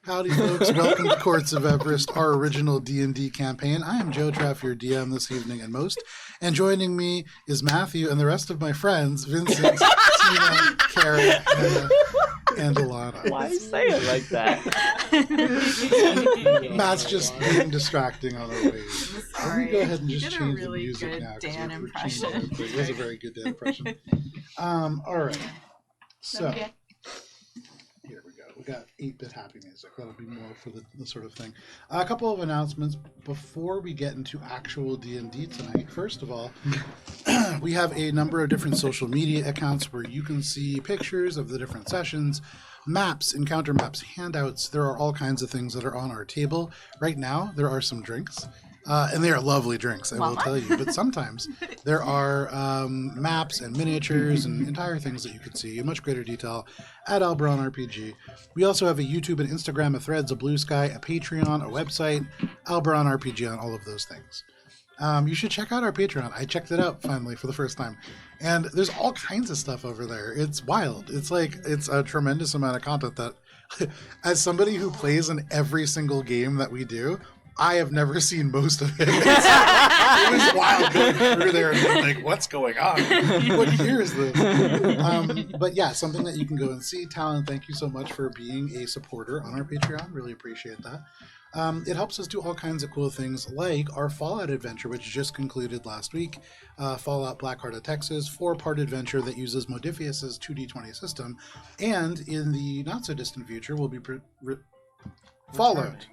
Howdy, folks. Welcome to Courts of Everest, our original D&D campaign. I am Joe Treff, your DM this evening and most. And joining me is Matthew and the rest of my friends, Vincent, Tina, Kara, and Alana. Why say it like that? Matt's just being distracting on our way. Let me go ahead and just change the music good now. Dan It impression. was a very good Dan impression. All right. So... Here we go. We got 8-bit happy music. That'll be more for the sort of thing. A couple of announcements before we get into actual D&D tonight. First of all, we have a number of different social media accounts where you can see pictures of the different sessions, maps, encounter maps, handouts. There are all kinds of things that are on our table. Right now, there are some drinks. And they are lovely drinks, I will tell you. But sometimes there are maps and miniatures and entire things that you can see in much greater detail at Alberon RPG. We also have a YouTube and Instagram, a Threads, a Blue Sky, a Patreon, a website, Alberon RPG on all of those things. You should check out our Patreon. I checked it out finally for the first time. And there's all kinds of stuff over there. It's wild. It's a tremendous amount of content that, as somebody who plays in every single game that we do, I have never seen most of it. It was wild going through there and being like, what's going on? What year is this? But yeah, something that you can go and see. Talon, thank you so much for being a supporter on our Patreon. Really appreciate that. It helps us do all kinds of cool things like our Fallout adventure, which just concluded last week. Fallout Blackheart of Texas, 4-part adventure that uses Modiphius's 2d20 system. And in the not-so-distant future, we'll be... Fallout.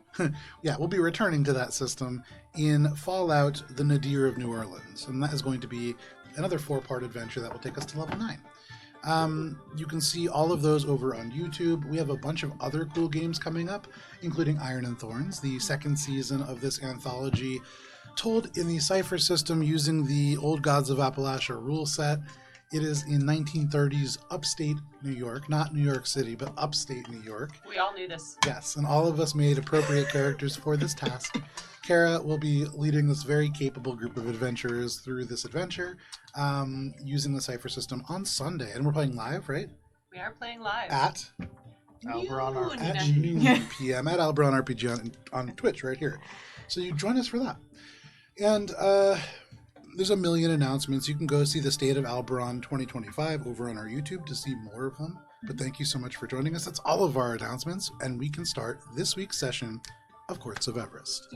Yeah, we'll be returning to that system in Fallout, the Nadir of New Orleans. And that is going to be another 4-part adventure that will take us to level 9. You can see all of those over on YouTube. We have a bunch of other cool games coming up, including Iron and Thorns, the second season of this anthology, told in the Cypher system using the Old Gods of Appalachia rule set. It is in 1930s upstate New York, not New York City, but upstate New York. We all knew this. Yes, and all of us made appropriate characters for this task. Kara will be leading this very capable group of adventurers through this adventure using the Cypher system on Sunday. And we're playing live, right? We are playing live. At Alberon RPG. At noon p.m. at Alberon RPG on Twitch right here. So you join us for that. And... there's a million announcements. You can go see the State of Alberon 2025 over on our YouTube to see more of them. But thank you so much for joining us. That's all of our announcements, and we can start this week's session of Courts of Everest.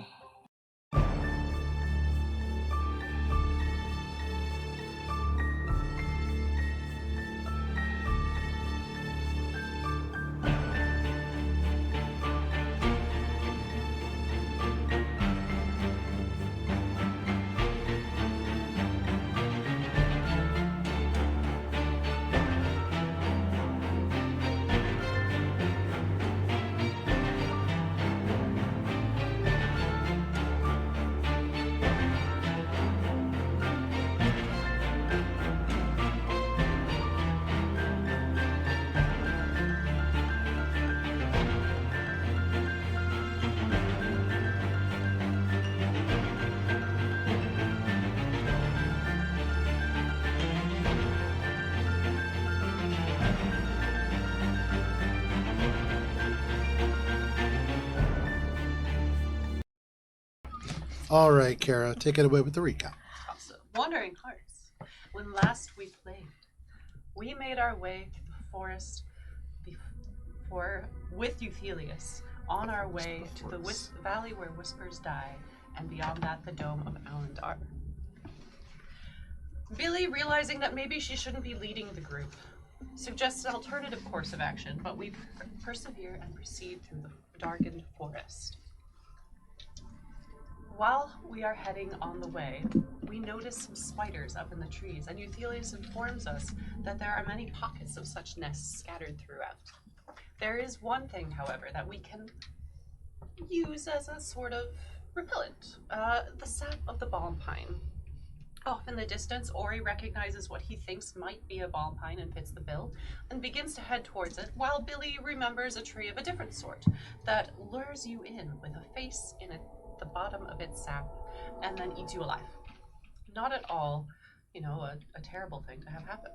All right, Kara, take it away with the recap. Awesome. Wandering Hearts. When last we played, we made our way through the forest with Euthelius on our way to the valley where whispers die, and beyond that, the dome of Alendar. Billy, realizing that maybe she shouldn't be leading the group, suggests an alternative course of action, but we persevere and proceed through the darkened forest. While we are heading on the way, we notice some spiders up in the trees, and Euthelius informs us that there are many pockets of such nests scattered throughout. There is one thing, however, that we can use as a sort of repellent, the sap of the balm pine. Off in the distance, Ori recognizes what he thinks might be a balm pine and fits the bill, and begins to head towards it, while Billy remembers a tree of a different sort that lures you in with a face in the bottom of its sap, and then eats you alive. Not at all, a terrible thing to have happen.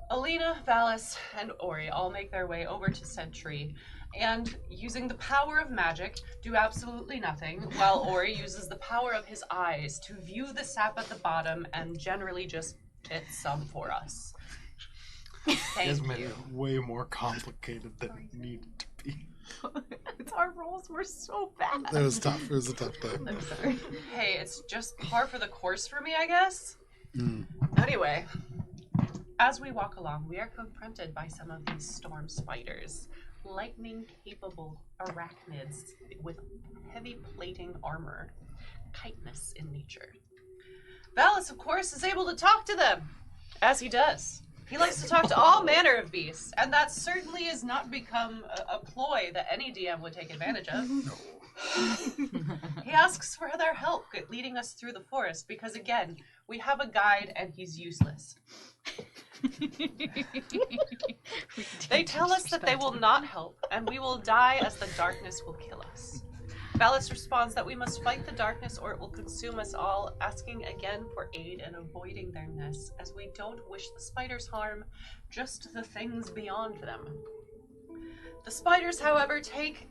Alina, Valis, and Ori all make their way over to said tree, and using the power of magic, do absolutely nothing, while Ori uses the power of his eyes to view the sap at the bottom and generally just pit some for us. It's Thank made you. it way more complicated than it needed to be. Our rolls were so bad. That was tough. It was a tough day. I'm sorry. Hey, it's just par for the course for me, I guess. Mm. Anyway, as we walk along, we are confronted by some of these storm spiders, lightning-capable arachnids with heavy plating armor, chitinous in nature. Valis, of course, is able to talk to them, as he does. He likes to talk to all manner of beasts, and that certainly has not become a ploy that any DM would take advantage of. He asks for their help leading us through the forest because, again, we have a guide and he's useless. They tell us that they will not help and we will die as the darkness will kill us. Valis responds that we must fight the darkness or it will consume us all, asking again for aid in avoiding their nests, as we don't wish the spiders harm, just the things beyond them. The spiders, however, take,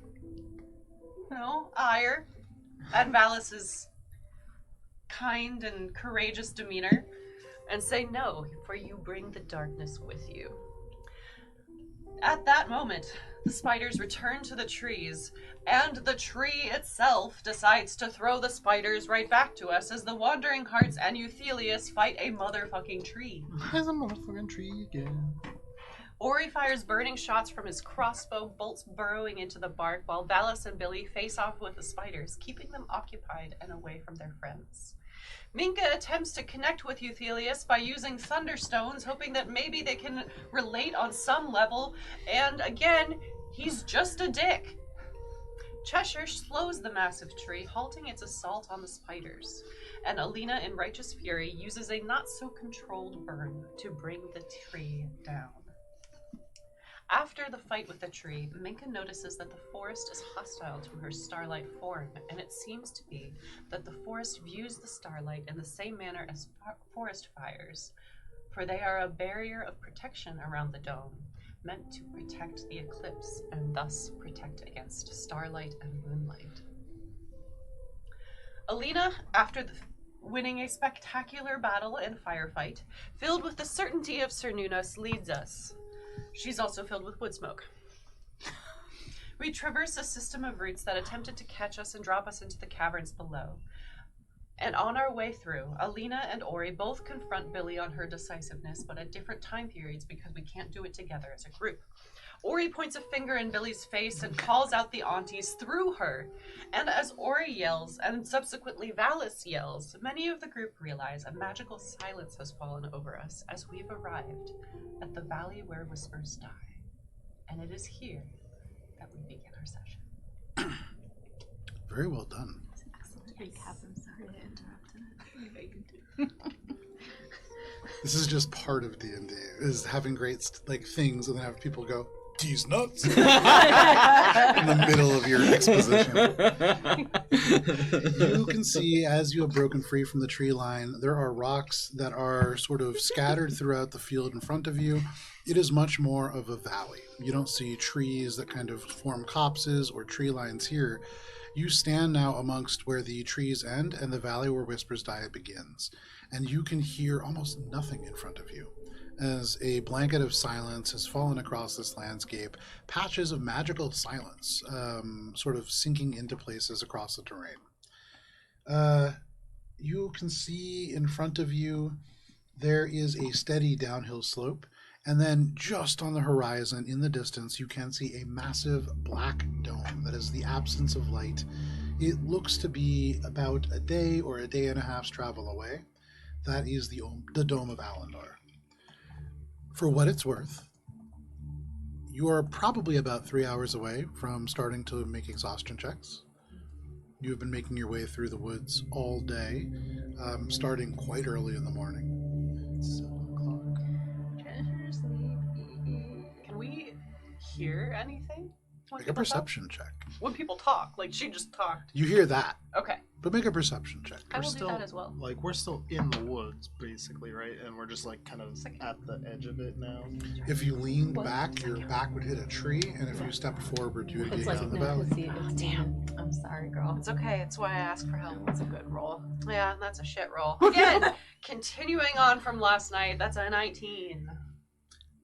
ire at Valis's kind and courageous demeanor and say no, for you bring the darkness with you. At that moment, the spiders return to the trees, and the tree itself decides to throw the spiders right back to us as the Wandering Hearts and Euthelius fight a motherfucking tree. There's a motherfucking tree again. Ori fires burning shots from his crossbow, bolts burrowing into the bark, while Valis and Billy face off with the spiders, keeping them occupied and away from their friends. Minka attempts to connect with Euthelius by using thunderstones, hoping that maybe they can relate on some level, and again, he's just a dick. Cheshire slows the massive tree, halting its assault on the spiders, and Alina, in righteous fury, uses a not-so-controlled burn to bring the tree down. After the fight with the tree, Minka notices that the forest is hostile to her starlight form, and it seems to be that the forest views the starlight in the same manner as forest fires, for they are a barrier of protection around the dome, meant to protect the eclipse and thus protect against starlight and moonlight. Alina, after winning a spectacular battle and firefight, filled with the certainty of Cernunnos, leads us. She's also filled with wood smoke. We traverse a system of roots that attempted to catch us and drop us into the caverns below. And on our way through, Alina and Ori both confront Billy on her decisiveness, but at different time periods because we can't do it together as a group. Ori points a finger in Billy's face and calls out the aunties through her. And as Ori yells, and subsequently Valis yells, many of the group realize a magical silence has fallen over us as we've arrived at the valley where whispers die. And it is here that we begin our session. Very well done. Excellent recap. I'm sorry I interrupted. This is just part of D&D, is having great things and then have people go, "These nuts," in the middle of your exposition. You can see, as you have broken free from the tree line, there are rocks that are sort of scattered throughout the field in front of you. It is much more of a valley. You don't see trees that kind of form copses or tree lines here. You stand now amongst where the trees end and the valley where Whispers Die begins. And you can hear almost nothing in front of you, as a blanket of silence has fallen across this landscape, patches of magical silence sort of sinking into places across the terrain. You can see in front of you there is a steady downhill slope, and then just on the horizon in the distance you can see a massive black dome that is the absence of light. It looks to be about a day or a day and a half's travel away. That is the Dome of Alendar. For what it's worth, you are probably about 3 hours away from starting to make exhaustion checks. You have been making your way through the woods all day, starting quite early in the morning. 7 o'clock. Treasure sleepy. Can we hear anything? Make a perception check. When people talk, like she just talked. You hear that, Okay. but make a perception check. I will still, do that as well. Like, we're still in the woods, basically, right? And we're just, like, kind of at the edge of it now. If you leaned back, your back would hit a tree, and if you stepped forward, you would be It's like down the no, valley. see, Oh, it's damn. I'm sorry, girl. It's okay. It's why I asked for help. It's a good roll. Yeah, that's a shit roll. Again, continuing on from last night, that's a 19.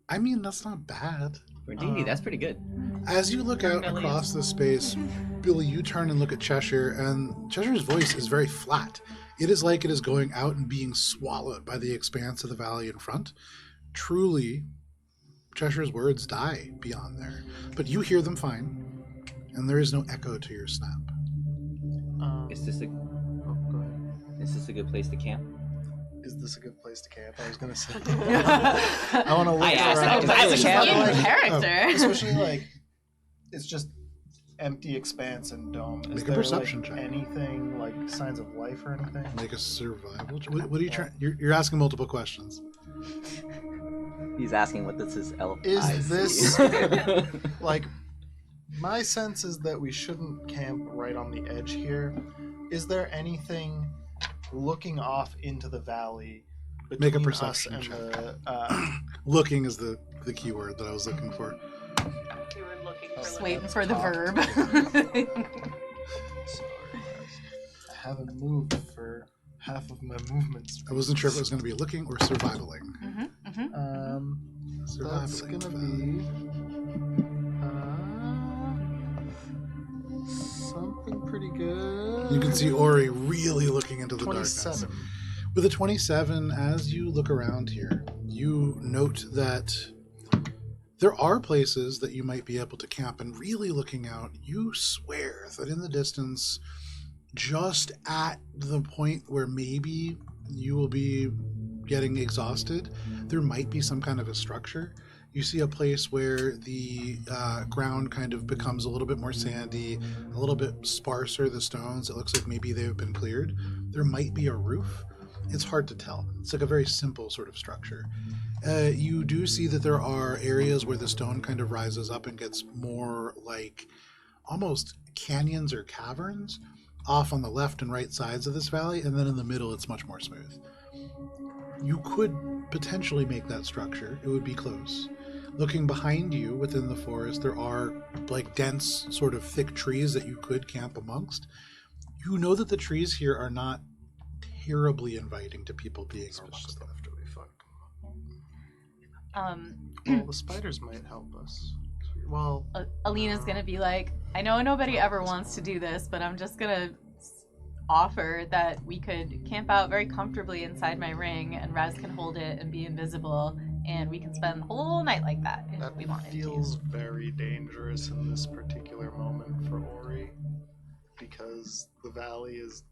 I mean, that's not bad. For D&D, that's pretty good. As you look out Billy's. across the space, Billy, you turn and look at Cheshire, and Cheshire's voice is very flat. It is like it is going out and being swallowed by the expanse of the valley in front. Truly, Cheshire's words die beyond there. But you hear them fine, and there is no echo to your snap. Is this a Oh, go ahead. is this a good place to camp? Is this a good place to camp? I was gonna say. I want to look I asked that around. 'cause I would camp. In character. Especially like, it's just empty expanse and dome. Is Make a there perception like check. anything like signs of life or anything? Make a survival. What are you trying? You're asking multiple questions. He's asking what this is. Is this like? My sense is that we shouldn't camp right on the edge here. Is there anything looking off into the valley Make a between perception us and check. the? Looking is the key word that I was looking for. You were looking for Just like, waiting for the Talk. verb. Sorry, I haven't moved for half of my movements. I wasn't sure if it was going to be looking or survivaling. That's Survivaling gonna valley. be something pretty good. You can see Ori really looking into the darkness. 27. With a 27, as you look around here, you note that there are places that you might be able to camp, and really looking out, you swear that in the distance, just at the point where maybe you will be getting exhausted, there might be some kind of a structure. You see a place where the ground kind of becomes a little bit more sandy, a little bit sparser, the stones. It looks like maybe they've been cleared. There might be a roof. It's hard to tell. It's like a very simple sort of structure. You do see that there are areas where the stone kind of rises up and gets more like almost canyons or caverns off on the left and right sides of this valley, and then in the middle it's much more smooth. You could potentially make that structure. It would be close. Looking behind you within the forest, there are like dense, sort of thick trees that you could camp amongst. You know that the trees here are not terribly inviting to people being amongst them. After we fuck. Um, Well, the spiders might help us. Well, Alina's gonna be like, I know nobody ever wants to do this, but I'm just gonna offer that we could camp out very comfortably inside my ring, and Raz can hold it and be invisible, and we can spend the whole night like that if that we wanted feels very dangerous in this particular moment for Ori, because the valley is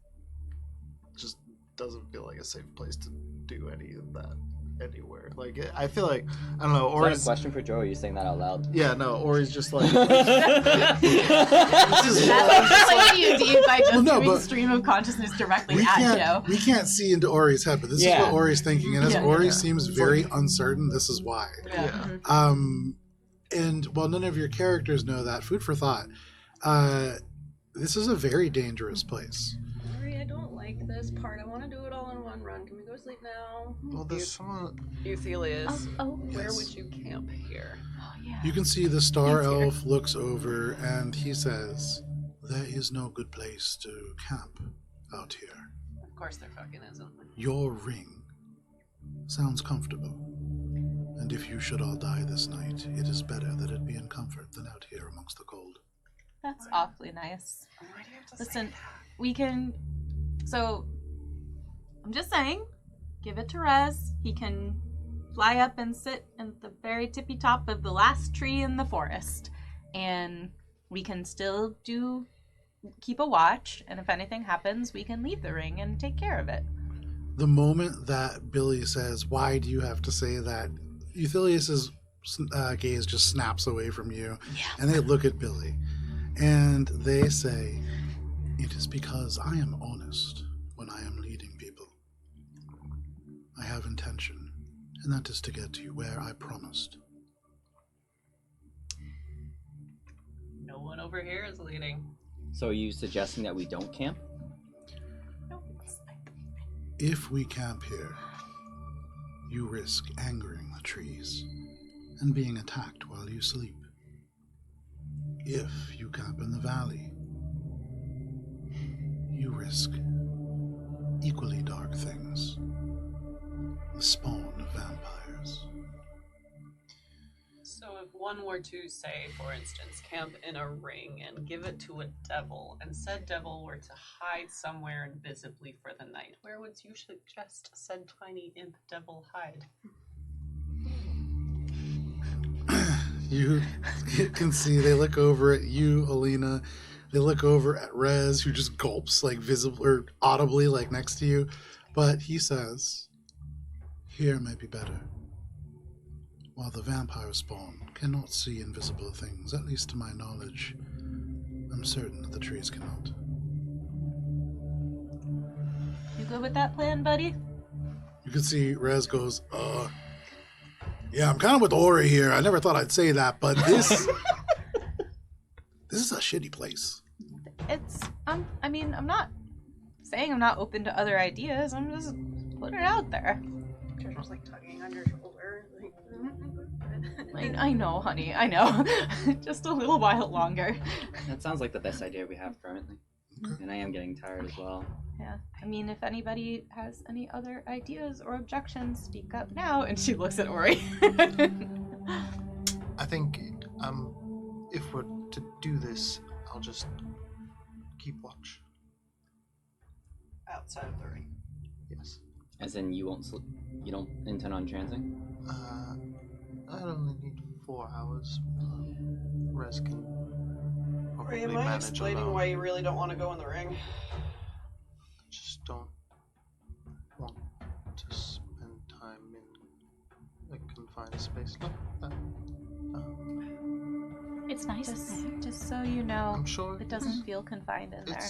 just doesn't feel like a safe place to do any of that anywhere. Like, I feel like, I don't know, Is that a Ori's... question for Joe, or are you saying that out loud? Yeah, no, Ori's just like... to. That's just like D&D by just Well, no, doing but stream of consciousness directly We at Joe. can't see into Ori's head, but this is Yeah. what Ori's thinking, and as Yeah. Ori seems very uncertain, this is why. Yeah. And while none of your characters know that, food for thought, this is a very dangerous place. Sorry, I don't like this part. I want to do it all in one run. Can we go to sleep now? Well, there's someone... Euthelius, where Yes. would you camp here? Oh, yeah. You can see the star He's here. elf looks over and he says, "There is no good place to camp out here. Of course there fucking isn't. Your ring sounds comfortable. And if you should all die this night, it is better that it be in comfort than out here amongst the cold." That's awfully nice. Why do you have to Listen, say that? we can. So, I'm just saying, give it to Rez. He can fly up and sit at the very tippy top of the last tree in the forest. And we can still keep a watch. And if anything happens, we can leave the ring and take care of it. The moment that Billy says, "Why do you have to say that?" Euthelius's gaze just snaps away from you, and they look at Billy, and they say, "It is because I am honest when I am leading people. I have intention, and that is to get you where I promised." No over here is leading. So are you suggesting that we don't camp? If we camp here, you risk angering the trees and being attacked while you sleep. If you camp in the valley, you risk equally dark things. The spawn of vampires. So if one were to say, for instance, camp in a ring and give it to a devil, and said devil were to hide somewhere invisibly for the night, where would you suggest said tiny imp devil hide? You can see they look over at you, Alina. They look over at Rez, who just gulps, like visible or audibly, like next to you. But he says, "Here may be better. While the vampire spawn cannot see invisible things, at least to my knowledge, I'm certain that the trees cannot." You good with that plan, buddy? You can see Rez goes, yeah, I'm kind of with Ori here. I never thought I'd say that, but this is a shitty place. It's, I mean, I'm not saying I'm not open to other ideas. I'm just putting it out there. Treasure's like tugging on your shoulder. I know, honey, I know. Just a little while longer. That sounds like the best idea we have currently. And I am getting tired as well. Yeah, I mean, if anybody has any other ideas or objections, speak up now. And she looks at Ori. I think if we're to do this, I'll just keep watch. Outside of the ring. Yes. As in, you won't you don't intend on transing? I only need 4 hours. Rez can probably Am I manage explaining alone. why you really don't want to go in the ring? I just don't want to spend time in a confined space like that. It's nice. Just so you know, I'm sure it doesn't feel confined in there.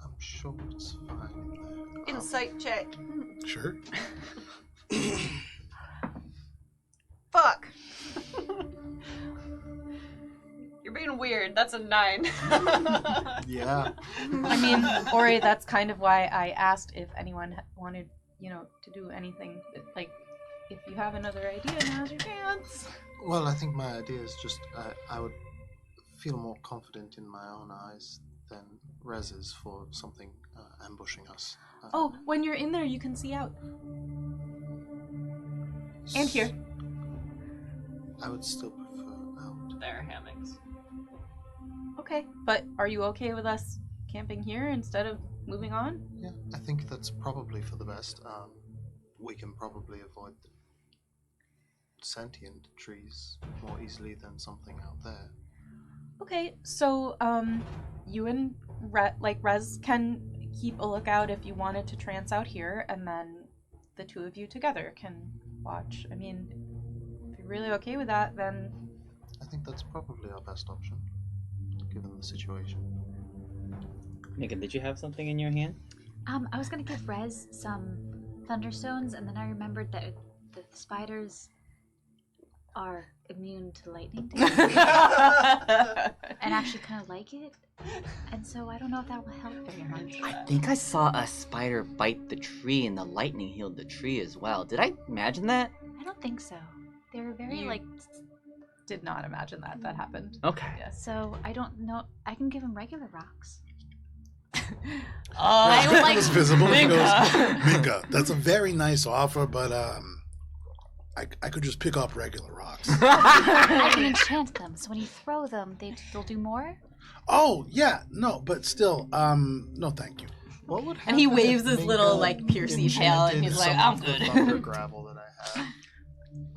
I'm sure it's fine in there. Insight check. Sure. Fuck. You're being weird. That's a 9. Yeah. I mean, Ori, that's kind of why I asked if anyone wanted, to do anything. Like, if you have another idea, now's your chance. Well, I think my idea is just I would feel more confident in my own eyes than Rez's for something ambushing us. Oh, when you're in there, you can see out. And here. I would still prefer out. There are hammocks. Okay, but are you okay with us camping here instead of moving on? Yeah, I think that's probably for the best. We can probably avoid the sentient trees more easily than something out there. Okay, so you and Rez can keep a lookout if you wanted to trance out here, and then the two of you together can watch. I mean, if you're really okay with that, then I think that's probably our best option, given the situation. Megan, did you have something in your hand? I was gonna give Rez some thunderstones, and then I remembered that the spiders are immune to lightning damage, and actually kind of like it, and so I don't know if that will help very much. I think I saw a spider bite the tree and the lightning healed the tree as well. Did I imagine that? I don't think so. They're very You- did not imagine that happened. Okay. Yes. So I don't know. I can give him regular rocks. I would It was visible. He goes, Minka. Minka, that's a very nice offer, but I could just pick up regular rocks. I can enchant them, so when you throw them, they'll do more. Oh yeah, no, but still, no, thank you. What would And he happen waves if his Minka little, piercy tail, and enchanted he's like, some "I'm of the good." thunder gravel that I have?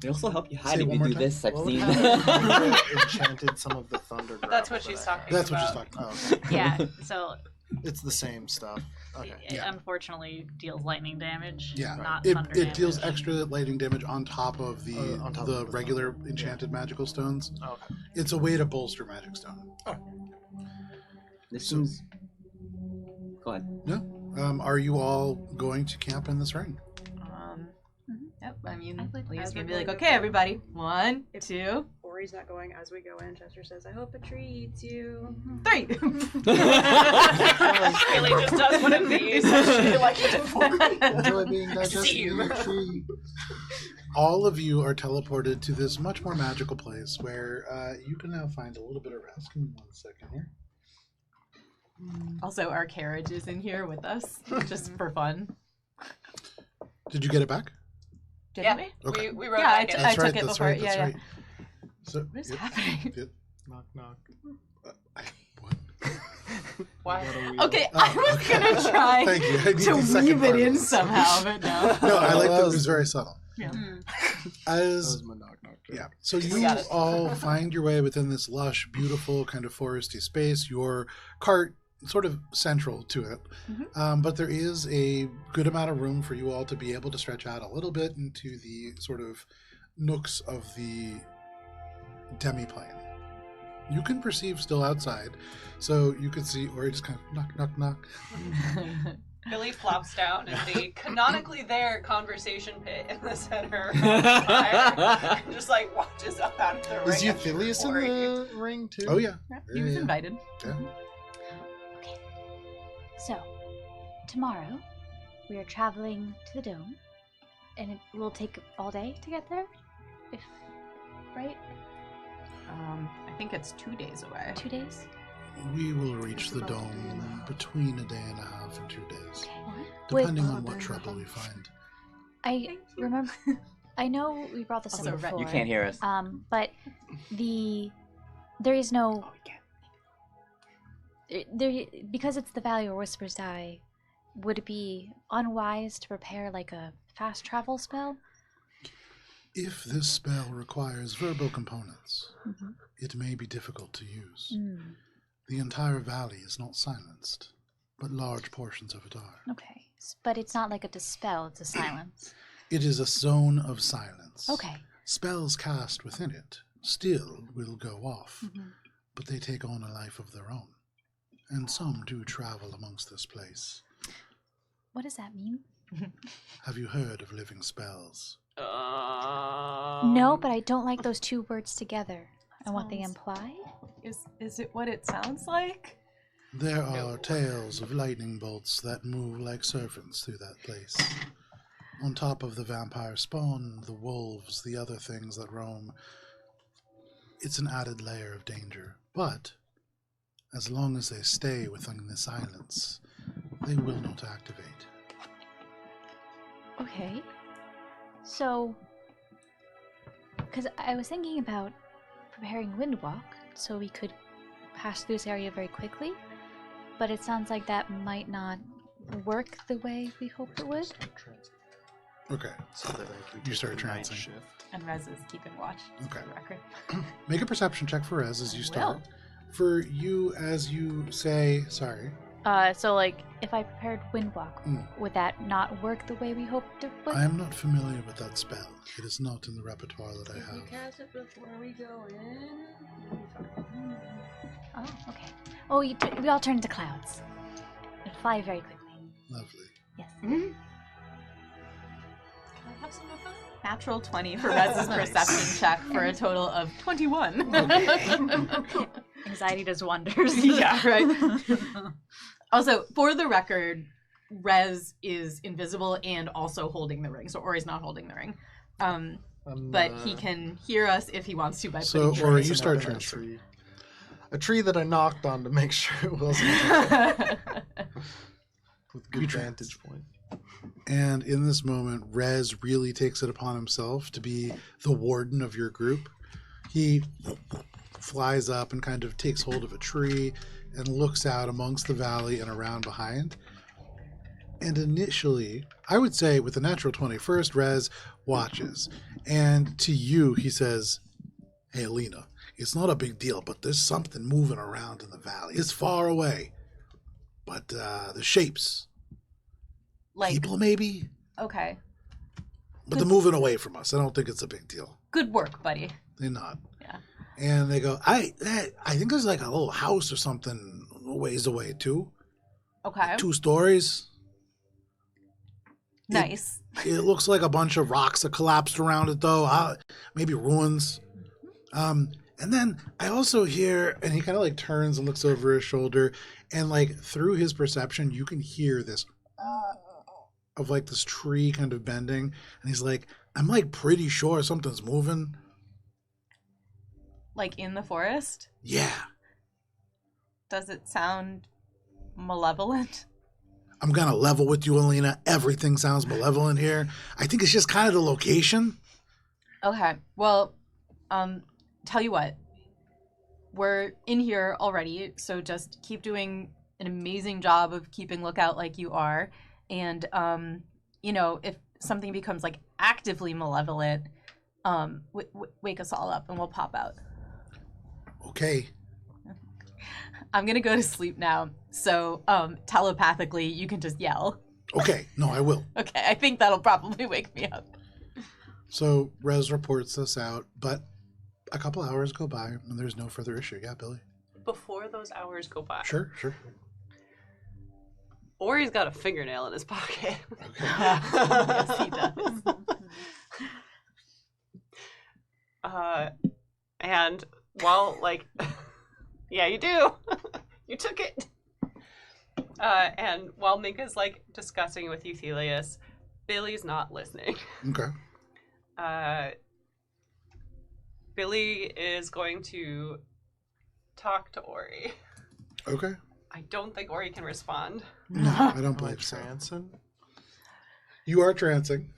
We also help you hide Say it if one you more do time. this. I've What would seen happen if that. Minka enchanted some of the thunder gravel? That's what that she's I talking have? That's what she's about. talking about. Oh, okay. Yeah, so It's the same stuff. Okay. it Yeah. unfortunately deals lightning damage, Yeah, not it thunder it deals damage. extra lightning damage on top of the On top the of the regular thunder. enchanted magical stones. Okay. It's a way to bolster magic stone. This So- seems. Go ahead. No, are you all going to camp in this ring? Yep. I mean, I would- Leah's As gonna we're be like, going okay, over- everybody, 1, 2. Ori Ori's not going. As we go in, Chester says, I hope a tree eats you. 3. Really just does one of these. Like he did for me. Enjoy being digested See in you. a tree. All of you are teleported to this much more magical place where you can now find a little bit of rest. Give me 1 second here. Also, our carriage is in here with us, just for fun. Did you get it back? Didn't Yeah. we? Okay. We wrote Yeah, back in. I That's took right. it That's before. right. That's Yeah, right. So, What is yep, happening? yep. Knock, knock. What? Why? Got a wheel. Okay, Oh, I was okay. gonna try Thank you. I need to the second weave part it of in this. somehow, but no. No, I like that it That was was- very subtle. Yeah. Mm. That As was my knock, knock. Joke. yeah, so you got it. all find your way within this lush, beautiful kind of foresty space. Your cart sort of central to it, but there is a good amount of room for you all to be able to stretch out a little bit into the sort of nooks of the demi-plane. You can perceive still outside, so you can see, or just kind of knock, knock, knock. Billy flops down in the canonically there conversation pit in the center of the fire, and just like watches up out of the ring. Is Euthelius in the ring too? Oh yeah, Yeah, he was Yeah. invited. Yeah. Okay. So, tomorrow we are traveling to the dome, and it will take all day to get there. If right, I think it's 2 days away. 2 days. We will reach the dome between a day and a half and 2 days, Okay. depending With- on what trouble we find. I remember. I know we brought this Also, up Red- before. You can't hear us. But there is no. There because it's the valley where whispers die. Would it be unwise to prepare like a fast travel spell? If this spell requires verbal components, Mhm. it may be difficult to use. Mm, The entire valley is not silenced, but large portions of it are. okay, but it's not like a dispel; it's a silence. It is a zone of silence. Okay. Spells cast within it still will go off, Mhm. but they take on a life of their own. And some do travel amongst this place. What does that mean? Have you heard of living spells? No, but I don't like those two words together and what they Sounds- imply. Is it what it sounds like? There are tales of lightning bolts that move like serpents through that place. On top of the vampire spawn, the wolves, the other things that roam. It's an added layer of danger. But, as long as they stay within the silence, they will not activate. Okay. So, because I was thinking about preparing Windwalk so we could pass through this area very quickly, but it sounds like that might not work the way we hoped it would. Okay, So that I can You take start the night trancing. shift. And Rez is keeping watch. Okay. For the record. make a perception check for Ez as you I start. will. For you, as you say, sorry, So like, if I prepared Windwalk, Mm. would that not work the way we hoped it would? I am not familiar with that spell. It is not in the repertoire that I If you have. cast it before we go in. Oh, okay. Oh, we all turn into clouds and fly very quickly. Lovely. Yes. Can I have some of that? Natural 20 for Rez's perception check for a total of 21. Anxiety does wonders. Yeah, right. Also, for the record, Rez is invisible and also holding the ring. So Ori's not holding the ring. But he can hear us if he wants to by So, putting Ori, Ori, you Up start in a transferring. tree. A tree that I knocked on to make sure it wasn't with good You trance. vantage point. And in this moment, Rez really takes it upon himself to be the warden of your group. He flies up and kind of takes hold of a tree and looks out amongst the valley and around behind. And initially, I would say with the natural 20, first Rez watches. And to you, he says, "Hey, Alina, it's not a big deal, but there's something moving around in the valley. It's far away. But the shapes, like, people maybe? okay. But they're moving away from us. I don't think it's a big deal." Good work, buddy. They nod. Yeah. And they go, I think there's like a little house or something a ways away too. Okay. 2 stories. Nice. It looks like a bunch of rocks that collapsed around it though. Maybe ruins. And then I also hear, and he kind of like turns and looks over his shoulder, and like through his perception, you can hear this of like this tree kind of bending, and he's like, I'm like pretty sure something's moving. Like in the forest? Yeah. Does it sound malevolent? I'm gonna level with you, Alina. Everything sounds malevolent here. I think it's just kind of the location. Okay. Well, tell you what. We're in here already, so just keep doing an amazing job of keeping lookout like you are. And, if something becomes, like, actively malevolent, wake us all up and we'll pop out. Okay. I'm gonna go to sleep now, so, telepathically, you can just yell. Okay. No, I will. Okay, I think that'll probably wake me up. So Rez reports this out, but a couple hours go by and there's no further issue. Yeah, Billy? Before those hours go by, Sure. Ori's got a fingernail in his pocket. Okay. Yes, he does. And while, yeah, you do. You took it. And while Minka's, discussing with Euthelius, Billy's not listening. Okay. Billy is going to talk to Ori. Okay. I don't think Ori can respond. No, I don't believe so. Trancing? You are trancing.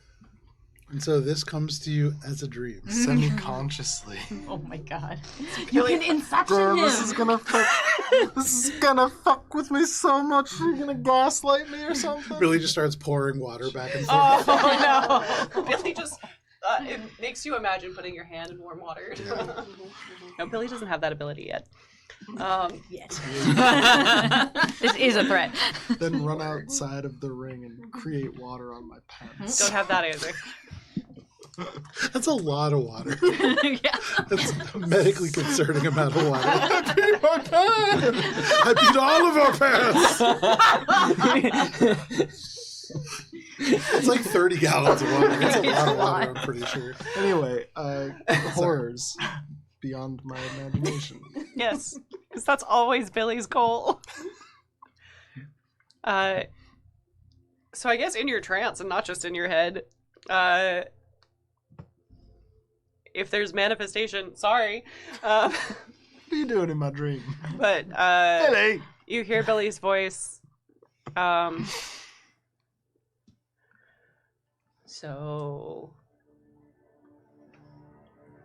And so this comes to you as a dream. Semi-consciously. Oh my god. You can inception Bro, him! this is gonna fuck with me so much. You're gonna gaslight me or something? Billy just starts pouring water back and forth. Oh, no. Billy just... it makes you imagine putting your hand in warm water. Yeah. No, Billy doesn't have that ability yet. Yet. This is a threat. Then run outside of the ring and create water on my pants. Don't have that either. That's a lot of water. Yeah. That's a medically concerning amount of water. I peed my pants! I peed all of our pants! It's like 30 gallons of water. It's a lot of water, I'm pretty sure. Anyway, horrors beyond my imagination. Yes, because that's always Billy's goal. So I guess in your trance, and not just in your head, if there's manifestation, sorry. What are you doing in my dream? But Billy! you hear Billy's voice. So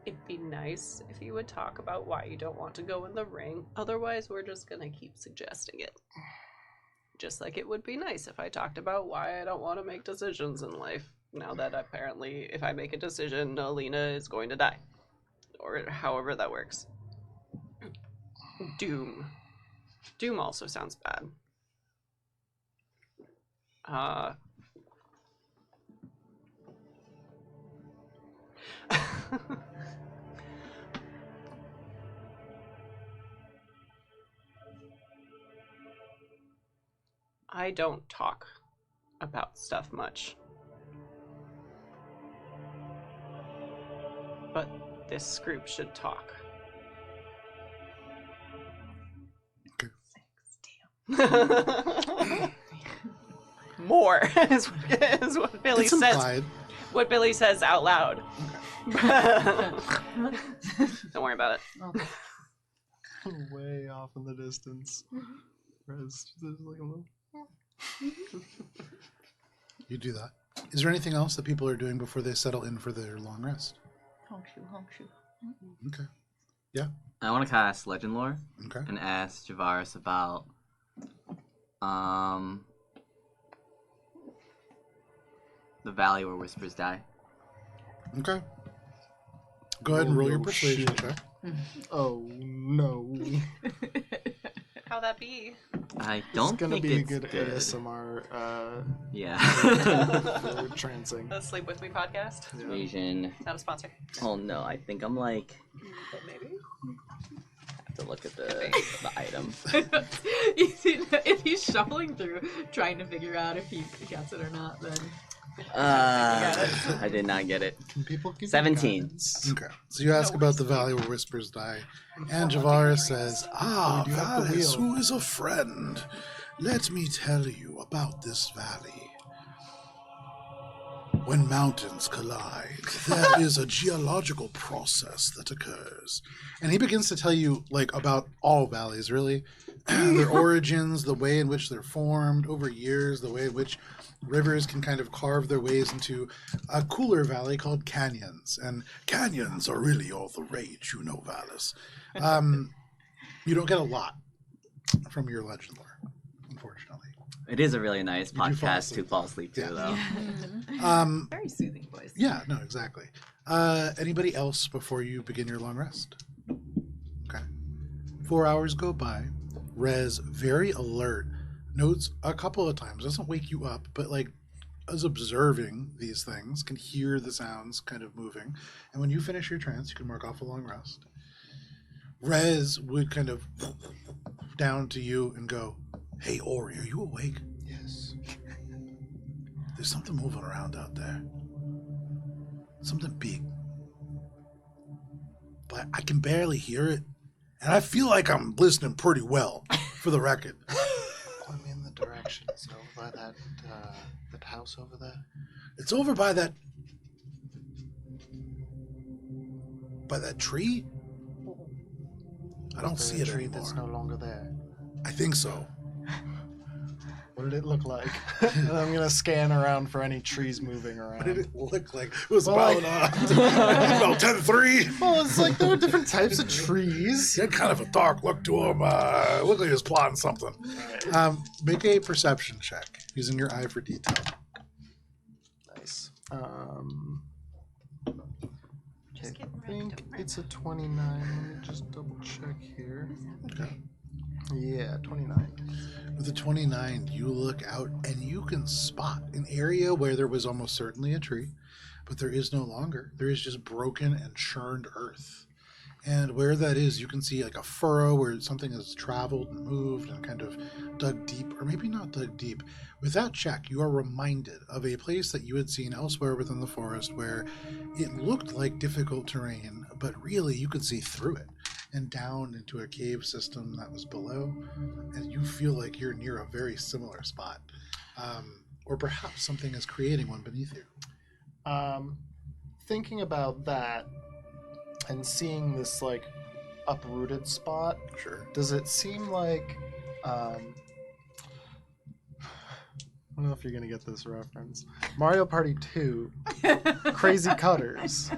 it'd be nice if you would talk about why you don't want to go in the ring. Otherwise, we're just gonna keep suggesting it. Just like it would be nice if I talked about why I don't want to make decisions in life. Now that apparently, if I make a decision, Alina is going to die. Or however that works. Doom. Doom also sounds bad. I don't talk about stuff much. But this group should talk. Okay. Damn. More is what Billy It's says. implied. What Billy says out loud. Don't worry about it. Way off in the distance. Rez, there's like a little... You do that. Is there anything else that people are doing before they settle in for their long rest? Honk shoe. Okay. I want to cast Legend Lore Okay. and ask Javaris about the valley where whispers die. Okay. Go ahead and roll your Oh, persuasion shit. check. Oh, no. How'd that be? I don't It's gonna think be a it's good good. ASMR Yeah. for trancing. The Sleep With Me podcast? Persuasion. Not a sponsor. Oh no, I think I'm like. But maybe. Have to look at the item. If he's shuffling through trying to figure out if he gets it or not, then I did not get it. Can people give you 17. guidance? Okay. So you ask about the valley where whispers die, and Javara says, "Ah, We do have the Valis, wheel." who is a friend. Let me tell you about this valley. When mountains collide, there is a geological process that occurs." And he begins to tell you, like, about all valleys, really. Their origins, the way in which they're formed over years, the way in which rivers can kind of carve their ways into a cooler valley called canyons. And canyons are really all the rage, you know, Valis. You don't get a lot from your legend lore, unfortunately. It is a really nice You do fall podcast asleep. to fall asleep to, Yeah. though. Very soothing voice. Yeah, no, exactly. Anybody else before you begin your long rest? Okay. 4 hours go by. Rez, very alert, notes a couple of times, doesn't wake you up, but like is observing these things, can hear the sounds kind of moving. And when you finish your trance, you can mark off a long rest. Rez would kind of down to you and go, "Hey, Ori, are you awake? Yes. There's something moving around out there. Something big. But I can barely hear it. And I feel like I'm listening pretty well, for the record." Point me in the direction. So by that house over there. It's over by that tree. I don't see it tree anymore. that's no longer there. I think so. What did it look like? And I'm gonna scan around for any trees moving around. What did it look like? It was Well, about 10-3. Well, it's like there are different types of trees. He had kind of a dark look to him. Looked like he was plotting something. Make a perception check using your eye for detail. Nice. Just I getting ready think to it's a 29. Let me just double check here. Okay. Yeah, 29. With a 29, you look out and you can spot an area where there was almost certainly a tree, but there is no longer. There is just broken and churned earth. And where that is, you can see like a furrow where something has traveled and moved and kind of dug deep, or maybe not dug deep. With that check, you are reminded of a place that you had seen elsewhere within the forest where it looked like difficult terrain, but really you could see through it and down into a cave system that was below, and you feel like you're near a very similar spot. Or perhaps something is creating one beneath you. Thinking about that and seeing this like uprooted spot, Sure. does it seem like I don't know if you're gonna get this reference. Mario Party 2, Crazy Cutters.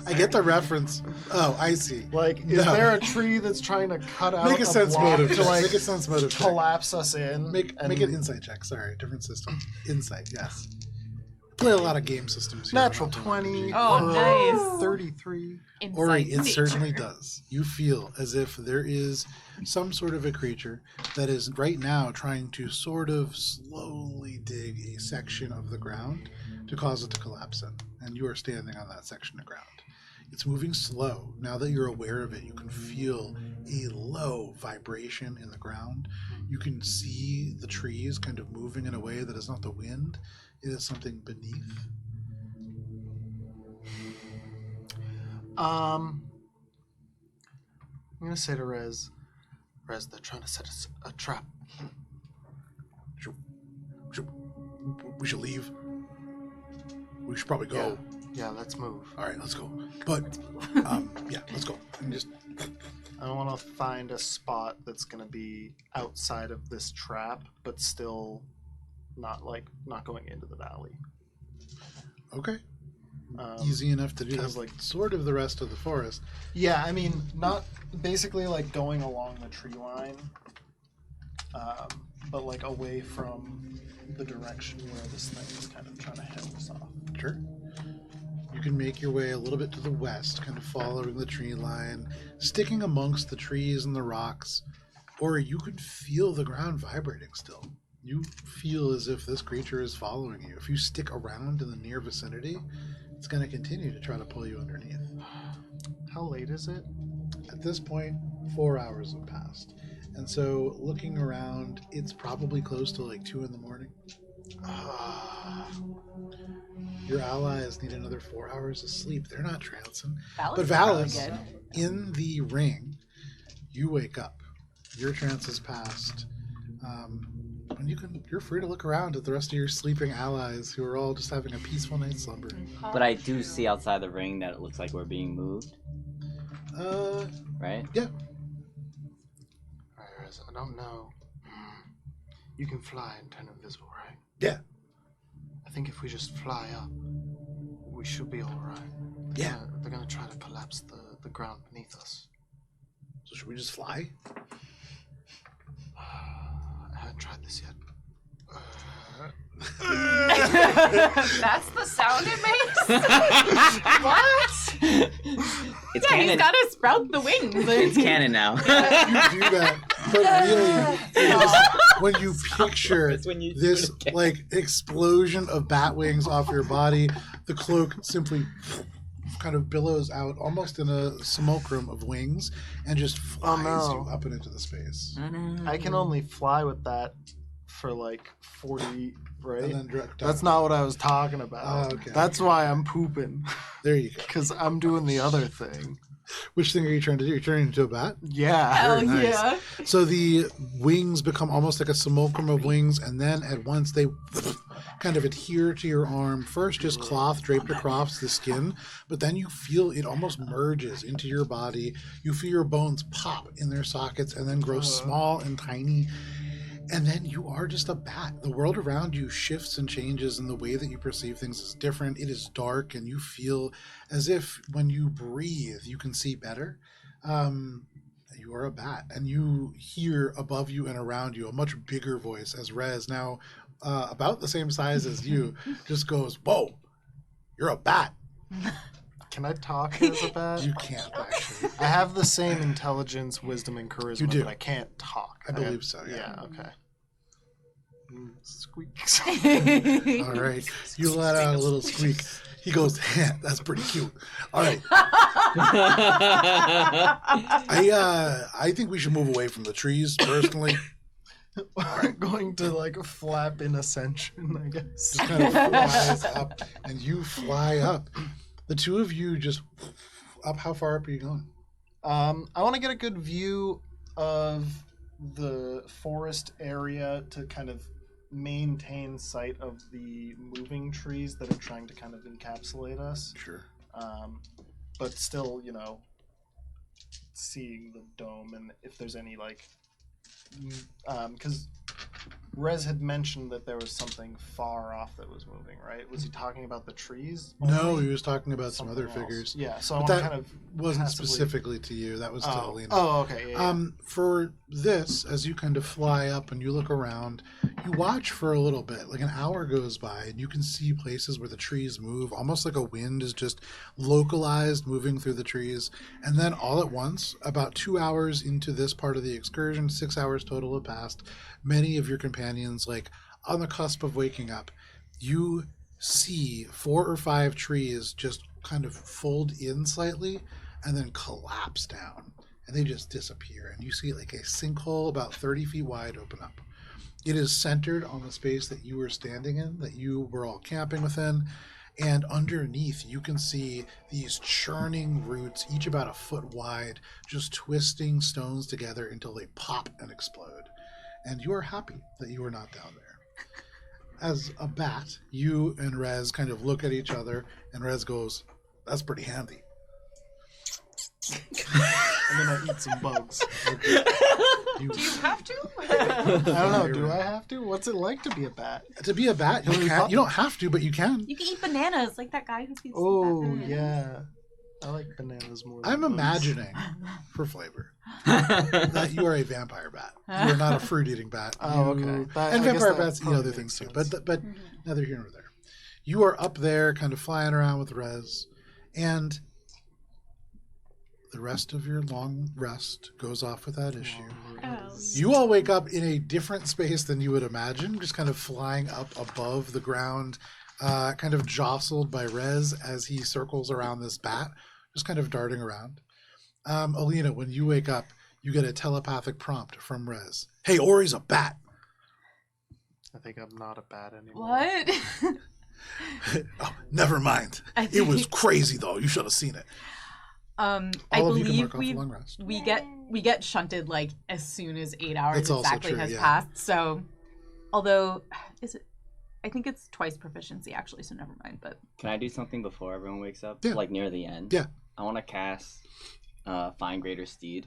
I get the reference. Oh, I see. Like, is No. there a tree that's trying to cut out Make a sense block motive. to like Make a sense motive. check. collapse us in? Make an insight check. Sorry, different system. Insight, yes. Play a lot of game systems here. Natural 20. Oh, nice. 33. Ori, it Insight certainly nature. does. You feel as if there is some sort of a creature that is right now trying to sort of slowly dig a section of the ground to cause it to collapse in. And you are standing on that section of ground. It's moving slow. Now that you're aware of it, you can feel a low vibration in the ground. You can see the trees kind of moving in a way that is not the wind. It is something beneath. I'm gonna say to Rez, they're trying to set us a trap. We should leave. We should probably go. Yeah, let's move. All right, let's go. But, yeah, let's go. And just I want to find a spot that's gonna be outside of this trap, but still not going into the valley. okay. Um, Easy enough to do. kind That's of like- sort of the rest of the forest. Yeah, I mean, not basically like going along the tree line, but like away from the direction where this thing is kind of trying to head us off. Sure. You can make your way a little bit to the west, kind of following the tree line, sticking amongst the trees and the rocks, or you could feel the ground vibrating still. You feel as if this creature is following you. If you stick around in the near vicinity, it's going to continue to try to pull you underneath. How late is it? At this point, 4 hours have passed. And so looking around, it's probably close to like 2 in the morning. Your allies need another 4 hours of sleep. They're not trancing. Valis But is probably Valis, good. in the ring, you wake up. Your trance has passed. And you're free to look around at the rest of your sleeping allies who are all just having a peaceful night's slumber. But I do see outside the ring that it looks like we're being moved, right? Yeah. Alright, Rez, I don't know. You can fly and turn invisible, right? Yeah. I think if we just fly up, we should be alright. Yeah. They're gonna try to collapse the ground beneath us. So should we just fly? I haven't tried this yet. That's the sound it makes? What? It's Yeah, he's canon. got to sprout the wings. It's canon now. You do that, but really, it is when you picture this like explosion of bat wings off your body, the cloak simply kind of billows out almost in a simulacrum of wings and just flies you up and into the space. I can only fly with that for like 40, right? And then direct That's not what I was talking about. Oh, okay. That's why I'm pooping. There you go. Because I'm doing the other thing. Which thing are you trying to do? You're turning into a bat? Yeah. Hell Very nice. yeah. So the wings become almost like a simulacrum of wings, and then at once they kind of adhere to your arm. First, just cloth draped across the skin, but then you feel it almost merges into your body. You feel your bones pop in their sockets and then grow small and tiny. And then you are just a bat. The world around you shifts and changes, and the way that you perceive things is different. It is dark, and you feel as if when you breathe, you can see better. You are a bat, and you hear above you and around you a much bigger voice as Rez, now about the same size as you, just goes, "Whoa, you're a bat." Can I talk as a bat? You can't, actually. I have the same intelligence, wisdom, and charisma, You do. but I can't talk. I believe so, yeah. Okay. Squeaks. All right. You let out a little squeak. He goes, "That's pretty cute." All right. I think we should move away from the trees, personally. I'm going to like flap in ascension, I guess. Just kind of flies up, and you fly up. The two of you just up. How far up are you going? I want to get a good view of the forest area to kind of maintain sight of the moving trees that are trying to kind of encapsulate us. Sure. But still, you know, seeing the dome and if there's any like, because Rez had mentioned that there was something far off that was moving, right? Was he talking about the trees? No, only? he was talking about some Something other else. figures. Yeah, so I But want to that kind of wasn't passively- specifically to you. That was to Oh, Alina. oh, okay. Yeah, yeah. For this, as you kind of fly up and you look around, you watch for a little bit. Like an hour goes by, and you can see places where the trees move, almost like a wind is just localized moving through the trees. And then all at once, about 2 hours into this part of the excursion, 6 hours total have passed, many of your companions, like on the cusp of waking up, you see 4 or 5 trees just kind of fold in slightly and then collapse down, and they just disappear, and you see like a sinkhole about 30 feet wide open up. It is centered on the space that you were standing in, that you were all camping within, and underneath you can see these churning roots, each about a foot wide, just twisting stones together until they pop and explode. And you are happy that you are not down there. As a bat, you and Rez kind of look at each other, and Rez goes, "That's pretty handy." And then I eat some bugs. Do you have to? I don't know. Do I have to? What's it like to be a bat? To be a bat, you don't have to, but you can. You can eat bananas like that guy who eats Oh, bananas. yeah. I like bananas more than I'm bugs. imagining, for flavor, that you are a vampire bat. You are not a fruit-eating bat. Oh, You- okay. That- and I guess vampire that bats eat probably other makes things too, sense. but neither here nor there. You are up there, kind of flying around with Rez, and the rest of your long rest goes off without issue. Oh. You all wake up in a different space than you would imagine, just kind of flying up above the ground, kind of jostled by Rez as he circles around this bat, just kind of darting around. Alina, when you wake up, you get a telepathic prompt from Rez. "Hey, Ori's a bat." I think I'm not a bat anymore. What? Never mind. It was crazy though. You should have seen it. I All of you can believe mark off a long rest. we get shunted like as soon as 8 hours That's also exactly true, has yeah. passed. So, although I think it's twice proficiency actually, so never mind. But Can I do something before everyone wakes up? Yeah. Like near the end? Yeah. I want to cast Find Greater Steed.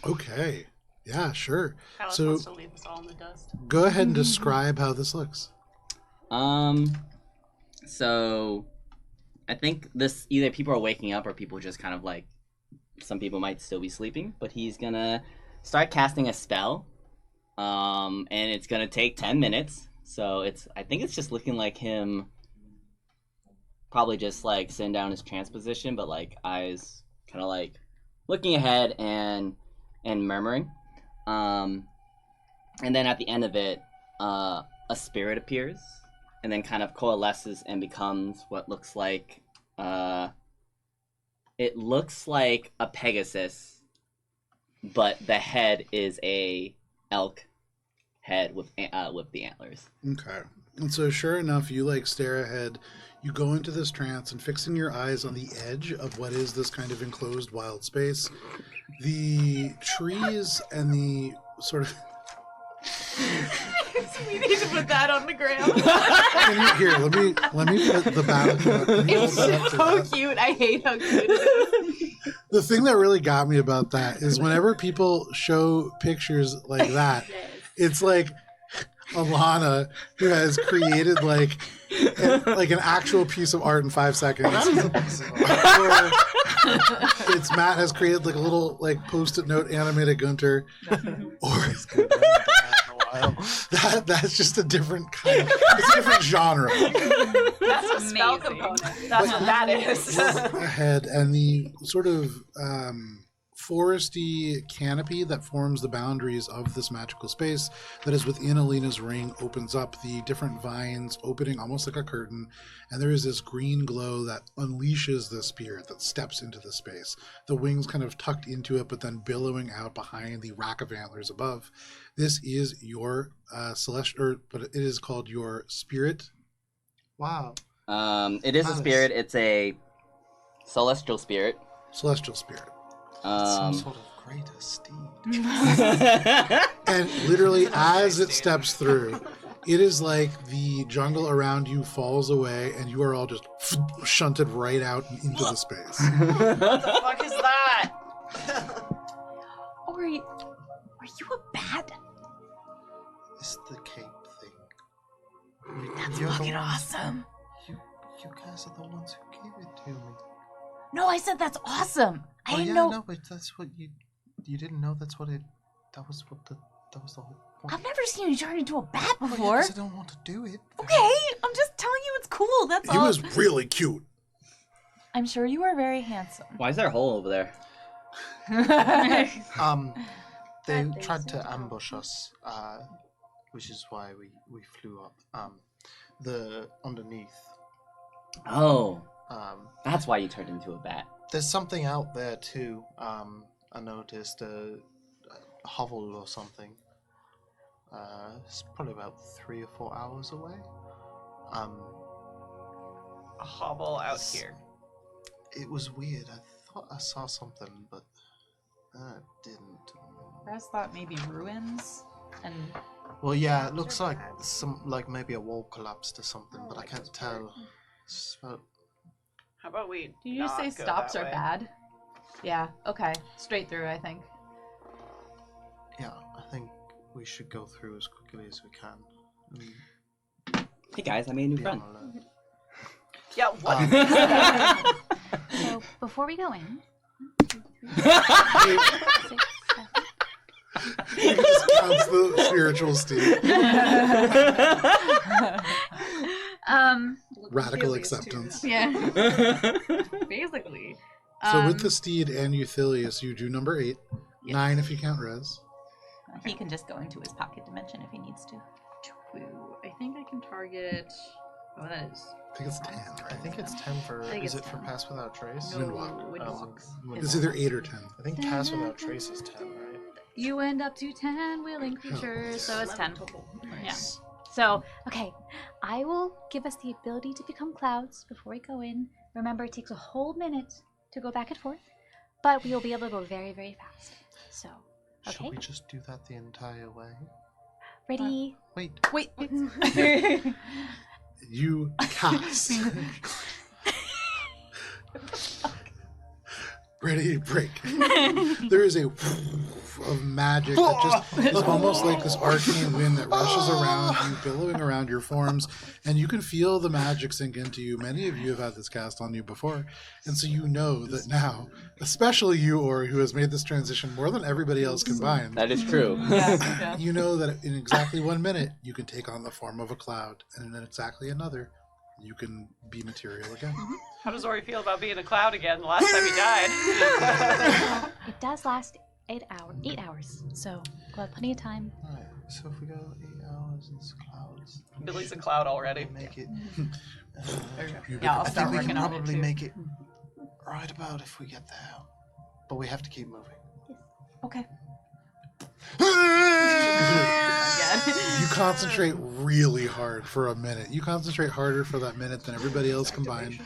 Okay. Yeah, sure. Alice So wants to leave us all in the dust. go ahead and describe how this looks. So I think this either people are waking up or people just kind of like, some people might still be sleeping, but he's gonna start casting a spell. And it's gonna take 10 minutes. So I think it's just looking like him probably just like sitting down in his trance position, but like eyes kind of like looking ahead and murmuring. And then at the end of it, a spirit appears and then kind of coalesces and becomes what looks like it looks like a Pegasus, but the head is a elk head with the antlers. Okay. And so sure enough, you like stare ahead, you go into this trance and fixing your eyes on the edge of what is this kind of enclosed wild space. The trees and the sort of we need to put that on the ground. Here, let me put the battle. It's so cute. I hate how cute it is. The thing that really got me about that is whenever people show pictures like that, it's like Alana who has created like an actual piece of art in 5 seconds. Or it's Matt has created like a little like post-it note animated Gunter, or that's just a different kind of, it's a different genre. That's a spell component. That's what that is. Ahead, and the sort of foresty canopy that forms the boundaries of this magical space that is within Alina's ring opens up, the different vines opening almost like a curtain, and there is this green glow that unleashes the spirit that steps into the space. The wings kind of tucked into it, but then billowing out behind the rack of antlers above. This is your celestial, but it is called your spirit. Wow. It is a spirit. It's a celestial spirit. Celestial spirit. Some sort of greater steed. And literally, as it steps through, it is like the jungle around you falls away, and you are all just shunted right out into the space. What the fuck is that? Ori, are you a bat? It's the cape thing. That's You're the fucking ones- awesome. You guys are the ones who gave it to me. No, I said that's awesome. I Oh didn't yeah, know. no, but that's what you didn't know. That was the whole point. I've never seen you turn into a bat Oh, yeah, before. 'cause I don't want to do it. Okay, I'm just telling you it's cool. That's He all. was really cute. I'm sure you are very handsome. Why is there a hole over there? They Bad tried things to in ambush us, which is why we flew up. The underneath. Oh, There's why you turned into a bat. something out there too. I noticed a hovel or something. It's probably about 3 or 4 hours away. A hovel out here. It was weird. I thought I saw something, but I didn't. Rest thought maybe ruins, and Well, yeah, it looks like maybe a wall collapsed or something, but I can't tell. It's about- How about we? did you just say not go stops that are way? bad? Yeah. Okay. Straight through, I think. yeah, I think we should go through as quickly as we can. Hey guys, I made a new Be friend. on alert. Yeah. What? So before we go in, He 6, 7. just counts the spiritual steed. Radical acceptance. Yeah. Basically. So with the steed and Euthilius, you do number 8. Yes. 9 if you count Rez. He can just go into his pocket dimension if he needs to. Ooh, I think I can target. Oh, that is. I think it's 10, I right? think it's 10 for. I think Is it's it for 10. Pass Without Trace? No, Windwalk. Windwalks. It's either 8 or 10. I think Pass Without Trace is 10, right? You end up to 10 willing creatures, so it's 10. Yeah. So, okay, I will give us the ability to become clouds before we go in. Remember, it takes a whole minute to go back and forth, but we will be able to go very, very fast. So, Should okay, we just do that the entire way? ready? Wait. You cast. Ready, break. There is a of magic that just is almost like this arcane wind that rushes around you, billowing around your forms, and you can feel the magic sink into you. Many of you have had this cast on you before, and so you know that now, especially you, Ori, who has made this transition more than everybody else combined, That is true. Yeah. you know that in exactly 1 minute, you can take on the form of a cloud, and in exactly another, you can be material again. How does Ori feel about being a cloud again? The last time he died. It does last 8 hours, so we'll have plenty of time. Alright, so if we go 8 hours in clouds, Billy's a cloud already. make it. Yeah, I'll I think start we can working on it probably too. make it right about if we get there. But we have to keep moving. Okay. You concentrate really hard for a minute. You concentrate harder for that minute than everybody else combined.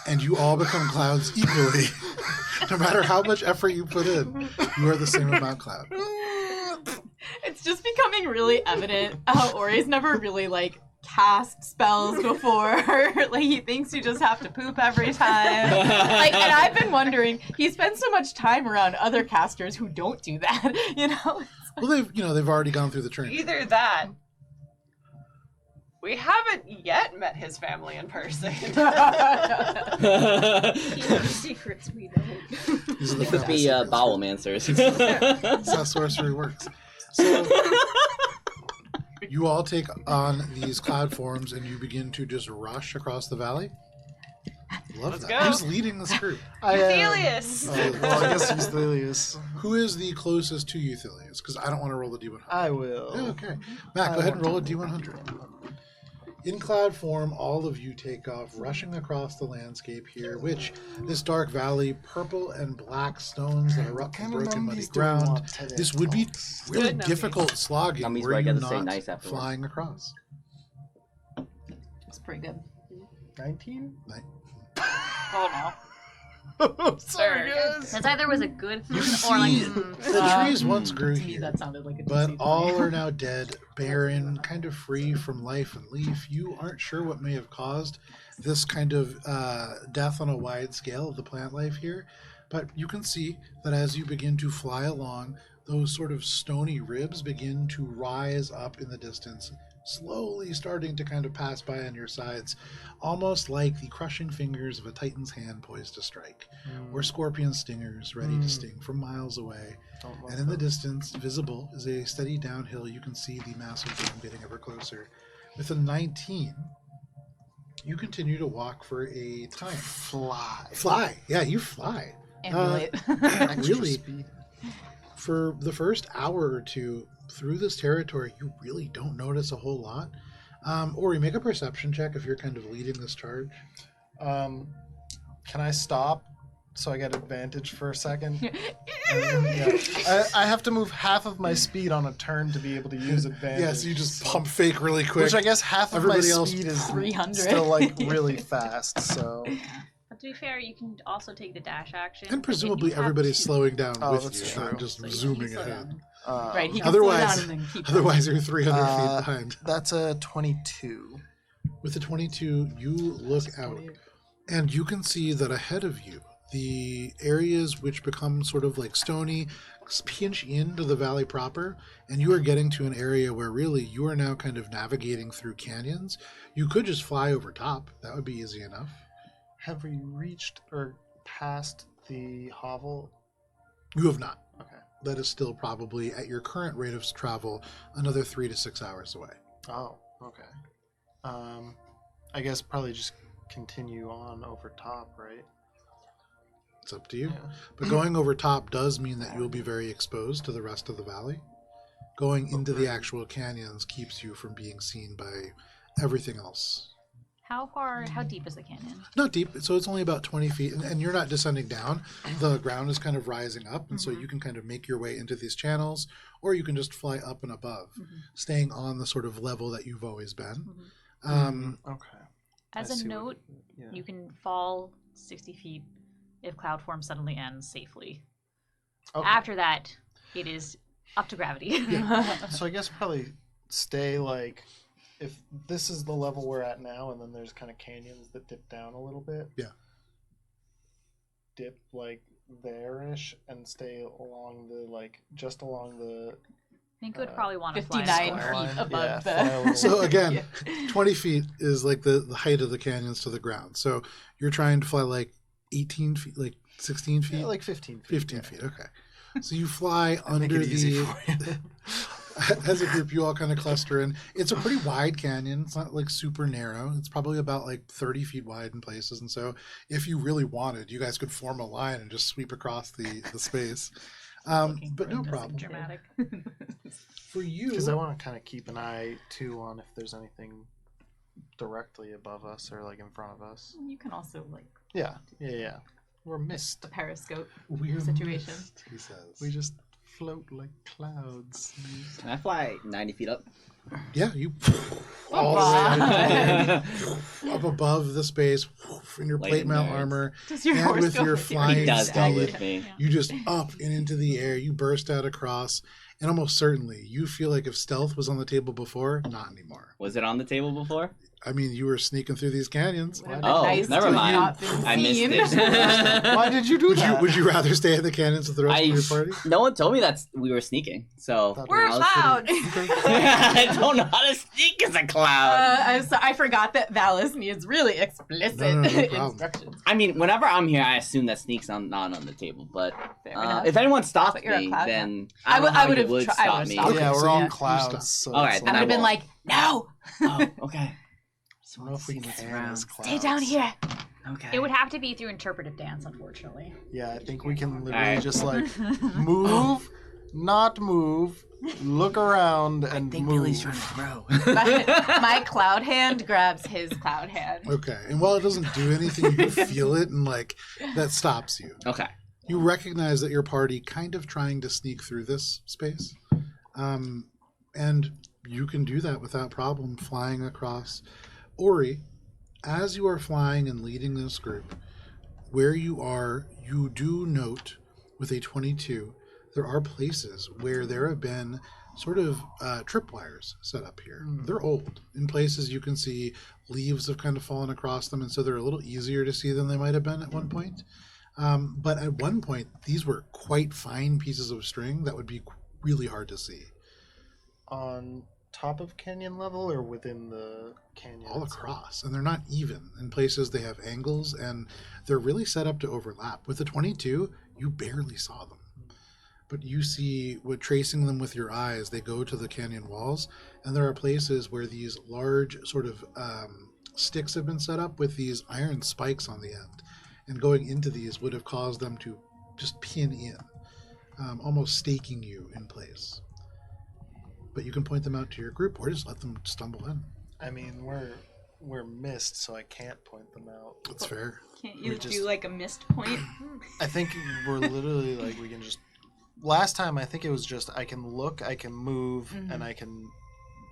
And you all become clouds equally. No matter how much effort you put in, you are the same amount cloud. It's just becoming really evident how Ori's never really like cast spells before. Like he thinks you just have to poop every time. Like, and I've been wondering, he spends so much time around other casters who don't do that, you know? Well, they've already gone through the training. Either that. We haven't yet met his family in person. Secrets we don't. These are the Could family be secrets. bowel mancers. That's how sorcery works. So you all take on these cloud forms and you begin to just rush across the valley. Love Let's that. go. Who's leading this group? Euthelius! Well, I guess he's Thelius. Who is the closest to Euthelius? Because I don't want to roll a D100. I will. Yeah, okay. Matt, go ahead and roll a D100. In cloud form, all of you take off, rushing across the landscape here, which this dark valley, purple and black stones that erupt from broken muddy ground. This would be really Good numbies. difficult slogging Numbies were where I you get to say not nice afterwards. flying across. It's pretty good. 19? Oh no. Sorry, guys. That's either was a good You can or like see the trees once grew To me, here, that sounded like a but DC all 20. are now dead, barren, kind of free from life and leaf. You aren't sure what may have caused this kind of death on a wide scale of the plant life here, but you can see that as you begin to fly along, those sort of stony ribs begin to rise up in the distance, slowly starting to kind of pass by on your sides, almost like the crushing fingers of a titan's hand poised to strike, or scorpion stingers ready to sting from miles away. And in the distance, visible, is a steady downhill. You can see the massive dome getting ever closer. With a 19, you continue to walk for a time. Fly. Yeah, you fly. Ambulate. Really, for the first hour or two through this territory, you really don't notice a whole lot. Ori, make a perception check if you're kind of leading this charge. Can I stop so I get advantage for a second? I have to move half of my speed on a turn to be able to use advantage. Yeah, so you just pump fake really quick. Which I guess half of Everybody my else- speed is 300. still like really fast. So But to be fair, you can also take the dash action. And presumably you have everybody's to- slowing down Oh, with that's you, not true. just So you zooming can slow ahead. down. uh, Right, he can Otherwise- slow down and then keep Otherwise, you're 300 feet Uh, behind. that's a 22. With the 22, you look out, and you can see that ahead of you, the areas which become sort of like stony pinch into the valley proper, and you are getting to an area where really you are now kind of navigating through canyons. You could just fly over top. That would be easy enough. Have we reached or passed the hovel? You have not. Okay. That is still probably, at your current rate of travel, another 3 to 6 hours away. Oh, okay. I guess probably just continue on over top, right? It's up to you. Yeah. But going over top does mean that you will be very exposed to the rest of the valley. Going into the actual canyons keeps you from being seen by everything else. How deep is the canyon? Not deep, so it's only about 20 feet, and you're not descending down. The ground is kind of rising up, and so you can kind of make your way into these channels, or you can just fly up and above, staying on the sort of level that you've always been. Okay. As I a see what note, you can fall 60 feet if cloud form suddenly ends safely. Okay. After that, it is up to gravity. So I guess probably stay like, if this is the level we're at now, and then there's kind of canyons that dip down a little bit. Yeah. Dip like there-ish and stay along the just along the. I think it would probably want to fly 59 square. feet above Yeah, the. fly a little- So again, 20 feet is like the height of the canyons to the ground. So you're trying to fly like 18 feet, like 16 feet? Yeah, like 15 feet. 15 feet, okay. So you fly Make under it easy the... for you. As a group, you all kind of cluster in. It's a pretty wide canyon. It's not like super narrow. It's probably about like 30 feet wide in places. And so if you really wanted, you guys could form a line and just sweep across the space. But no problem. Dramatic. For you... Because I want to kind of keep an eye too on if there's anything directly above us or like in front of us. You can also like Yeah. We're mist. the periscope We're situation. mist, he says. We just float like clouds. Can I fly 90 feet up? Yeah, you all the way up above the space in your Late plate mount nerds. armor, Does your and horse with go your with you? flying He does go speed. with me. You just up and into the air. You burst out across, and almost certainly you feel like if stealth was on the table before, not anymore. Was it on the table before? I mean, you were sneaking through these canyons. Would have Why- been Oh, nice never to have mind. not been I missed seen. it. Why did you do Would you that? would you rather stay in the canyons with the rest of your party? No one told me that we were sneaking, so Thought We're I was cloud. I don't know how to sneak as a cloud. I forgot that Valis needs really explicit No problem. instructions. I mean, whenever I'm here, I assume that sneak's not on the table. But Fair enough. if anyone stopped But you're a me, cloud then I I don't know would- how I you would've would tr- I stop would've me. stopped. Okay, Yeah, we're so on you clouds. stop. So All right, it's then I I would have been won't. like, no, Oh, okay. I don't know if we can as clouds. stay down here. Okay. It would have to be through interpretive dance, unfortunately. Yeah, I think we can literally Alright. just like move, not move, look around, and think move. Billy's trying to throw. My cloud hand grabs his cloud hand. Okay, and while it doesn't do anything, you feel it, and like that stops you. Okay. You recognize that your party kind of trying to sneak through this space, and you can do that without problem flying across. Ori, as you are flying and leading this group, where you are, you do note with a 22, there are places where there have been sort of tripwires set up here. They're old. In places you can see leaves have kind of fallen across them, and so they're a little easier to see than they might have been at one point. But at one point, these were quite fine pieces of string that would be really hard to see. On top of canyon level or within the canyon? All itself? across, and they're not even. In places they have angles, and they're really set up to overlap. With the 22, you barely saw them. But you see, with tracing them with your eyes, they go to the canyon walls, and there are places where these large sort of sticks have been set up with these iron spikes on the end. And going into these would have caused them to just pin in, almost staking you in place. But you can point them out to your group, or just let them stumble in. I mean, we're missed, so I can't point them out. That's fair. Can't We you just- do like a missed point? I think we're literally like we can just. Last time, I think it was just I can look, I can move, and I can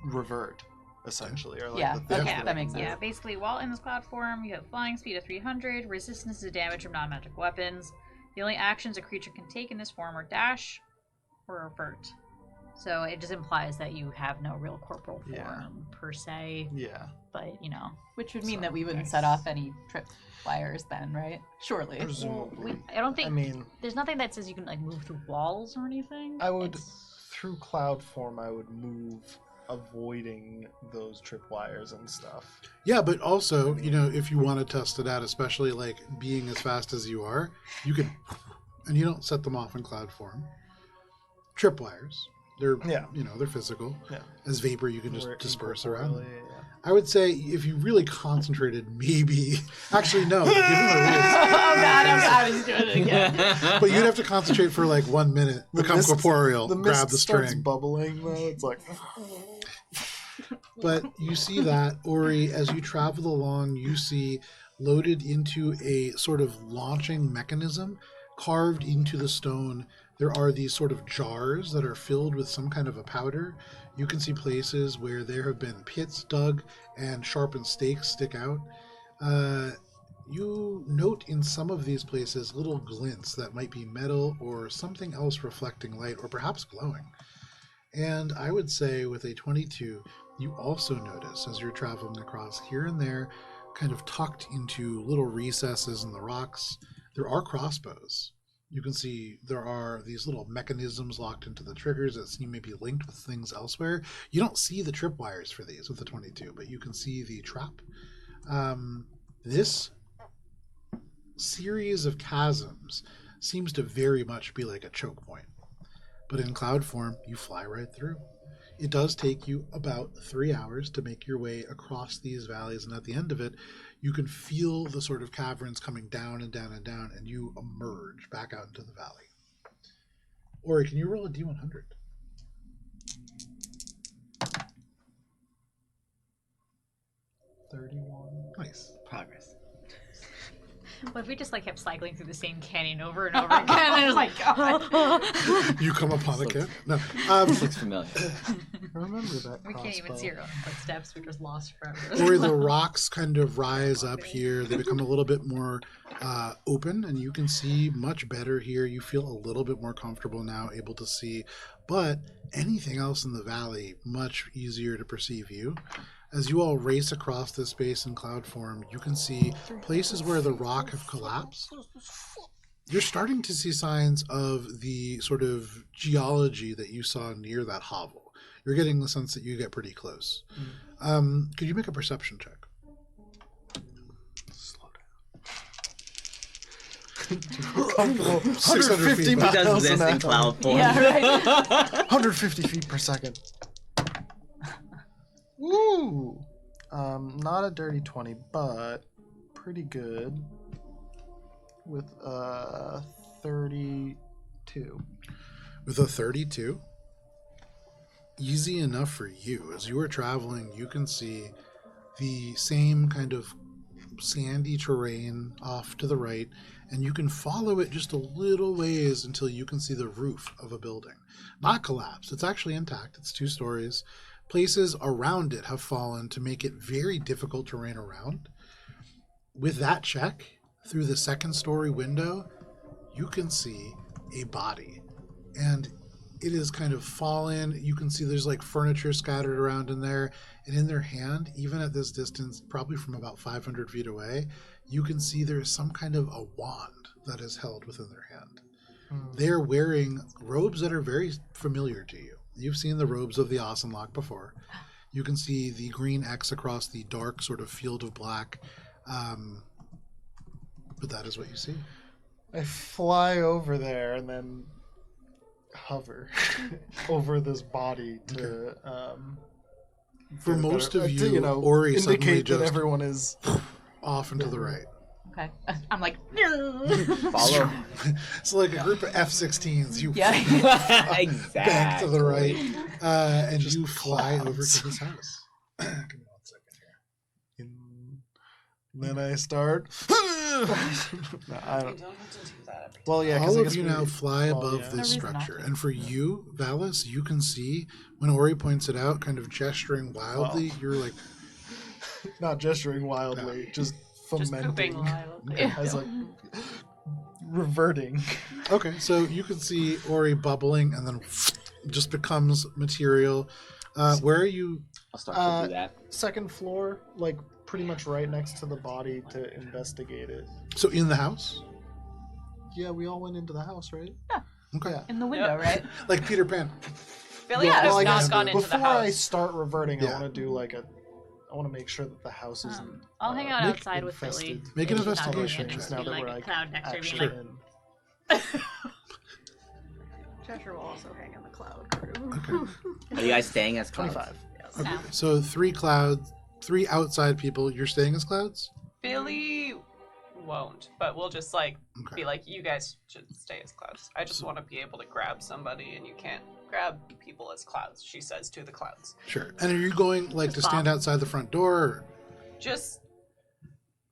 revert, essentially. Or like Yeah, the things okay, I that makes can sense. Yeah, basically, while in this cloud form, you have flying speed of 300, resistance to damage from non-magic weapons. The only actions a creature can take in this form are dash or revert. So it just implies that you have no real corporal form Yeah. per se, Yeah. but you know. Which would mean So, that we wouldn't nice. set off any trip flyers then, right? Surely. Presumably. I don't think I mean, there's nothing that says you can like move through walls or anything. I would, It's- through cloud form, I would move avoiding those tripwires and stuff. Yeah, but also, you know, if you want to test it out, especially like being as fast as you are, you can, and you don't set them off in cloud form. Tripwires, they're, Yeah. you know, they're physical. Yeah. As vapor, you can just We're disperse around them. incorporeally, yeah. I would say if you really concentrated, maybe. Actually, no. Given the Oh god, I'm glad he's doing it again. rules, but you'd have to concentrate for like 1 minute, The become mist- corporeal, The grab mist the starts string. bubbling though. It's like But you see that, Ori, as you travel along, you see loaded into a sort of launching mechanism carved into the stone. There are these sort of jars that are filled with some kind of a powder. You can see places where there have been pits dug and sharpened stakes stick out. You note in some of these places little glints that might be metal or something else reflecting light or perhaps glowing. And I would say with a 22, you also notice as you're traveling across here and there, kind of tucked into little recesses in the rocks, there are crossbows. You can see there are these little mechanisms locked into the triggers that seem maybe linked with things elsewhere. You don't see the tripwires for these with the 22, but you can see the trap. This series of chasms seems to very much be like a choke point. But in cloud form, you fly right through. It does take you about 3 hours to make your way across these valleys, and at the end of it, you can feel the sort of caverns coming down and down and down, and you emerge back out into the valley. Ori, can you roll a D100? Nice. Progress. What if we just like kept cycling through the same canyon over and over again? And it was like, oh. You come upon a kid? No. This looks familiar. Remember that We can't even see our own footsteps. We're just lost forever. Or the rocks kind of rise up here. They become a little bit more open, and you can see much better here. You feel a little bit more comfortable now, able to see. But anything else in the valley, much easier to perceive you. As you all race across this space in cloud form, you can see places where the rock have collapsed. You're starting to see signs of the sort of geology that you saw near that hovel. You're getting the sense that you get pretty close. Could you make a perception check? Slow down. 150 He does miles this an in hour. cloud form. Yeah, right. 150 feet per second. Woo! Not a dirty 20, but pretty good with 32. With a 32, easy enough for you. As you are traveling, you can see the same kind of sandy terrain off to the right, and you can follow it just a little ways until you can see the roof of a building. Not collapsed. It's actually intact. It's 2 stories. Places around it have fallen to make it very difficult terrain around. With that check, through the 2nd story window, you can see a body. And it is kind of fallen. You can see there's like furniture scattered around in there. And in their hand, even at this distance, probably from about 500 feet away, you can see there is some kind of a wand that is held within their hand. They're wearing robes that are very familiar to you. You've seen the robes of the Ausenlock before. You can see the green X across the dark sort of field of black. But that is what you see. I fly over there and then hover over this body to For most of you, to, Ori suddenly indicate that just everyone is off and to the right. Okay. I'm like, Follow. So like a group of F-16s, you yeah. bank to the right, and Just you fly over clouds. to this house. Give me 1 second here. And then I start. No, I You don't. don't have to do that every time. Well, yeah. 'cause All I of guess you we- now fly well, above yeah. this No reason not structure. to. And for you, Valis, you can see when Ori points it out, kind of gesturing wildly, Wow. you're like, Not gesturing wildly, just Just fomenting. pooping wildly. Okay. As like reverting. okay, so you can see Ori bubbling and then just becomes material. Where are you? I'll start to do that. 2nd floor, like pretty much right next to the body to investigate it. So in the house? Yeah, we all went into the house, right? Okay. Yeah. In the window, right? Like Peter Pan. Billy Well, has I not guess gone into Before the house. I start reverting, Yeah. I want to do like I want to make sure that the house isn't. I'll hang out Make- outside with Billy. infested. Make an She's not going investigation in, check. just Now be that like we're a like cloud next to her, being actually like, in. Cheshire will also hang on the cloud crew. Okay. Are you guys staying as clouds? 25. Okay. So 3 clouds, 3 outside people. You're staying as clouds? Billy won't, but we'll just like Okay. be like, you guys should stay as clouds. I just want to be able to grab somebody, and you can't grab people as clouds, she says to the clouds. Sure. And are you going like to stand outside the front door? Or Just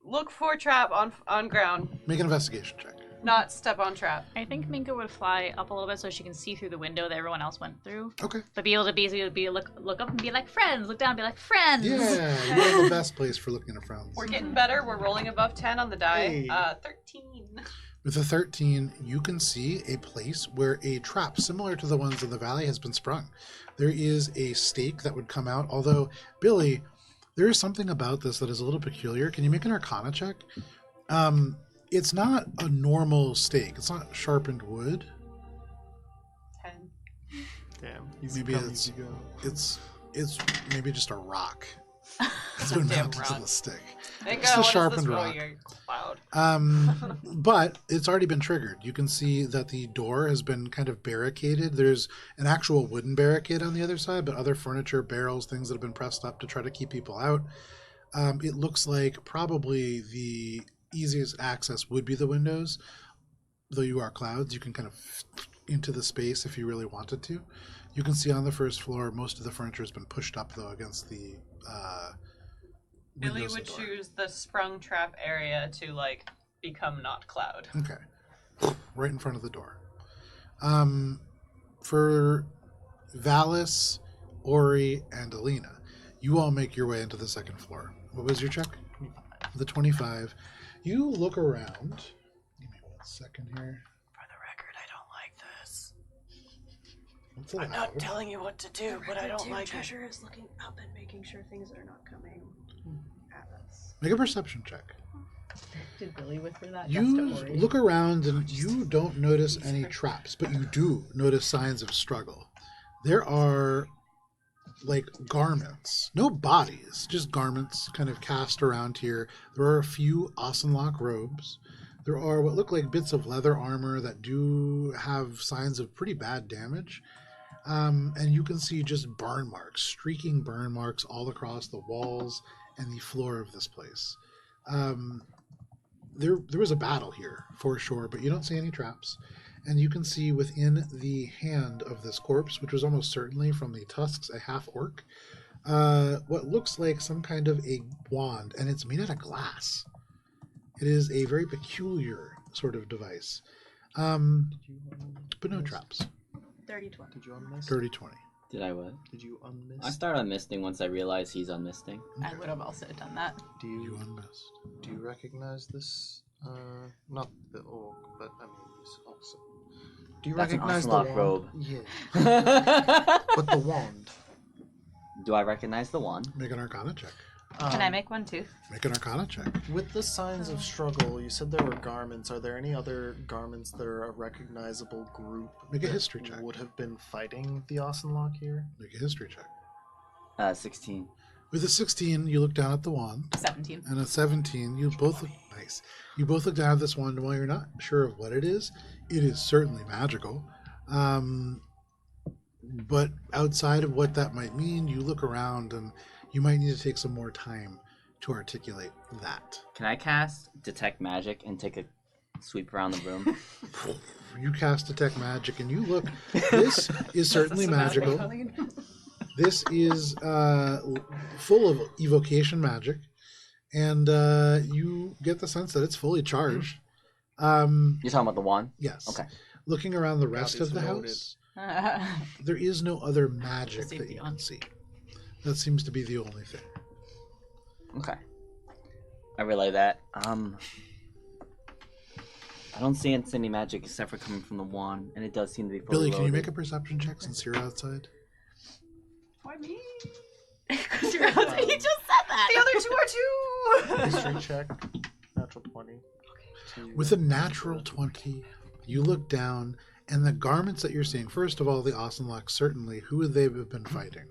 look for trap on ground, make an investigation check. not step on trap. I think Minka would fly up a little bit so she can see through the window that everyone else went through. Okay. But be able to basically look up and be like, friends. Look down and be like, friends. Yeah, you're in the best place for looking at frowns. We're getting better. We're rolling above 10 on the die. Hey. 13. With a 13, you can see a place where a trap similar to the ones in the valley has been sprung. There is a stake that would come out, although, Billy, there is something about this that is a little peculiar. Can you make an Arcana check? It's not a normal stake. It's not sharpened wood. 10. Damn. Maybe it's maybe just a rock. It's been Damn mounted to rock. the stick. Thank It's God, a what is sharpened this rock. really cloud? But it's already been triggered. You can see that the door has been kind of barricaded. There's an actual wooden barricade on the other side, but other furniture, barrels, things that have been pressed up to try to keep people out. It looks like probably the easiest access would be the windows. Though you are clouds, you can kind of fit into the space if you really wanted to. You can see on the first floor, most of the furniture has been pushed up, though, against the Billy windows would and door. choose the sprung trap area to, like, become not cloud. Okay. Right in front of the door. For Valis, Ori, and Alina, you all make your way into the second floor. What was your check? 25. The 25. You look around. Give me 1 second here. For the record, I don't like this. What's I'm allowed? not telling you what to do, but I don't like it. Treasure is looking up and making sure things are not coming at us. Make a perception check. Did Billy whisper that? You look around and you don't notice any traps, but you do notice signs of struggle. There are like garments, no bodies, just garments kind of cast around here. There are a few Osenlock robes. There are what look like bits of leather armor that do have signs of pretty bad damage. And you can see just burn marks, streaking burn marks all across the walls and the floor of this place. There was a battle here for sure, but you don't see any traps. And you can see within the hand of this corpse, which was almost certainly from the tusks, a half-orc, what looks like some kind of a wand, and it's made out of glass. It is a very peculiar sort of device. But no traps. 30-20. Did you unmist? 30-20. Did I what? Did you unmist? I started unmisting once I realized he's unmisting. I would have also done that. Do You you unmissed. do you recognize this? Not the orc, but I mean this also. Do you That's an recognize the Ocelot wand? robe. Yeah, but the wand. Do I recognize the wand? Make an Arcana check. Can I make one too? Make an Arcana check. With the signs of struggle, you said there were garments. Are there any other garments that are a recognizable group? Make a that history check. Would have been fighting the Osenlock here. Make a history check. 16. With a 16, you look down at the wand. 17. And at 17, you both look nice. You both look down at this wand, and while you're not sure of what it is certainly magical. But outside of what that might mean, you look around, and you might need to take some more time to articulate that. Can I cast Detect Magic and take a sweep around the room? You cast Detect Magic, and you look. This is certainly magical. This is full of evocation magic, and you get the sense that it's fully charged. You're talking about the wand? Yes. Okay. Looking around the rest Got of the these loaded. house, there is no other magic that you can see. That seems to be the only thing. Okay. I relay that. I don't see any magic except for coming from the wand, and it does seem to be fully Billy, can you loaded. make a perception check since you're outside? Why me? Because you're out. He just said that. The other two are two! History check. Natural 20. Okay. With a natural 20, you look down, and the garments that you're seeing, first of all, the Osenlock, certainly, who would they have been fighting?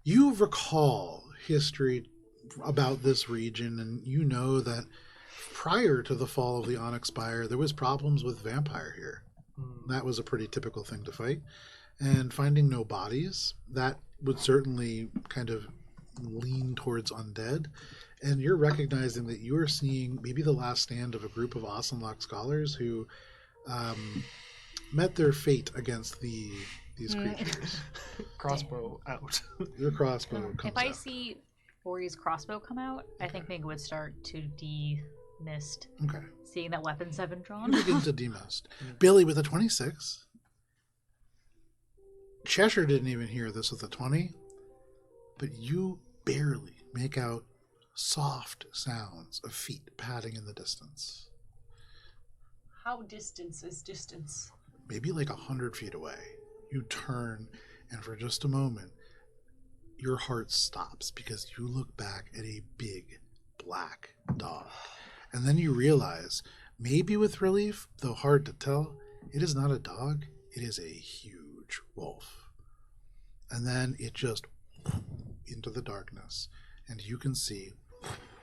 You recall history about this region, and you know that prior to the fall of the Onyx Spire, there was problems with vampire here. That was a pretty typical thing to fight. And finding no bodies, that would certainly kind of lean towards undead. And you're recognizing that you are seeing maybe the last stand of a group of Osenlock scholars who met their fate against the these creatures. Crossbow out. Your crossbow comes If I out. see Ori's crossbow come out, I think Minka would start to de-mist, Okay. seeing that weapons have been drawn. You begin to demust. Billy with a 26. Cheshire didn't even hear this with a 20, but you barely make out soft sounds of feet padding in the distance. How distance is distance? Maybe like 100 feet away. You turn, and for just a moment, your heart stops because you look back at a big black dog. And then you realize, maybe with relief, though hard to tell, it is not a dog, it is a huge wolf. And then it just into the darkness, and you can see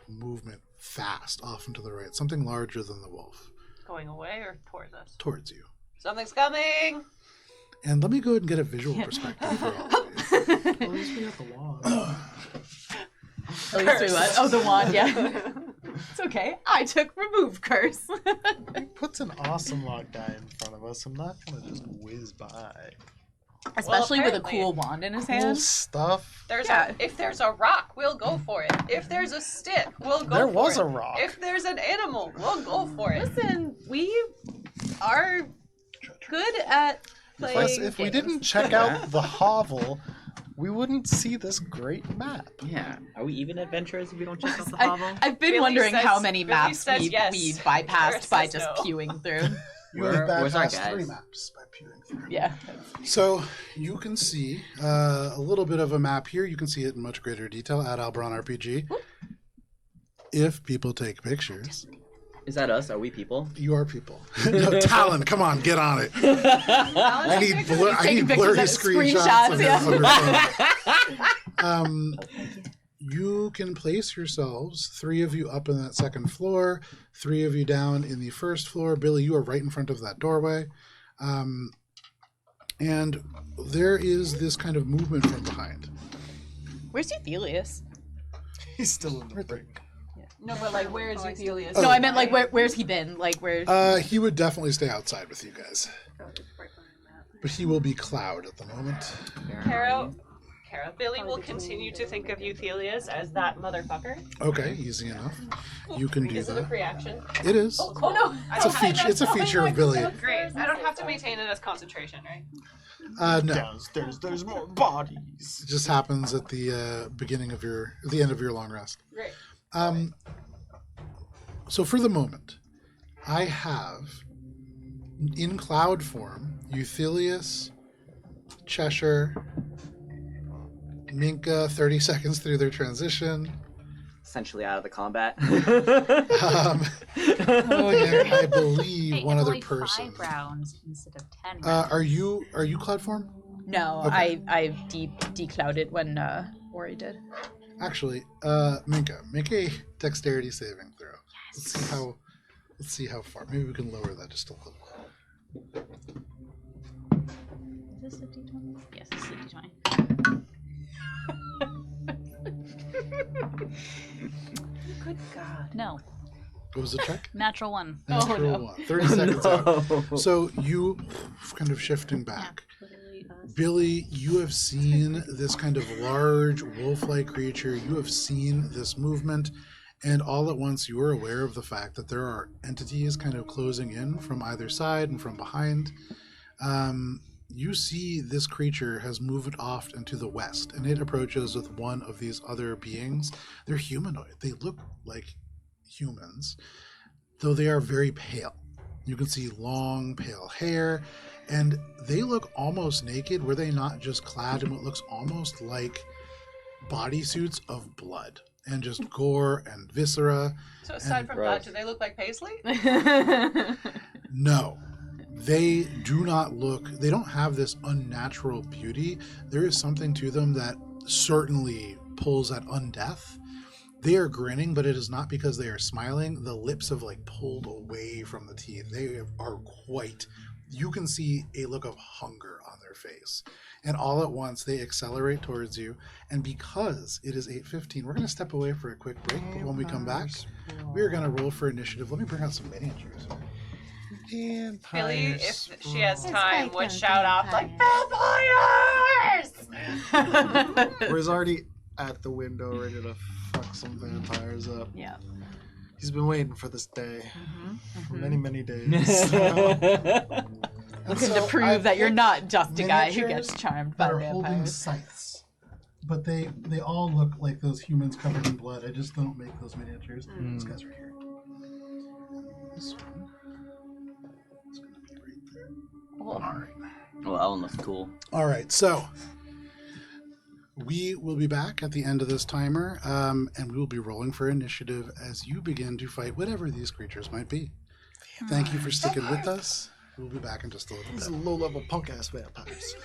movement fast off and to the right, something larger than the wolf, Going away or towards us? towards you. Something's coming! And let me go ahead and get a visual perspective for all of you. At least we got the wand. At least we what? Oh, the wand, yeah. It's okay. I took remove curse. He puts an awesome lock guy in front of us. I'm not gonna just whiz by. Especially with a apparently- cool wand in his Cool hand. stuff. If there's a rock, we'll go for it. If there's a stick, we'll go There for was it. a rock. If there's an animal, we'll go for it. Listen, we are good at Plus, playing if we games. didn't check out the hovel, we wouldn't see this great map. Yeah. Are we even adventurers if we don't check out the I, hovel? I've been Billy wondering says- how many Billy maps says yes. we bypassed Paris by says just no. queuing through. You have Where's our bypassed 3 guys? maps by pewing through. Yeah. So you can see a little bit of a map here. You can see it in much greater detail at Albron RPG. If people take pictures, Is that us? Are we people? you are people. No, Talon, come on, get on it. I need Taking blurry pictures of screenshots of screenshots, your phone. You can place yourselves, 3 of you up in that second floor, 3 of you down in the first floor. Billy, you are right in front of that doorway. And there is this kind of movement from behind. Where's Euthelius? He's still in the ring. No, but like, where is Euthelius? No, I meant like where's he been? Like where? He would definitely stay outside with you guys. But he will be Cloud at the moment. Caro, Billy will continue to think of Euthelius as that motherfucker. Okay, easy enough. You can do Is it a that. free action? It is. Oh no! It's a feature. It's a feature of Billy. Great. I don't have to maintain it as concentration, right? No, Downstairs, there's more bodies. it just happens at the the end of your long rest. Great. So for the moment, I have in cloud form Euthelius, Cheshire, Minka 30 seconds through their transition. Essentially out of the combat. And I believe Hey, one it's other only person. 5 rounds instead of 10 rounds. Are you cloud form? No, Okay. I declouded when Ori did. Actually, Minka, make a dexterity saving throw. Yes. Let's see how far. Maybe we can lower that just a little. Is this a D20? Yes, it's a D20. Good God. No, What was the check? natural 1. Natural no. 1. 30 seconds out. No. So you kind of shifting back. Billy, you have seen this kind of large wolf-like creature. You have seen this movement, and all at once you are aware of the fact that there are entities kind of closing in from either side and from behind. You see this creature has moved off into the west, and it approaches with one of these other beings. They're humanoid. They look like humans, though they are very pale. You can see long, pale hair, and they look almost naked. Were they not just clad in what looks almost like bodysuits of blood and just gore and viscera? So aside And from gross. that, do they look like Paisley? No, they do not look, they don't have this unnatural beauty. There is something to them that certainly pulls at undeath. They are grinning, but it is not because they are smiling. The lips have like pulled away from the teeth. They are quite, you can see a look of hunger on their face. And all at once they accelerate towards you. And because it is 8:15, we're going to step away for a quick break. But when we come back, we are going to roll for initiative. Let me bring out some miniatures. Philly, if she has It's time, like would a shout out like vampires. Where's already at the window ready to fuck some vampires up. Yeah. He's been waiting for this day for many, many days. Looking So to prove I've that you're picked not just a guy who miniatures gets charmed that by are holding vampires. scythes, but they all look like those humans covered in blood. I just don't make those miniatures. This guy's right here. This one is going to be right there. All right. Well, that one looks cool. All right, so we will be back at the end of this timer, and we will be rolling for initiative as you begin to fight whatever these creatures might be. Thank you for sticking with us. We'll be back in just a little These bit. low-level punk-ass vampires.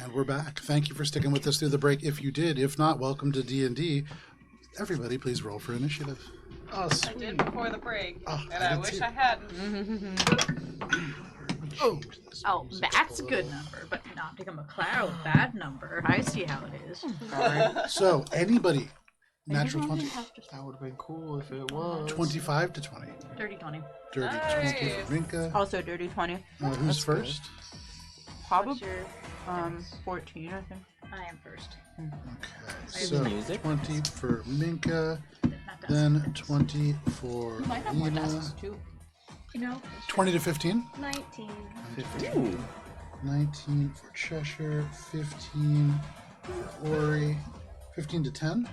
And we're back. Thank you for sticking with us through the break. If you did, if not, welcome to D&D. Everybody, please roll for initiative. Oh, I sweet. did before the break, Oh, and I I did wish too. I hadn't. Oh, that's a good number, but not become a cloud. Bad number. I see how it is. So, anybody, natural 20, That would have been cool if it was. 25 to 20. Dirty 20. Dirty 20 Nice. for Minka. Also, dirty 20. Who's That's good. first? Probably 14, I think. I am first. Okay, The so music? 20 for Minka, Not that. then 20 for You might have more Lena. desks, too. You know. 20 to 15. 19. ooh. 19 for Cheshire, 15 for Ori, 15 to 10.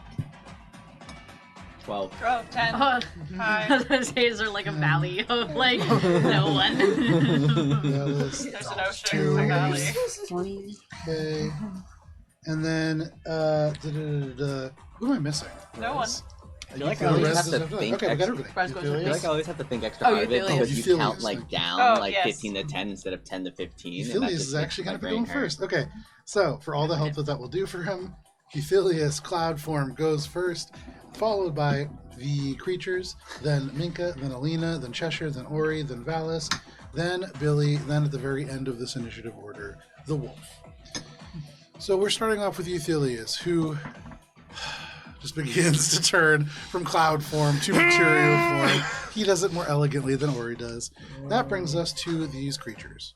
12. Oh, 10. Oh, Hi. I was gonna say, is there like a valley of like no one? That was There's an ocean two. in the valley. 3. Okay. And then, who am I missing? No one. I feel like I Oh, always Rez have is to after that. think Okay, we got extra. everybody. Res goes feel I with feel Euthelius? like I always have to think extra Oh, hard of it Euthelius. because you Euthelius, count like thank down Oh, like yes. 15 to 10 instead of 10 to 15. and that Euthelius just is makes actually my going to be brain going hurt. first. Okay, so for all the help that will do for him, Euthelius cloud form goes first, followed by the creatures, then Minka, then Alina, then Cheshire, then Ori, then Valis, then Billy, then at the very end of this initiative order, the wolf. So we're starting off with Euthelius, who just begins to turn from cloud form to material form. He does it more elegantly than Ori does. That brings us to these creatures.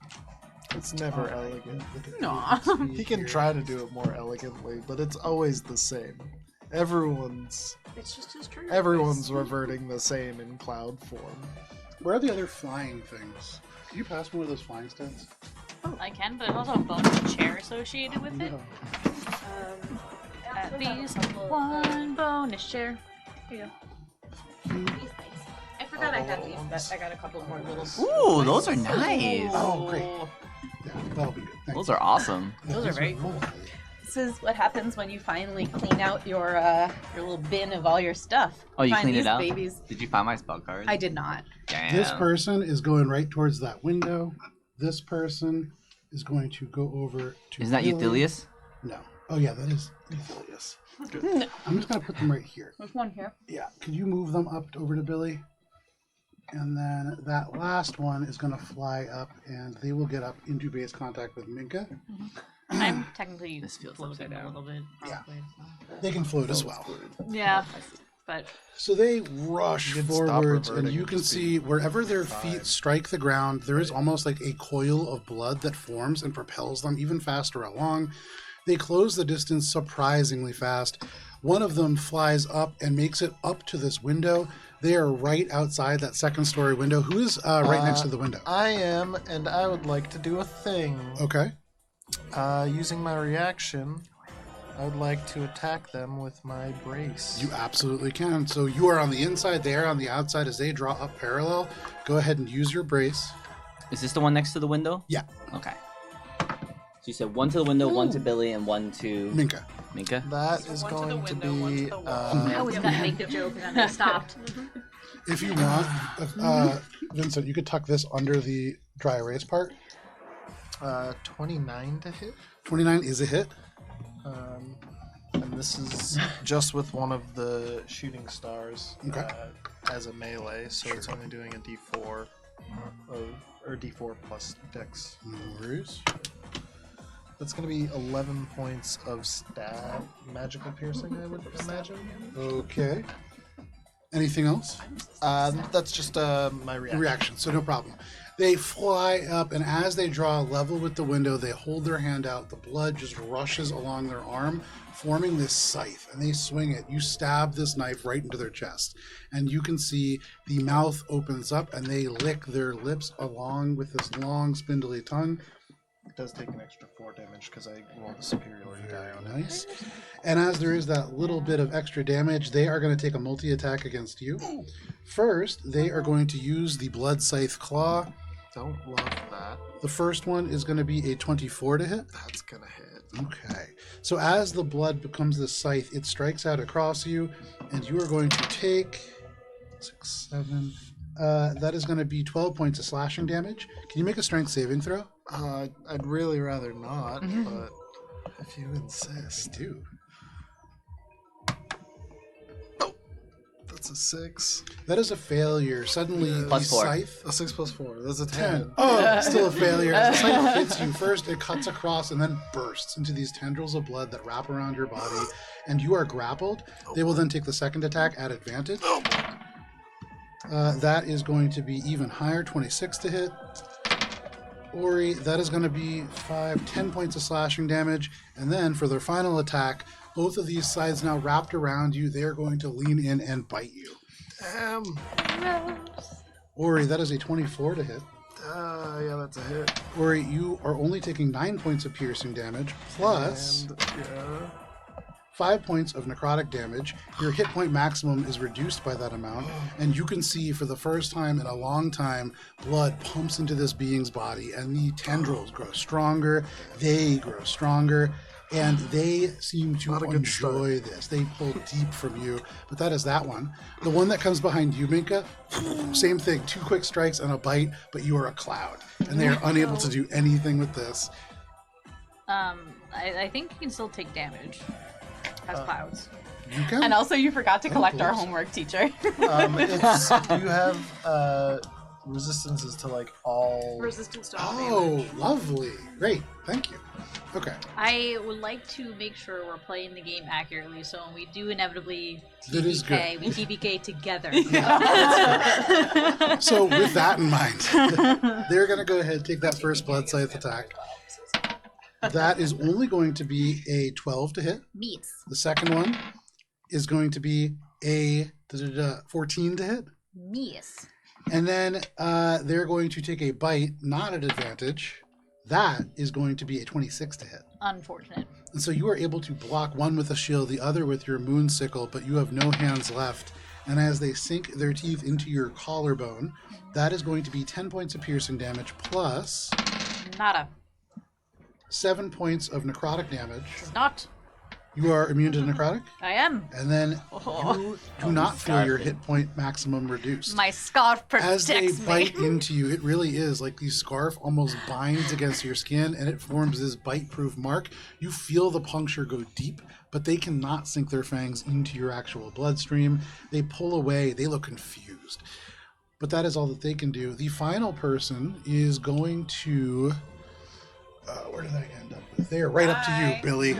It's never elegant. Aw. He can try to do it more elegantly, but it's always the same. Everyone's It's just his turn. reverting the same in cloud form. Where are the other flying things? Can you pass me one of those flying stands? I can, but there's also a bonus chair associated with it. At also have a least couple of, one bonus chair. I forgot I had these, but I got a couple more little. Ooh, those are nice. Oh, great. Yeah, that'll be good. Thanks. Those are awesome. Those are very cool. This is what happens when you finally clean out your little bin of all your stuff. Oh, you Find cleaned these it out? babies. Did you find my spell card? I did not. Damn. This person is going right towards that window. This person is going to go over to. Isn't that Billy. Euthelius? No. Oh yeah, that is Euthelius. I'm just gonna put them right here. There's one here. Yeah. Could you move them up over to Billy? And then that last one is gonna fly up, and they will get up into base contact with Minka. I'm technically This feels floating upside a down. little bit. Yeah. Probably, They can float as well. yeah, but So they rush You can stop forwards, and reverting you and can just see be wherever their fine. feet strike the ground, there is almost like a coil of blood that forms and propels them even faster along. They close the distance surprisingly fast. One of them flies up and makes it up to this window. They are right outside that second story window. Who is right next to the window? I am, and I would like to do a thing. Okay. Using my reaction, I would like to attack them with my brace. You absolutely can. So you are on the inside, they are on the outside. As they draw up parallel, go ahead and use your brace. Is this the one next to the window? Yeah. Okay. So you said one to the window, one to Billy, and one to Minka. Minka? That So is one to the going to window, one to be the wall. I was gonna make the joke and then I stopped. If you want, Vincent, you could tuck this under the dry erase part. 29 to hit. 29 is a hit. And this is just with one of the shooting stars Okay. as a melee, so it's only doing a d4 or d4 plus dex. No worries. That's going to be 11 points of stab magical piercing, I would imagine. Okay. Anything else? That's just my reaction. Reaction, so no problem. They fly up, and as they draw level with the window, they hold their hand out. The blood just rushes along their arm, forming this scythe, and they swing it. You stab this knife right into their chest, and you can see the mouth opens up, and they lick their lips along with this long, spindly tongue. It does take an extra 4 damage because I rolled a superiority die on it. Nice. And as there is that little bit of extra damage, they are going to take a multi-attack against you. First, they are going to use the Blood Scythe Claw. Don't love that. The first one is going to be a 24 to hit. That's going to hit. Okay. So as the blood becomes the scythe, it strikes out across you, and you are going to take 6, 7. That is going to be 12 points of slashing damage. Can you make a strength saving throw? I'd really rather not, but If you insist. Two. Oh, that's a 6. That is a failure. Suddenly, the Plus 4. scythe. A 6 plus 4. That's a 10. 10. Oh, still a failure. As the scythe hits you, first it cuts across and then bursts into these tendrils of blood that wrap around your body, and you are grappled. They will then take the second attack at advantage. That is going to be even higher, 26 to hit. Ori, that is going to be 10 points of slashing damage. And then for their final attack, both of these sides now wrapped around you, they are going to lean in and bite you. Damn. Ori, that is a 24 to hit. Yeah, that's a hit. Ori, you are only taking 9 points of piercing damage, plus And, yeah. 5 points of necrotic damage. Your hit point maximum is reduced by that amount, and you can see for the first time in a long time, blood pumps into this being's body, and the tendrils grow stronger, they grow stronger, and they seem to Not a good start. enjoy this. They pull deep from you, but that is that one. The one that comes behind you, Minka, same thing, 2 quick strikes and a bite, but you are a cloud, and they are unable to do anything with this. I think you can still take damage as clouds. You can? And also, you forgot to Oh, collect our please. homework, teacher. You have resistances to like all. Resistance to all Oh, damage. lovely. Great. Thank you. Okay. I would like to make sure we're playing the game accurately, so when we do inevitably That is TBK, we TBK together. So with that in mind, they're going to go ahead and take that first blood scythe attack. That is only going to be a 12 to hit. Meats. The second one is going to be a 14 to hit. Meats. And then they're going to take a bite, not at advantage. That is going to be a 26 to hit. Unfortunate. And so you are able to block one with a shield, the other with your moon sickle, but you have no hands left. And as they sink their teeth into your collarbone, that is going to be 10 points of piercing damage plus Nada. 7 points of necrotic damage. Not. You are immune to necrotic, I am. and then you do not feel your hit point maximum reduced. My scarf As they protects me. bite into you, it really is like the scarf almost binds against your skin and it forms this bite-proof mark. You feel the puncture go deep, but they cannot sink their fangs into your actual bloodstream. They pull away. They look confused. But that is all that they can do. The final person is going to... where did I end up with? They are right up to you, Billy.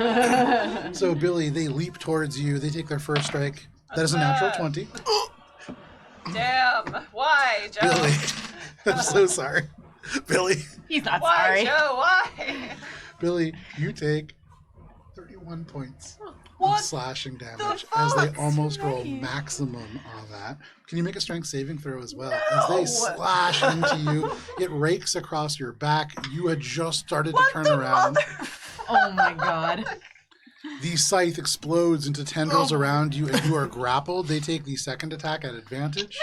So, Billy, they leap towards you. They take their first strike. That is a natural 20. Damn. Why, Joe? Billy. I'm so sorry. Billy. He's not Why, sorry. Joe? Why? Billy, you take 31 points of What slashing damage the as they fuck? almost roll Right. maximum on that. Can you make a strength saving throw as well? As they slash into you, it rakes across your back. You had just started to turn around. Oh my god. The scythe explodes into tendrils around you and you are grappled. They take the second attack at advantage.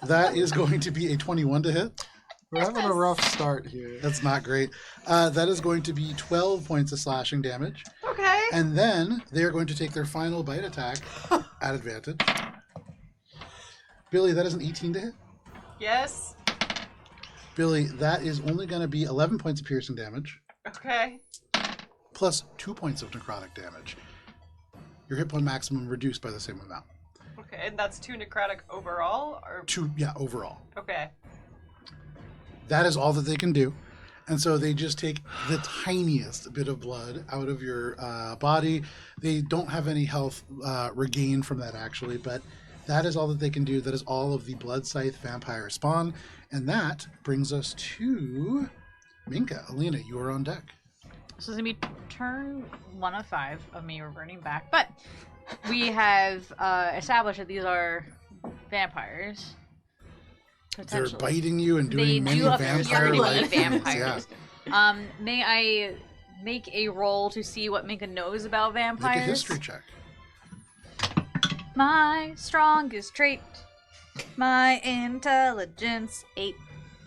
That is going to be a 21 to hit. We're having a rough start here. That's not great. That is going to be 12 points of slashing damage. Okay. And then they're going to take their final bite attack at advantage. Billy, that is an 18 to hit. Yes. Billy, that is only going to be 11 points of piercing damage, Okay. plus 2 points of necrotic damage. Your hit point maximum reduced by the same amount. Okay, and that's 2 necrotic overall, or Overall. okay. That is all that they can do. And so they just take the tiniest bit of blood out of your body. They don't have any health regained from that, actually, but that is all that they can do. That is all of the Blood Scythe vampire spawn. And that brings us to Minka. Alina, you are on deck. So it's gonna be turn 1 of 5 of me reverting back, but we have established that these are vampires. They're Potentially. biting you and They doing many do appear to vampire-like be things. vampires. Yeah. May I make a roll to see what Minka knows about Make vampires? a history check. My strongest trait, my intelligence 8.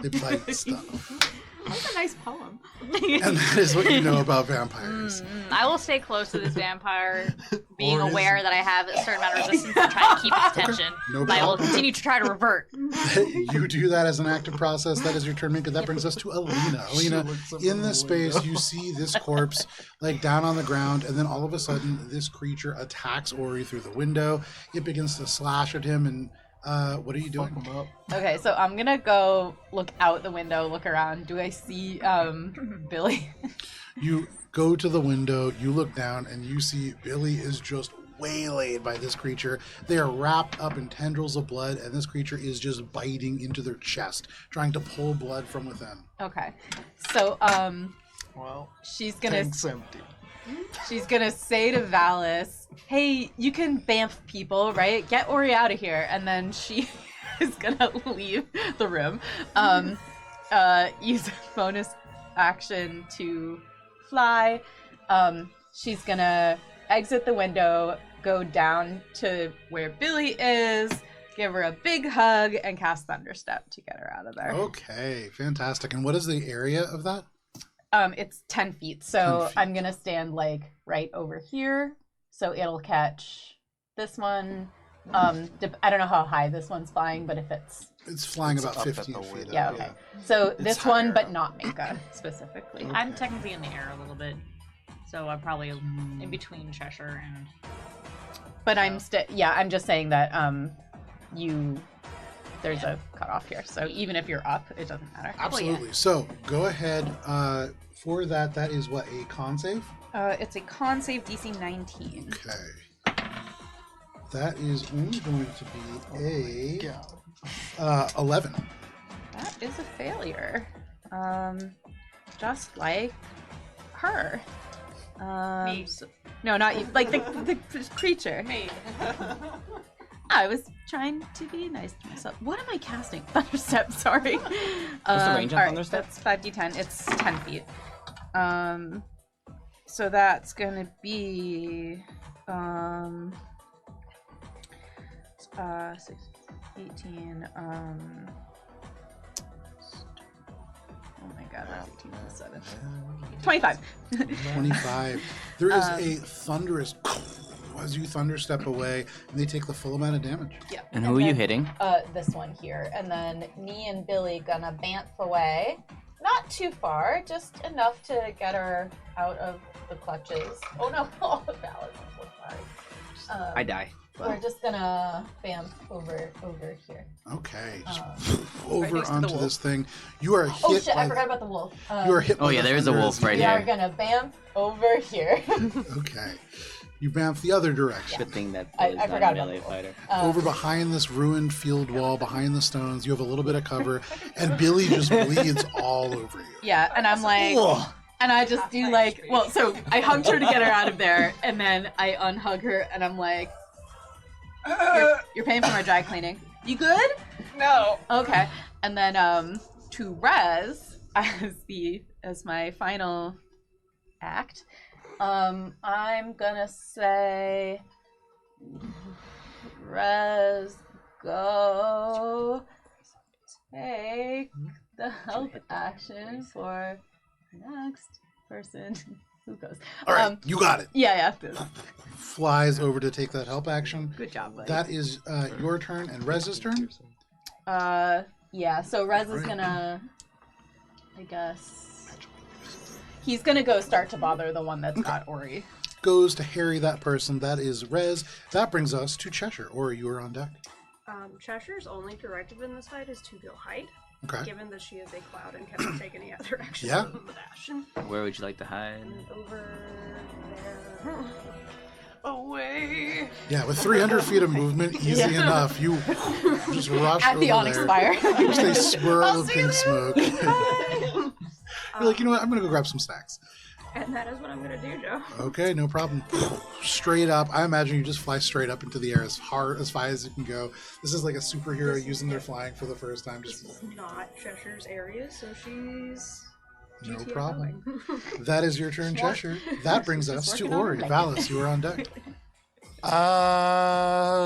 They bite stuff. That's a nice poem. And that is what you know about vampires. I will stay close to this vampire, being Or is- aware that I have a certain amount of resistance and try to keep its attention. No But I will problem. continue to try to revert. You do that as an active process. That is your turn, Minka. That brings us to Alina. Alina, looks up in in the this space, window. you see this corpse like down on the ground, and then all of a sudden, this creature attacks Ori through the window. It begins to slash at him, and what are you doing? Fuck 'em up. Okay, so I'm gonna go look out the window, look around. Do I see Billy? You go to the window, you look down, and you see Billy is just waylaid by this creature. They are wrapped up in tendrils of blood, and this creature is just biting into their chest, trying to pull blood from within. Okay, so Well, she's gonna tank's empty. say to Valis, "Hey, you can bamf people, right? Get Ori out of here." And then she is gonna leave the room. Use a bonus action to fly. She's gonna exit the window, go down to where Billy is, give her a big hug, and cast Thunderstep to get her out of there. Okay, fantastic. And what is the area of that? It's 10 feet, so 10 feet. I'm gonna stand like right over here, so it'll catch this one. I don't know how high this one's flying, but if It's flying It's about up at 15 the feet. window. yeah, okay. So It's this one, higher but up. not Minka specifically. I'm technically in the air a little bit. So I'm probably in between Cheshire and... But I'm I'm just saying that there's a cutoff here, so even if you're up, it doesn't matter. Absolutely. So go ahead. For that, that is what, a con save? It's a con save DC 19. Okay. That is only going to be Yeah. 11. That is a failure. Just like her. Me. No, not you. Like the creature. Me. I was trying to be nice to myself. What am I casting? Thunderstep, sorry. What's the range on alright, Thunderstep? That's 5d10. It's 10 feet. So that's gonna be 6, 18, oh my god, that's 18 plus 7. 25. 25. There is a thunderous as you thunderstep away, and they take the full amount of damage. Yeah. And who are you then, hitting? This one here. And then me and Billy gonna bamf away. Not too far, just enough to get her out of the clutches. Oh no, oh, Valis, I'm so sorry. I die. We're just gonna bamf over here. Okay, just right over next to the onto wolf. this thing. You are hit. Oh shit, by I forgot about the wolf. You are hit. Oh by yeah, the there is a thunder wolf as you- right we are here. gonna bamf over here. Okay, you bamf the other direction. Good thing that I Billy's not forgot a about melee the fighter. Over behind this ruined field wall, behind the stones, you have a little bit of cover, and Billy just bleeds all over you. Yeah, and I'm like, and I just do like, well, so I hugged her to get her out of there, and then I unhug her, and I'm like, you're paying for my dry cleaning. You good? No. Okay. And then to Rez as my final act, I'm gonna say, Rez, go take the help action for next person who goes. All right, you got it. Yeah. Flies over to take that help action. Good job, buddy. That is your turn and Rez's turn. Yeah, so Rez is gonna, I guess, he's gonna go start to bother the one that's got Ori. Goes to harry that person. That is Rez. That brings us to Cheshire. Or you are on deck. Cheshire's only directive in this fight is to go hide, Okay. given that she is a cloud and cannot take any other action Yeah. other than the dash. Where would you like to hide? And over there. Away. Yeah, with 300 feet of movement, easy enough. You just rush At over the Onyx there. Spire. Just a swirl of pink smoke. You're like, you know what? I'm gonna go grab some snacks. And that is what I'm gonna do, Joe. Okay, no problem. Straight up. I imagine you just fly straight up into the air as hard as far as you can go. This is like a superhero using their flying for the first time. This Just is not Cheshire's area, so she's no GTFOing. problem. That is your turn, Cheshire. That brings us to Ori. Valis, you are on deck.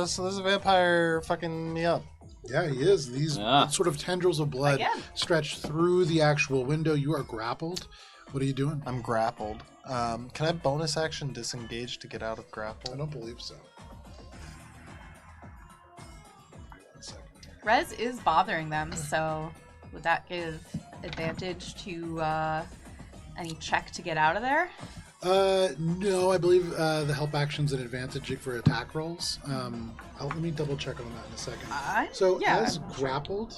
So there's a vampire fucking me up. Yeah, he is. These sort of tendrils of blood Again. stretch through the actual window. You are grappled. What are you doing? I'm grappled. Can I bonus action disengage to get out of grapple? I don't believe so. Rez is bothering them, so would that give advantage to any check to get out of there? No, I believe the help action's an advantage for attack rolls. Let me double check on that in a second. As grappled,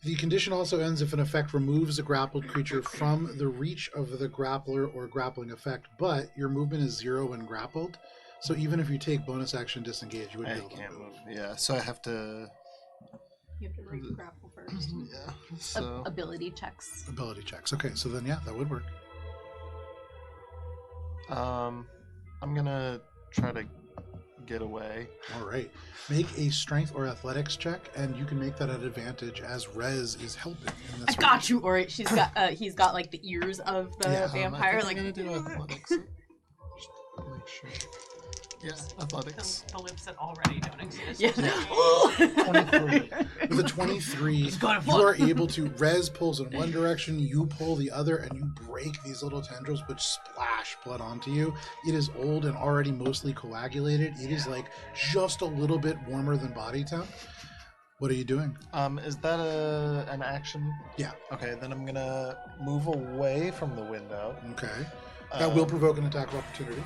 the condition also ends if an effect removes a grappled creature from the reach of the grappler or grappling effect, but your movement is 0 when grappled. So even if you take bonus action disengage, you wouldn't be able to move. Yeah, so I have to... You have to break grapple first. Yeah, so... Ability checks. Ability checks. Okay, so then yeah, that would work. I'm gonna try to get away. All right. Make a strength or athletics check, and you can make that at advantage as Rez is helping. In this I got you, Ori. He's got like the ears of the vampire. I'm gonna do athletics. Just make sure. Yeah, athletics. The lips that already don't exist. Yeah. 23. With a 23, you are able to. Rez pulls in one direction, you pull the other, and you break these little tendrils which splash blood onto you. It is old and already mostly coagulated. It is like just a little bit warmer than body temp. What are you doing? Is that an action? Yeah. Okay, then I'm gonna move away from the window. Okay. That will provoke an attack of opportunity.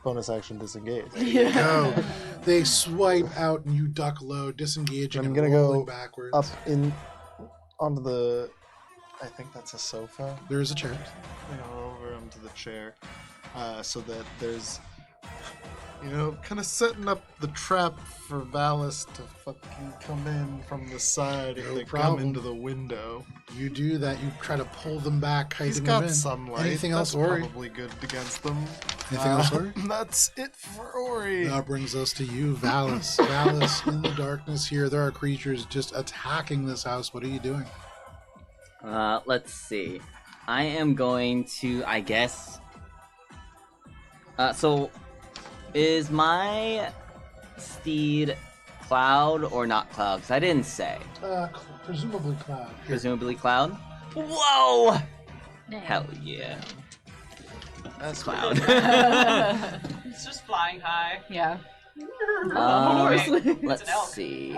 Bonus action disengage. No. They swipe out and you duck low, disengaging I'm and gonna rolling go backwards. up onto the... I think that's a sofa. There is a chair. Over onto the chair. So that there's... kind of setting up the trap for Valis to fucking come in from the side if No they problem. come into the window. You do that. You try to pull them back, He's hiding got them in. sunlight. Anything else, That's Ori? probably good against them. Anything else, Ori? That's it for Ori. That brings us to you, Valis. Valis, in the darkness here, there are creatures just attacking this house. What are you doing? Let's see. I am going to, I guess... So, is my steed Cloud or not Cloud? Because I didn't say. Presumably Cloud. Here. Presumably Cloud? Whoa! Dang. Hell yeah. That's Cloud. It's just flying high. Yeah. It's an Let's elk. see.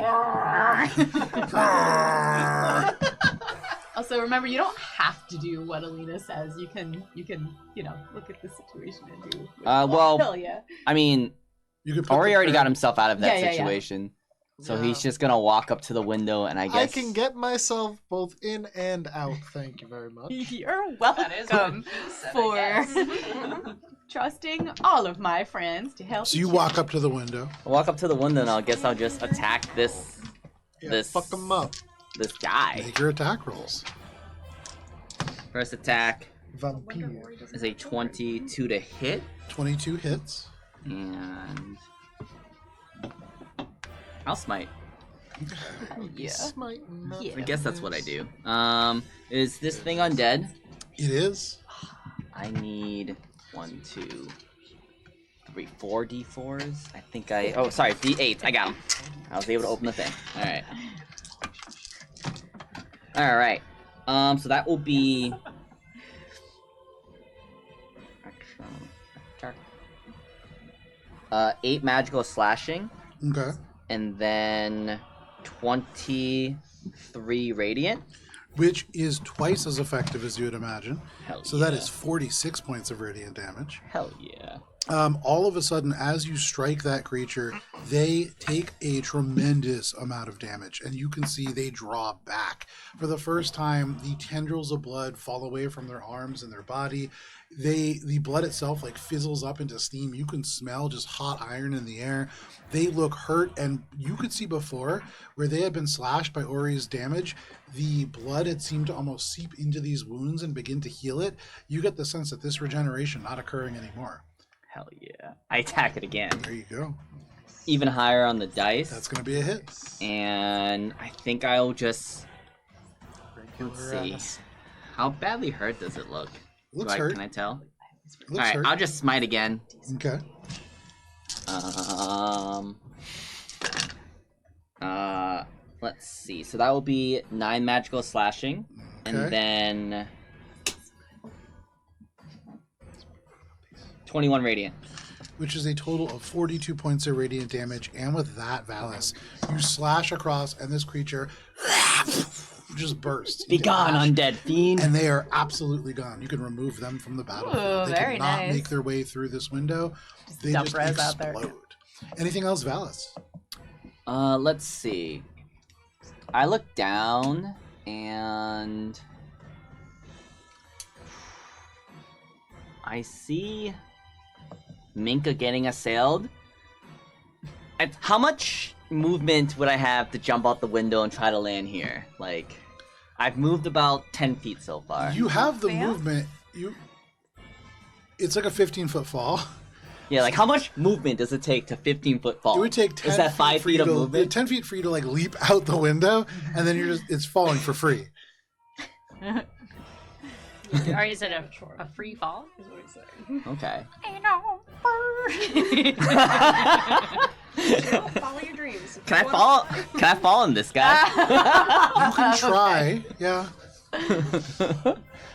Also, remember, you don't have to do what Alina says. You can, look at the situation and do. Well, hell yeah. I mean, You could put Ori the already got crab- himself out of that Yeah. situation. So Yeah. he's just gonna walk up to the window and I I guess... can get myself both in and out. Thank you very much. You're That is welcome what he said, I for guess. trusting all of my friends to help. So you each walk other. up to the window. walk up to the window and I guess I'll just attack this Yeah, fuck them up. guy. Make your attack rolls. First attack Vampire. is a 22 to hit. 22 hits. And I'll smite. Yeah. Yeah. I guess that's what I do. Is this thing undead? It is. I need 1, 2, 3, 4 d4s. I think I. Oh, sorry, d8s. I got them. I was able to open the thing. All right. All right. So that will be. 8 magical slashing, Okay. and then 23 radiant. Which is twice as effective as you would imagine. Hell So yeah. that is 46 points of radiant damage. Hell yeah. All of a sudden, as you strike that creature, they take a tremendous amount of damage, and you can see they draw back. For the first time, the tendrils of blood fall away from their arms and their body. The blood itself like fizzles up into steam. You can smell just hot iron in the air. They look hurt, and you could see before where they had been slashed by Ori's damage, the blood had seemed to almost seep into these wounds and begin to heal it. You get the sense that this regeneration not occurring anymore. Hell yeah. I attack it again. There you go. Even higher on the dice. That's going to be a hit. And I think I'll just. Let's see. Ass. How badly hurt does it look? Looks hurt. Can I tell? Looks Alright, hurt. I'll just smite again. Okay. let's see. So that will be 9 magical slashing, Okay. and then 21 radiant. Which is a total of 42 points of radiant damage. And with that, Valis, you slash across, and this creature just bursts. Be into gone, ash, undead fiend. and they are absolutely gone. You can remove them from the battlefield. Ooh, They very cannot nice. make their way through this window. They dump just res out there. explode. Anything else, Valis? Let's see. I look down and I see Minka getting assailed. How much movement would I have to jump out the window and try to land here? Like, I've moved about 10 feet so far. You have the Fail? movement. It's like a 15-foot fall. Yeah, like how much movement does it take to 15-foot fall? It would take 10 Is that feet 5 for you feet of to, movement? 10 feet for you to like leap out the window, and then it's falling for free. Or is it a free fall? Is what he's saying. Okay. Follow your dreams. Can I fall on this guy? You can try, yeah.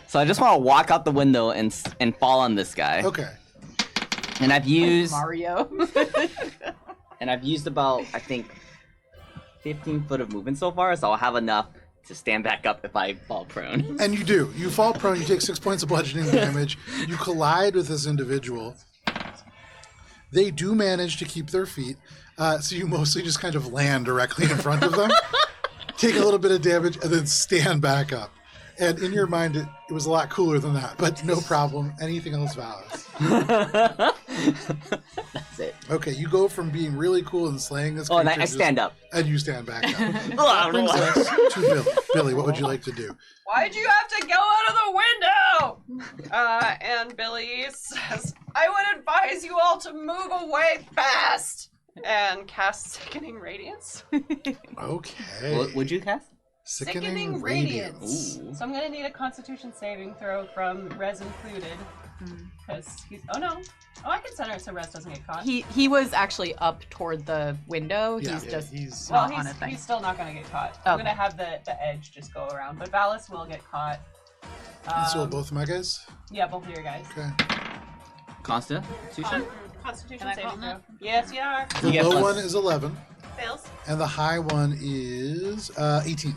So I just want to walk out the window and fall on this guy. Okay. And I've used Mario. about, I think, 15 foot of movement so far, so I'll have enough to stand back up if I fall prone. And you do. You fall prone, you take 6 points of bludgeoning damage, you collide with this individual. They do manage to keep their feet, so you mostly just kind of land directly in front of them, take a little bit of damage, and then stand back up. And in your mind, it was a lot cooler than that, but no problem. Anything else, Valis? That's it. Okay, you go from being really cool and slaying this Oh, and creature I stand up. and you stand back up. That brings us to Billy. Billy, what would you like to do? Why'd you have to go out of the window? And Billy says, I would advise you all to move away fast and cast Sickening Radiance. Okay. What would you cast? Sickening Radiance. Ooh. So I'm gonna need a Constitution saving throw from Rez included. Because he's, oh no. Oh, I can center it so Rez doesn't get caught. He was actually up toward the window. Yeah. He's just He's Well, not on a thing. he's still not gonna get caught. I'm Okay. gonna have the edge just go around, but Valis will get caught. And so both of my guys? Yeah, both of your guys. Okay. Constitution? Constitution Can I saving call throw. that? Yes, you are. The You get low plus- one is 11, Fails. and the high one is 18.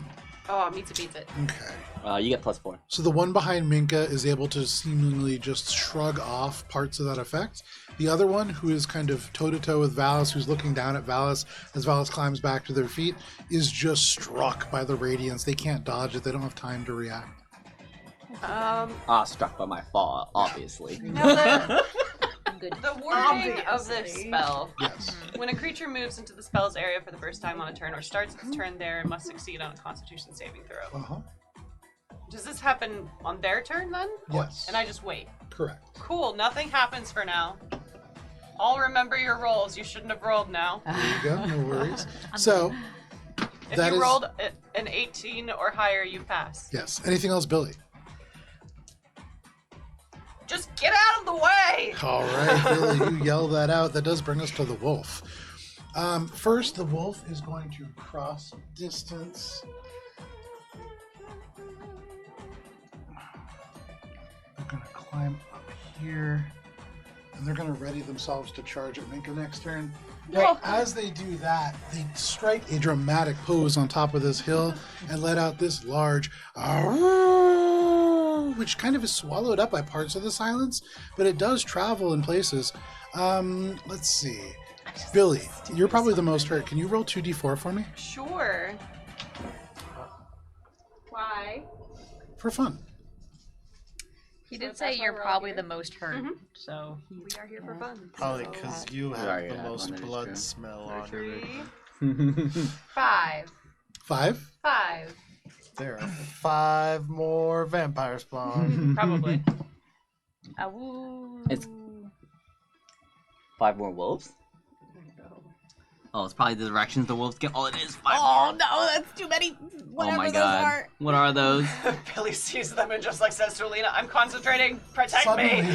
Oh, meets it, beats it. Okay. You get +4. So the one behind Minka is able to seemingly just shrug off parts of that effect. The other one, who is kind of toe-to-toe with Valis, who's looking down at Valis as Valis climbs back to their feet, is just struck by the radiance. They can't dodge it. They don't have time to react. Struck by my fall, obviously. Now I'm good. the wording of this Obviously. spell. Yes. When a creature moves into the spell's area for the first time on a turn or starts its turn there, it must succeed on a Constitution saving throw. Uh-huh. Does this happen on their turn then? Yes. And I just wait. Correct. Cool, nothing happens for now. I'll remember your rolls. You shouldn't have rolled now. There you go. No worries. So, If That you is- rolled an 18 or higher, you pass. yes. Anything else, Billy? Just get out of the way! All right, Billy, you yell that out. That does bring us to the wolf. First, the wolf is going to cross distance. They're going to climb up here, and they're going to ready themselves to charge at Minka next turn. But as they do that, they strike a dramatic pose on top of this hill and let out this large which kind of is swallowed up by parts of the silence, but it does travel in places. Let's see. Billy, you're probably the most hurt. Can you roll 2d4 for me? Sure. Why? For fun. He So did that's say why you're we're all probably here. the most hurt, Mhm. so We are here for fun. probably so- because you Sorry, have the yeah, most that is blood true. smell on you. 5. 5? 5. There are 5 more vampire spawn. Probably. It's 5 more wolves? Oh, it's probably the directions the wolves get. Oh, it is 5 Oh more. no, that's too many whatever my those god. are. What are those? Billy sees them and just like says to Alina, I'm concentrating. Protect Suddenly, me.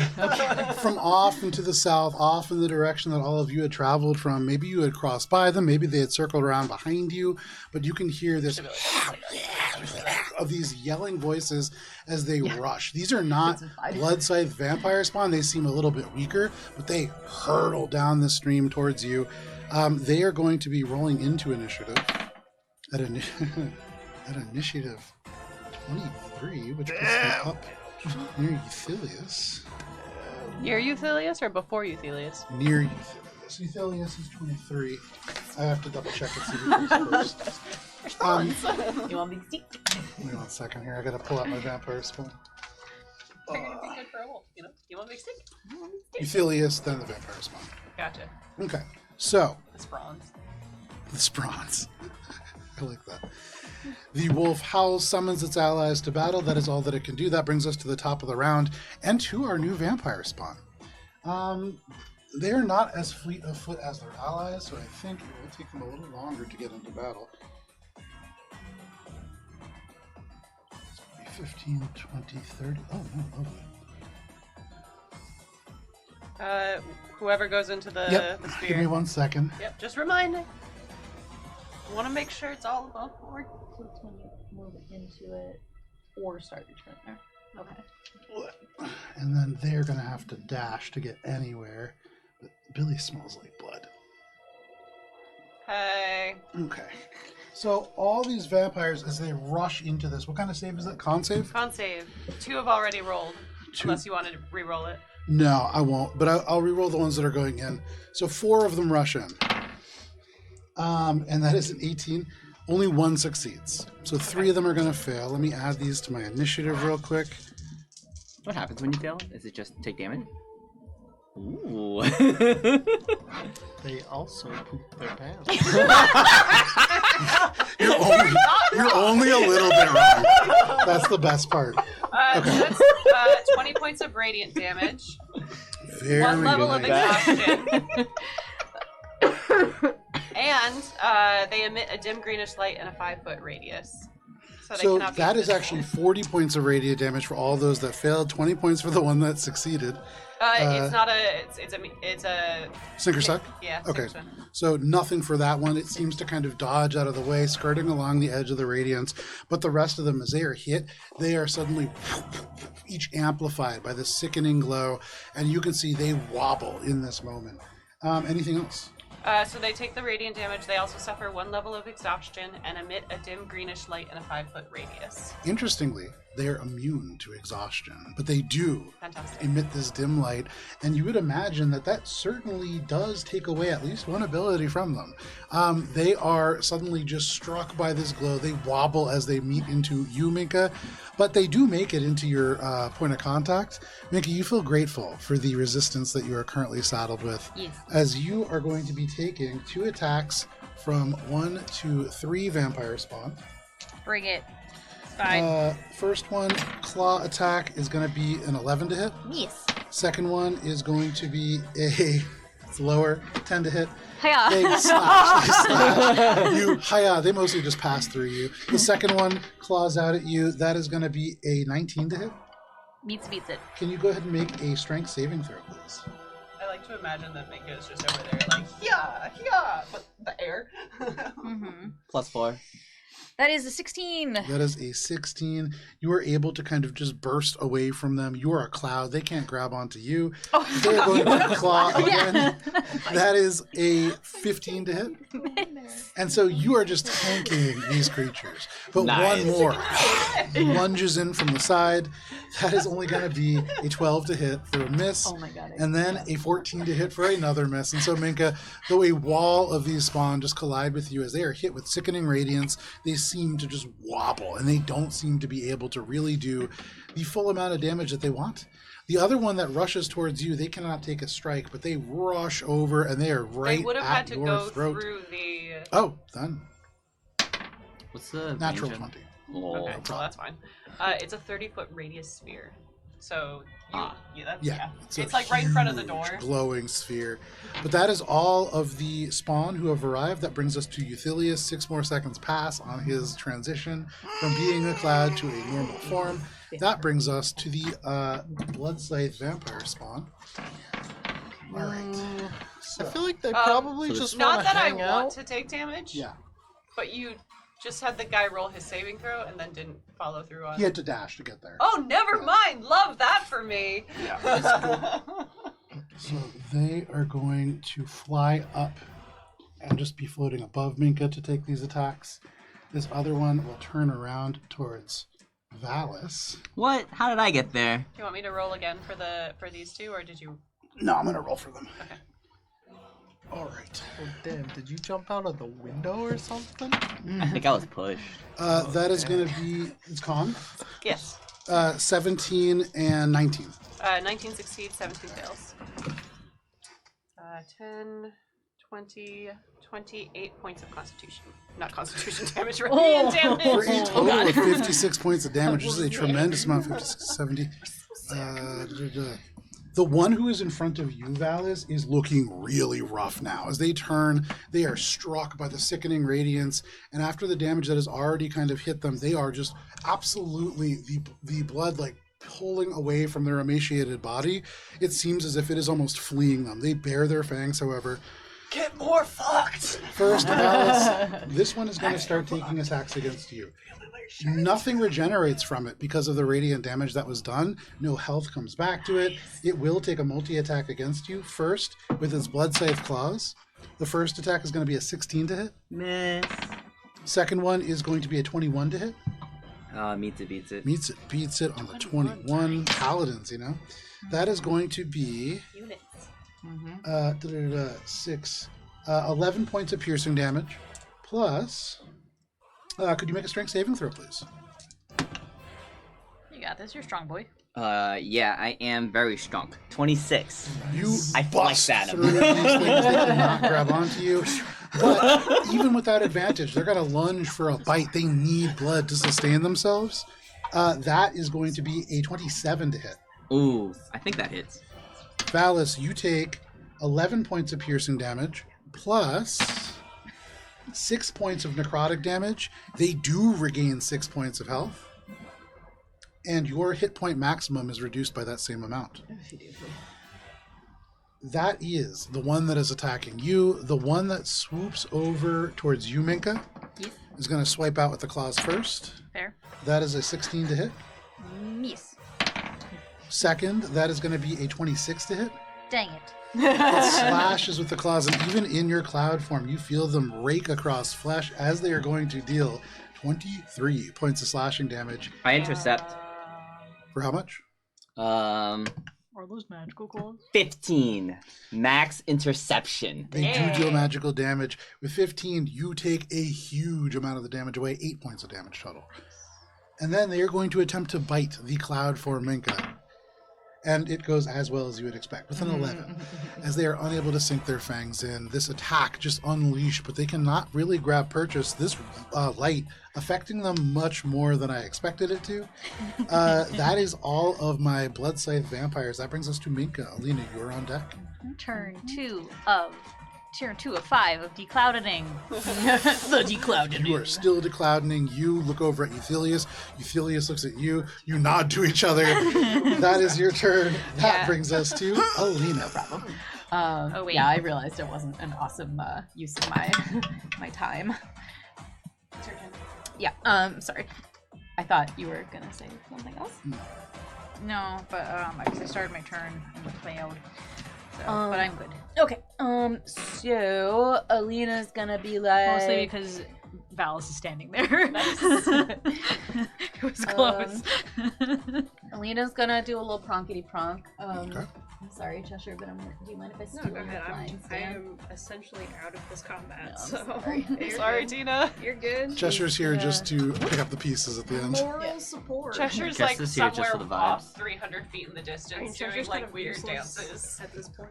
from off into the south, off in the direction that all of you had traveled from, maybe you had crossed by them, maybe they had circled around behind you, but you can hear this of these yelling voices as they rush. These are not blood-scythe vampire spawn. They seem a little bit weaker, but they hurtle down the stream towards you. They are going to be rolling into initiative at initiative 23, which puts them up near Euthelius. Near Euthelius or before Euthelius? Near Euthelius. Euthelius is 23. I have to double check and see who goes first. You want me to see? Wait 1 second here. I gotta pull out my vampire spell. Figured it'd be good for a wolf, you know? You want me to stick? Euthelius, then the vampire spawn. Gotcha. Okay, so It's bronze. the bronze. I like that. The wolf howls, summons its allies to battle. That is all that it can do. That brings us to the top of the round and to our new vampire spawn. They are not as fleet of foot as their allies, so I think it will take them a little longer to get into battle. 15, 20, 30. Oh, no, lovely. Whoever goes into the Yep, spear. give me 1 second. Yep, just remind me. Want to make sure it's all above board. So it's when you move into it or start your turn there. Okay. And then they're going to have to dash to get anywhere. But Billy smells like blood. Hey. Okay. So all these vampires, as they rush into this, what kind of save is it? Con save? Con save. 2 have already rolled. 2. Unless you wanted to re-roll it. No, I won't. But I'll re-roll the ones that are going in. So 4 of them rush in. And that is an 18. Only 1 succeeds. So 3 of them are going to fail. Let me add these to my initiative real quick. What happens when you fail? Is it just take damage? Ooh. They also poop their pants. You're only a little bit wrong. That's the best part. So that's 20 points of radiant damage. Very 1 level of nice. exhaustion. And they emit a dim greenish light in a 5-foot radius. So, they So cannot be that is invisible. actually 40 points of radiant damage for all those that failed, 20 points for the one that succeeded. It's not a. It's a. Sink or suck? Yeah. Okay. Sink or suck. So nothing for that one. It seems to kind of dodge out of the way, skirting along the edge of the radiance. But the rest of them, as they are hit, they are suddenly each amplified by this sickening glow. And you can see they wobble in this moment. Anything else? So they take the radiant damage. They also suffer 1 level of exhaustion and emit a dim greenish light in a 5-foot radius. Interestingly, they're immune to exhaustion, but they do Fantastic. emit this dim light, and you would imagine that that certainly does take away at least one ability from them. They are suddenly just struck by this glow. They wobble as they meet into you, Minka, but they do make it into your point of contact. Minka, you feel grateful for the resistance that you are currently saddled with, Yes. as you are going to be taking 2 attacks from 1 to 3 vampire spawn. Bring it. Fine. First one, claw attack, is going to be an 11 to hit. Yes. Second one is going to be it's lower, 10 to hit. Hiya. They slash, they slash. You, hiya, they mostly just pass through you. The second one claws out at you. That is going to be a 19 to hit. Beats it. Can you go ahead and make a strength saving throw, please? I like to imagine that Minka is just over there like, yeah, but the air. Mm-hmm. +4. That is a 16. That is a 16. You are able to kind of just burst away from them. You are a cloud. They can't grab onto you. Oh, They are going to claw Yeah. again. That is a 15 to hit. And so you are just tanking these creatures. But Nice. one more lunges in from the side. That is only going to be a 12 to hit for a miss. Oh my god. And then a 14 to hit for another miss. And so, Minka, though a wall of these spawn just collide with you as they are hit with sickening radiance, they seem to just wobble, and they don't seem to be able to really do the full amount of damage that they want. The other one that rushes towards you, they cannot take a strike, but they rush over, and they are right They would have at had to your go throat. through the. Oh, done. What's the Natural range on- 20. Oh. Okay, well that's fine. It's a 30-foot radius sphere. So that's, Yeah, it's a like right in front of the huge door. glowing sphere. But that is all of the spawn who have arrived. That brings us to Euthelius. 6 more seconds pass on his transition from being a cloud to a normal form. That brings us to the Blood Scythe vampire spawn. All right. So, I feel like they probably so just Not want to that I hang want out. to take damage. yeah, But you just had the guy roll his saving throw and then didn't follow through on he it. had to dash to get there. Oh, never mind. Love that for me. So they are going to fly up and just be floating above Minka to take these attacks. This other one will turn around towards Valis. What? How did I get there? Do you want me to roll again for these two, or did you? No, I'm going to roll for them. Okay. All right. Oh, damn, did you jump out of the window or something? I think I was pushed. That is going to be, it's con. Yes. 17 and 19. 19 succeeds, 17 fails. 10, 20, 28 points of constitution. Not constitution damage, radiant damage. For a total of 56 points of damage. This is a tremendous amount, 56, 70. The one who is in front of you, Valis, is looking really rough now. As they turn, they are struck by the sickening radiance, and after the damage that has already kind of hit them, they are just absolutely, the blood like pulling away from their emaciated body. It seems as if it is almost fleeing them. They bare their fangs, however. Get more fucked! First, Valis, this one is going to start taking attacks against you. Nothing regenerates from it because of the radiant damage that was done. No health comes back to it. It will take a multi-attack against you. First, with its Blood Scythe claws. The first attack is going to be a 16 to hit. Miss. Second one is going to be a 21 to hit. Meets it, beats it. Beats it on the 21. Paladins, you know. That is going to be Units. 6, 11 points of piercing damage. Plus, could you make a strength saving throw, please? You got this. You're strong, boy. Yeah, I am very strong. 26. You I bust flexed at him. through these things. They cannot grab onto you. But even with that advantage, they're going to lunge for a bite. They need blood to sustain themselves. That is going to be a 27 to hit. Ooh, I think that hits. Valis, you take 11 points of piercing damage plus 6 points of necrotic damage. They do regain 6 points of health. And your hit point maximum is reduced by that same amount. That is the one that is attacking you. The one that swoops over towards you, Minka, is going to swipe out with the claws first. Fair. That is a 16 to hit. Miss. Second, that is going to be a 26 to hit. Dang it. It slashes with the claws, and even in your cloud form, you feel them rake across flesh as they are going to deal 23 points of slashing damage. I intercept. For how much? Are those magical claws? 15. Max interception. They do deal magical damage. With 15, you take a huge amount of the damage away, 8 points of damage total. And then they are going to attempt to bite the cloud form Minka. And it goes as well as you would expect, with an 11. As they are unable to sink their fangs in, this attack just unleashed, but they cannot really grab purchase. This light affecting them much more than I expected it to. That is all of my Blood Scythe vampires. That brings us to Minka. Alina, you're on deck. Turn 2 of 5 of declouding. The declouding. You are still declouding. You look over at Euthelius. Euthelius looks at you. You nod to each other. That is your turn. That brings us to Alina. Oh wait. Yeah, I realized it wasn't an awesome use of my my time. Yeah. Sorry. I thought you were gonna say something else. No, but I started my turn and it failed. So, but I'm good. Okay. So Alina's gonna be like Mostly because Valis is standing there. It was close. Alina's gonna do a little pronkety pronk. Okay. I'm sorry, Cheshire, but do you mind if I No, steal go your ahead. flying I stand? am essentially out of this combat, No, I'm so sorry. you're Sorry, good. Tina. You're good. Chesture's here just to pick up the pieces at the end. Moral support. Cheshire's Guess like this here just somewhere for the off vibes. 300 feet in the distance I mean, doing Cheshire's kind like of weird useless dances. at this point.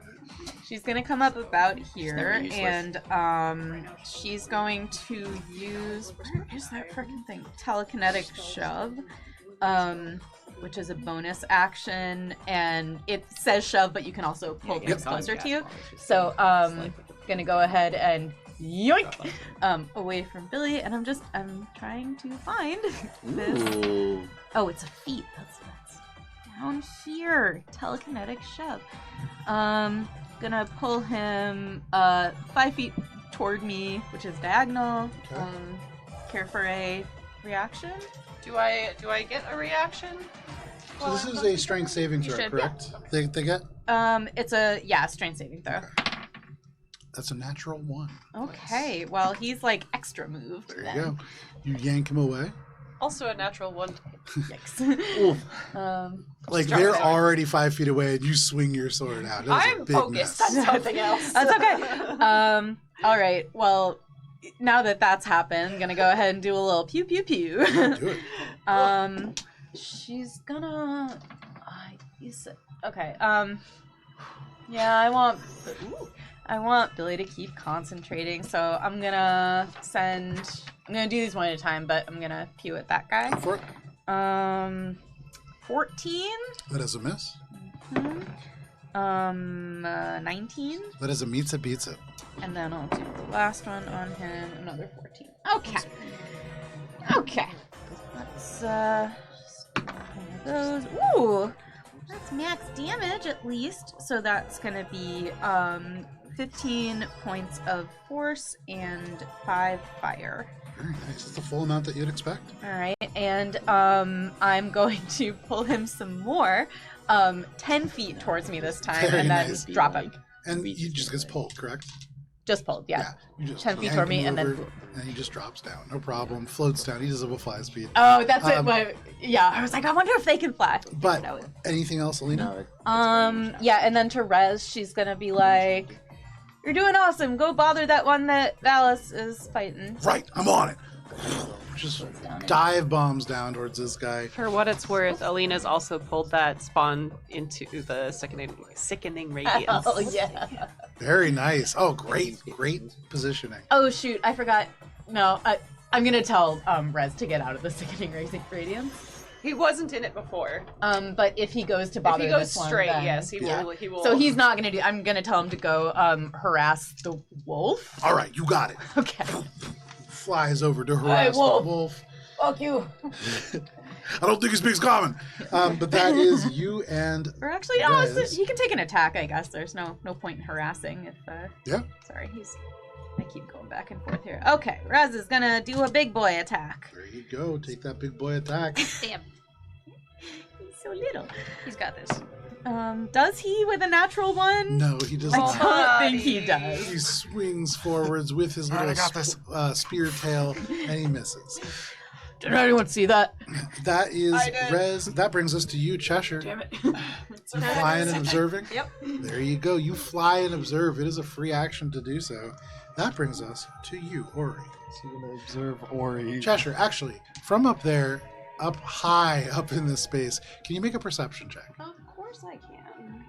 She's gonna come up about here, never useless. and she's going to use where is that freaking thing? Telekinetic shove. which is a bonus action, and it says shove, but you can also pull things closer to you. So, gonna go ahead and yoink away from Billy, and I'm trying to find this. Ooh. Oh, it's a feat. That's down here. Telekinetic shove. Gonna pull him 5 feet toward me, which is diagonal. Okay. Care for a reaction? Do I get a reaction? So this is a strength saving throw, should, correct? They get? It's a strength saving throw. That's a natural 1. Okay, well he's like extra moved. There you go. You yank him away. Also a natural 1. Yikes. Oof. Like Strong they're sword. already 5 feet away, and you swing your sword out. That was a I'm big focused mess. on something else. That's okay. All right. Well, now that that's happened, I'm gonna go ahead and do a little pew pew pew. Do it. She's gonna. Okay. Yeah, I want Billy to keep concentrating, so I'm gonna do these one at a time, but I'm gonna pew at that guy. Go for it. 14. That is a miss. 19. That is a meets it, beats it. And then I'll do the last one on him, another 14. Okay. Let's just one of those. Ooh! That's max damage at least. So that's gonna be 15 points of force and 5 fire. Very nice. That's the full amount that you'd expect. Alright, and I'm going to pull him some more. 10 feet towards me this time, Very and then nice. drop him. And he just gets pulled, correct? Just pulled, yeah. You just 10 feet yank toward me, him and then over, and he just drops down. No problem. Floats down. He does have a fly speed. Oh, that's it. Um, But yeah, I was like, I wonder if they can fly. But No. anything else, Alina? Yeah, and then to Rez, she's gonna be like, "You're doing awesome. Go bother that one that Valis is fighting." Right, I'm on it. Just dive bombs down towards this guy. For what it's worth, Alina's also pulled that spawn into the sickening radiance. Oh yeah. Very nice. Oh, great positioning. Oh shoot, I forgot. No, I'm gonna tell Rez to get out of the sickening radiance. He wasn't in it before. But if he goes to If bother he goes this one, straight, then- yes, he Yeah. will. He will. So he's not gonna do. I'm gonna tell him to go harass the wolf. All right, you got it. Okay. Flies over to harass wolf. the wolf. Fuck you. I don't think he speaks common. But that is you and Or actually, no, Rez. he can take an attack. I guess there's no point in harassing if. Yeah. Sorry, I keep going back and forth here. Okay, Rez is gonna do a big boy attack. There you go. Take that big boy attack. Damn. He's so little. He's got this. Does he with a natural one? No, he does I not. don't think he does. He swings forwards with his little spear tail, and he misses. Did anyone see that? That is I did. Rez. That brings us to you, Cheshire. Damn it. You flying and observing? Yep. There you go. You fly and observe. It is a free action to do so. That brings us to you, Ori. So you're gonna observe Ori. Cheshire, actually, from up there, up high up in this space, can you make a perception check? Of course I can.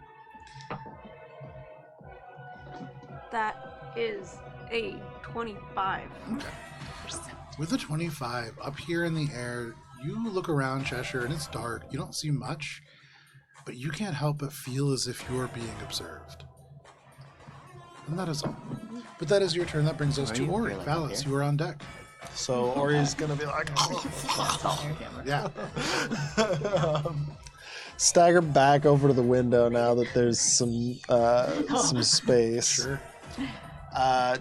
That is a 25. With a 25, up here in the air, you look around Cheshire and it's dark. You don't see much, but you can't help but feel as if you're being observed. And that is all. But that is your turn. That brings us to Ori. Really? Valis, you are on deck. So Ori's gonna be like, Yeah. stagger back over to the window now that there's some space. Sure.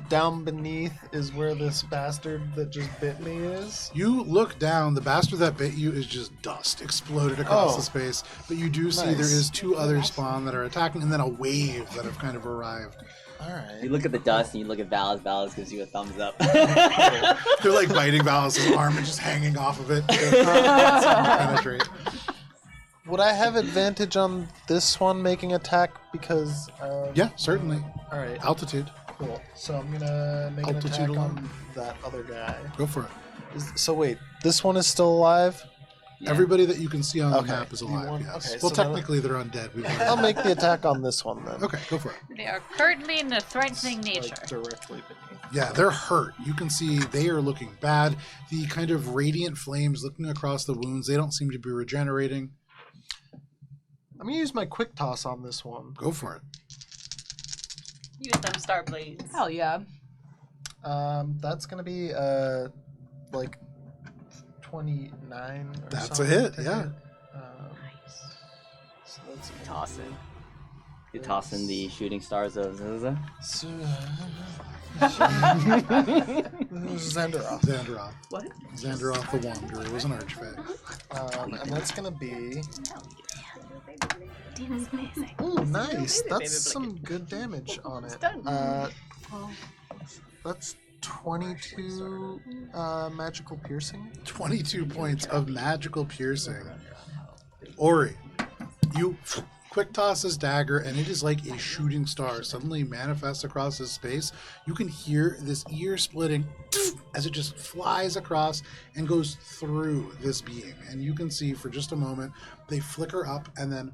Down beneath is where this bastard that just bit me is. You look down. The bastard that bit you is just dust exploded across Oh. the space. But you do see Nice. there is 2 other spawn that are attacking, and then a wave that have kind of arrived. All You right. look at the dust and you look at Valis. Valis gives you a thumbs up. They're like biting Valis' arm and just hanging off of it. Penetrate. Would I have advantage on this one making attack because? Yeah, certainly. All right. Altitude. Cool. So I'm gonna make an Altitude attack alone. on that other guy. Go for it. So wait, this one is still alive? Yeah. Everybody that you can see on the Okay. map is You alive, want- yes. okay, Well, so then- technically they're undead. We've I'll learned. make the attack on this one then. Okay, go for it. They are currently in a threatening nature. Like directly beneath. Yeah, they're hurt. You can see they are looking bad. The kind of radiant flames looking across the wounds, they don't seem to be regenerating. I'm gonna use my quick toss on this one. Go for it. Use them star blades. Hell yeah. That's gonna be like 29. Or That's a something hit, to yeah. hit. So that's Tossing. You're tossing the shooting stars of Zaza. Xandaroth. Xandaroth. What? Xandaroth the Wanderer was an archfey. And that's gonna be. Demon's amazing. Ooh, nice. That's some good damage on it. That's 22 magical piercing. 22 points of magical piercing. Ori, you quick toss his dagger, and it is like a shooting star suddenly manifests across his space. You can hear this ear-splitting as it just flies across and goes through this being. And you can see for just a moment, they flicker up and then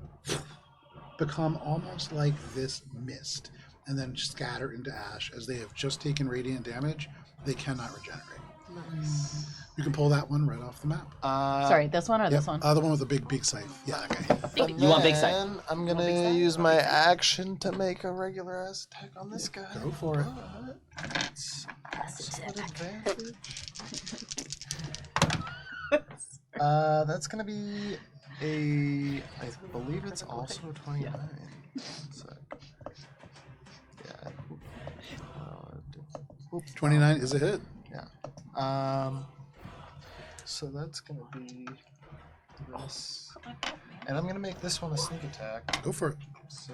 become almost like this mist, and then scatter into ash as they have just taken radiant damage. They cannot regenerate. Nice. You can pull that one right off the map. Sorry, this one or this one? The one with the big scythe. Yeah, okay. You want big side? And I'm gonna use my action to make a regular ass attack on this guy. Go for it. That's advantage. That's gonna be I believe it's also 29. So, yeah. 29 is a hit. Yeah. So that's gonna be this, and I'm gonna make this one a sneak attack. Go for it. So,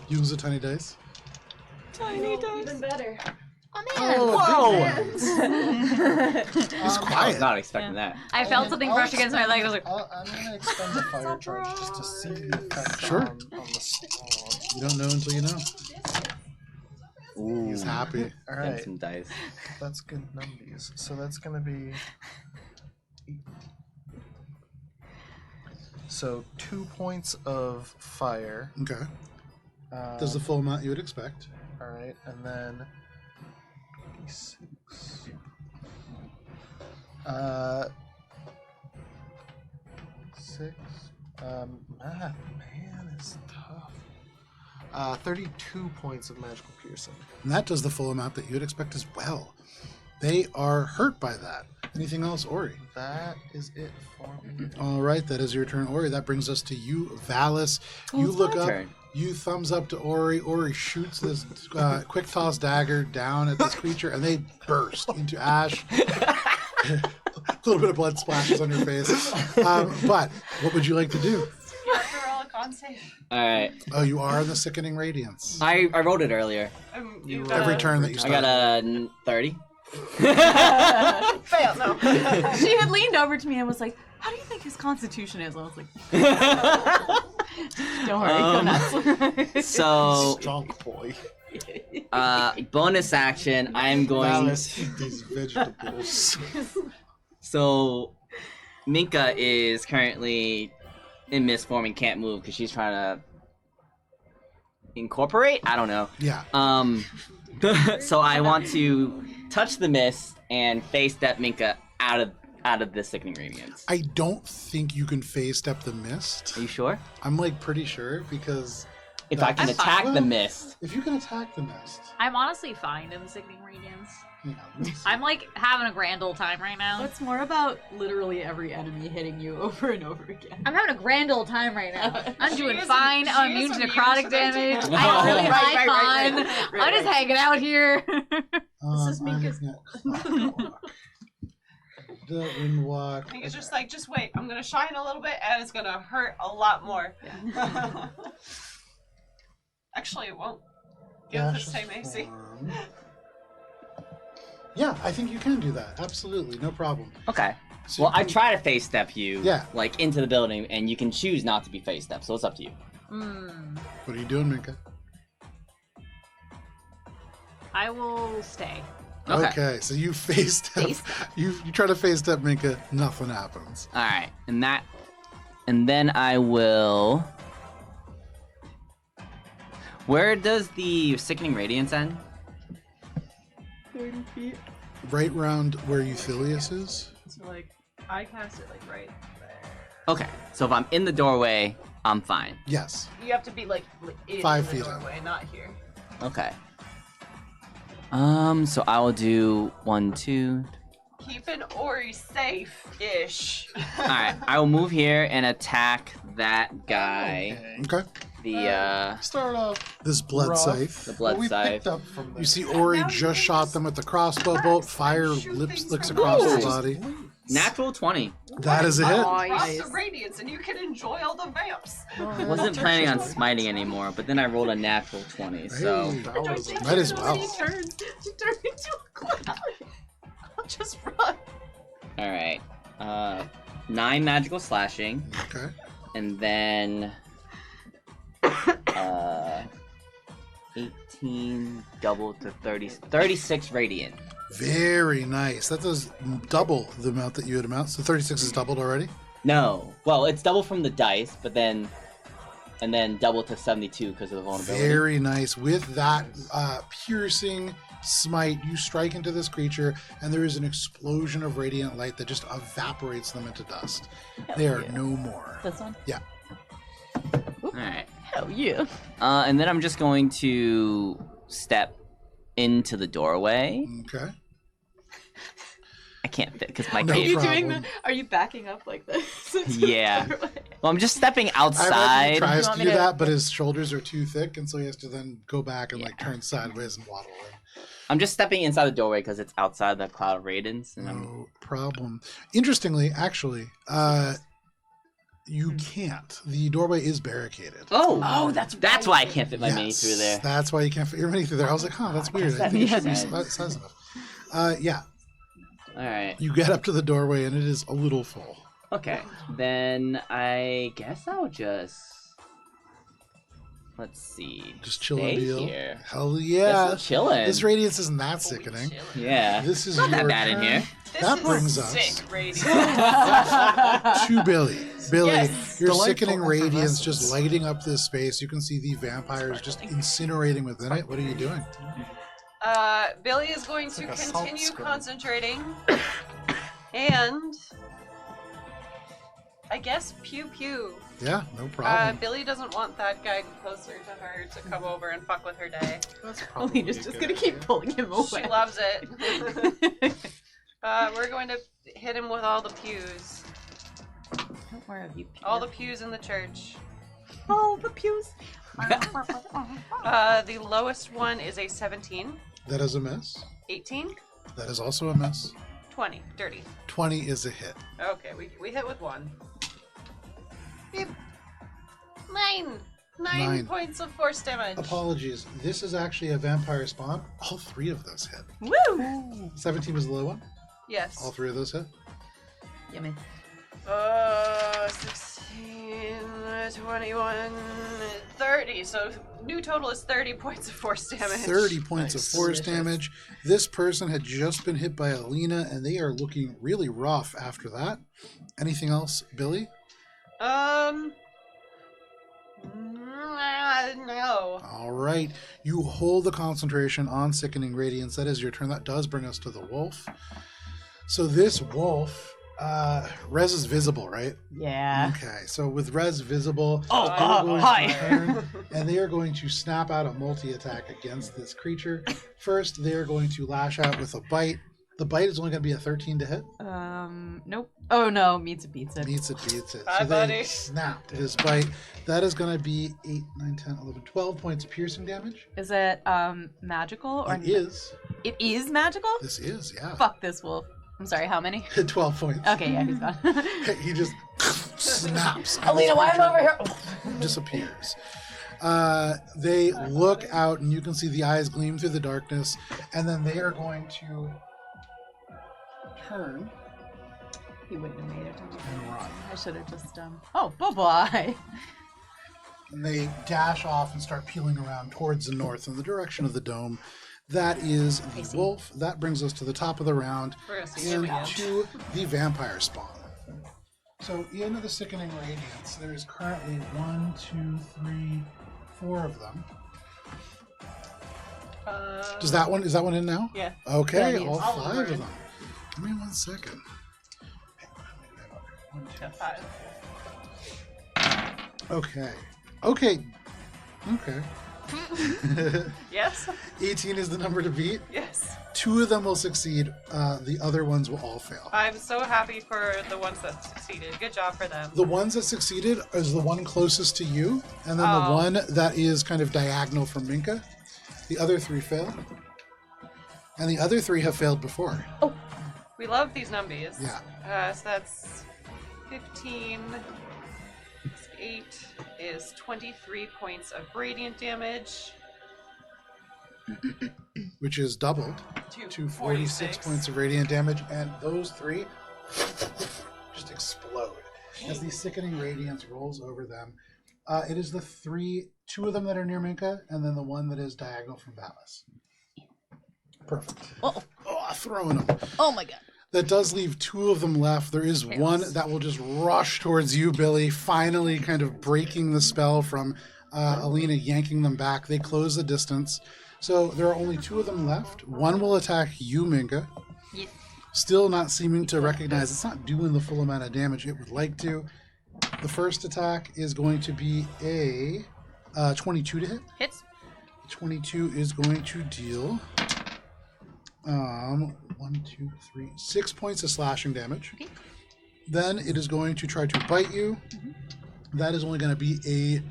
Use a tiny dice. Tiny dice. Even better. Whoa! He's I quiet. was not expecting that. I felt something brush against my leg. I was like, I'm gonna expend a fire charge just to see the effect Sure. on the sword. You don't know until you know. Ooh. He's happy. All Getting right, some dice. that's good numbers. So that's gonna be 8. So 2 points of fire. Okay. Does the full amount you would expect. All right, and then 6. 6. Math, man, is tough. 32 points of magical piercing. And that does the full amount that you would expect as well. They are hurt by that. Anything else, Ori? That is it for me. All right, that is your turn, Ori. That brings us to you, Valis. You look my up. turn. You thumbs up to Ori. Ori shoots this quick toss dagger down at this creature, and they burst into ash. A little bit of blood splashes on your face. But what would you like to do? After all, a con save. Alright. Oh, you are in the sickening radiance. I rolled it earlier. You Every turn that you I start. got a 30. fail. No. She had leaned over to me and was like, "How do you think his constitution is?" And I was like, "Don't worry, go nuts." So, Strong boy. bonus action, I'm going... Valis, eat these vegetables. So, Minka is currently in mist form and can't move because she's trying to incorporate? I don't know. Yeah. So I want to touch the mist and face step Minka out of the sickening radiance. I don't think you can phase step the mist. Are you sure? I'm like pretty sure because If I can That's attack fine. the mist. if you can attack the mist, I'm honestly fine in the sickening radiance. yeah, let's- I'm like having a grand old time right now. It's more about literally every enemy hitting you over and over again. I'm having a grand old time right now. I'm She doing is- fine. she I'm is immune to immune necrotic to that damage. too. I have really Right, high right, fun. right. I'm just hanging out here. This is Minka's- The windwalk. I think it's just like, just wait. I'm gonna shine a little bit, and it's gonna hurt a lot more. Actually, it won't. Give the Gaseous same AC. form. Yeah, I think you can do that. Absolutely, no problem. Okay. So Well, you I can- try to face step you, Yeah. like into the building, and you can choose not to be face step. So it's up to you. What are you doing, Minka? I will stay. Okay. So you face step. You try to face step Minka. Nothing happens. All right, and then I will. Where does the sickening radiance end? 30 feet. Right round where Euthelius is. So like, I cast it like right there. Okay, so if I'm in the doorway, I'm fine. Yes. You have to be like in 5 the feet doorway, not here. Okay. So I will do 1, 2. Keeping Ori safe-ish. All right, I will move here and attack that guy. Okay. The Start off This blood rough, scythe. the blood but we scythe. picked up from there. You see Ori now you just can shot them with the crossbow bolt. Fire licks across Ooh. the body. Natural 20. That is a hit. Cross the radiance, and you can enjoy all the vamps. I wasn't planning on smiting anymore, but then I rolled a natural 20. So Hey, That was a- might as well. He turns into a cloud. I'll just run. all right. 9 magical slashing, Okay. and then 18 double to 36 radiant. Very nice. That does double the amount that you had amount. So 36 is doubled already. No, well, it's double from the dice, but then double to 72 because of the vulnerability. Very nice. With that piercing smite, you strike into this creature, and there is an explosion of radiant light that just evaporates them into dust. They are yeah. no more. This one? Yeah. All right. Hell yeah. And then I'm just going to step into the doorway. Okay. I can't fit because my No cape. problem. Are you backing up like this? Yeah. Well, I'm just stepping I reckon he outside. tries You to want do me to- that, but his shoulders are too thick, and so he has to then go back and like turn sideways and waddle in. I'm just stepping inside the doorway because it's outside the cloud of radiance. And I'm... No problem. Interestingly, actually, you can't. The doorway is barricaded. Oh, that's why I can't fit my mini Yes, through there. That's why you can't fit your mini through there. I was like, huh, that's weird. I that think it should be makes sense. size enough. Yeah, All right. you get up to the doorway and it is a little full. Okay. Then I guess I'll just. Let's see. Just chill Stay and deal. here. Hell yeah. Just chilling. This radiance isn't that sickening. Yeah. This is Not that your bad in turn. here. That brings us sick, radiance. to Billy. Billy, Yes. your Delightful sickening radiance just effervescence. lighting up this space. You can see the vampires just incinerating within it. What are you doing? Billy is going to like a salt continue scrub. concentrating, and I guess pew pew. Yeah, no problem. Billy doesn't want that guy closer to her to come over and fuck with her day. That's probably Alina's a just good gonna keep idea. pulling him away. She loves it. We're going to hit him with all the pews. Where have you? All the pews in the church. Oh, the pews. The lowest one is a 17. That is a miss. 18. That is also a miss. 20. Dirty. 20 is a hit. Okay, we hit with one. Beep. 9. 9 9. points of force damage. Apologies. This is actually a vampire spawn. All 3 of those hit. Woo! 17 was the low one. Yes. All 3 of those hit. Yummy. 16, 21, 30. So new total is 30 points of force damage. 30 points Nice. of force Delicious. damage. This person had just been hit by Alina, and they are looking really rough after that. Anything else, Billy? No. All right. You hold the concentration on Sickening Radiance. That is your turn. That does bring us to the wolf. So this wolf, Res is visible, right? Yeah. Okay. So with Res visible, Oh, they are going to hi. turn, and they are going to snap out a multi-attack against this creature. First, they are going to lash out with a bite. The bite is only going to be a 13 to hit. Nope. Oh no, meets a pizza. Beats it, beats it. Bye, So they buddy. snapped this bite. That is going to be 8, 9, 10, 11, 12 points of piercing damage. Is it magical or It is. It is magical? This is, yeah. Fuck this wolf. I'm sorry, how many? 12 points. Okay, yeah, he's gone. He just snaps. and Alina, this why am I creature over here? Disappears. They look out, and you can see the eyes gleam through the darkness, and then they are going to turn He wouldn't have made it. and run. I should have just Oh, bye-bye. And they dash off and start peeling around towards the north in the direction of the dome. That is the wolf. That brings us to the top of the round We're gonna see him again. into the vampire spawn. So in the Sickening Radiance, there is currently 1, 2, 3, 4 of them. Is that one in now? Yeah. Okay, Yeah, he is. all All of 5 them of are in. them. Give me 1 second. One, two, Yeah, 5. Okay. Okay. Yes? 18 is the number to beat. Yes. 2 of them will succeed. The other ones will all fail. I'm so happy for the ones that succeeded. Good job for them. The ones that succeeded is the one closest to you, and then the Oh. one that is kind of diagonal from Minka. The other 3 fail. And the other 3 have failed before. We love these numbies. Yeah. So that's 15. 8 is 23 points of radiant damage. Which is doubled to 46 points of radiant damage, and those 3 just explode as the sickening radiance rolls over them. It is the 2 of them that are near Minka, and then the one that is diagonal from Valis. Perfect. Uh-oh. Oh, throwing them. Oh my god. That does leave 2 of them left. There is Chaos. one that will just rush towards you, Billy, finally kind of breaking the spell from Alina yanking them back. They close the distance. So there are only 2 of them left. One will attack you, Minka. Yep. Still not seeming to recognize it's not doing the full amount of damage it would like to. The first attack is going to be a 22 to hit. Hits. 22 is going to deal 6 points of slashing damage. Okay. Then it is going to try to bite you. That is only going to be a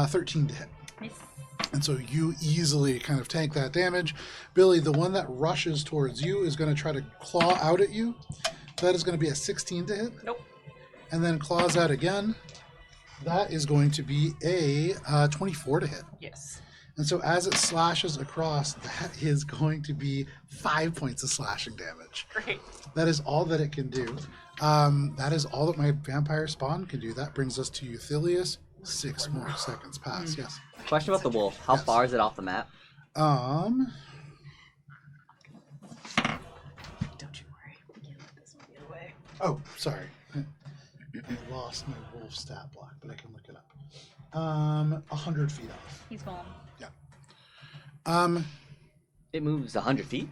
13 to hit. Nice. And so you easily kind of tank that damage. Billy, the one that rushes towards you is going to try to claw out at you. That is going to be a 16 to hit. Nope. And then claws out again. That is going to be a 24 to hit. Yes. And so as it slashes across, that is going to be 5 points of slashing damage. Great. That is all that it can do. That is all that my vampire spawn can do. That brings us to Euthilius. 6 more seconds pass. Yes. Question about the wolf. How Yes. far is it off the map? Don't you worry. We can't let this one get away. Oh, sorry. I lost my wolf stat block, but I can look it up. 100 feet off. He's gone. It moves 100 feet?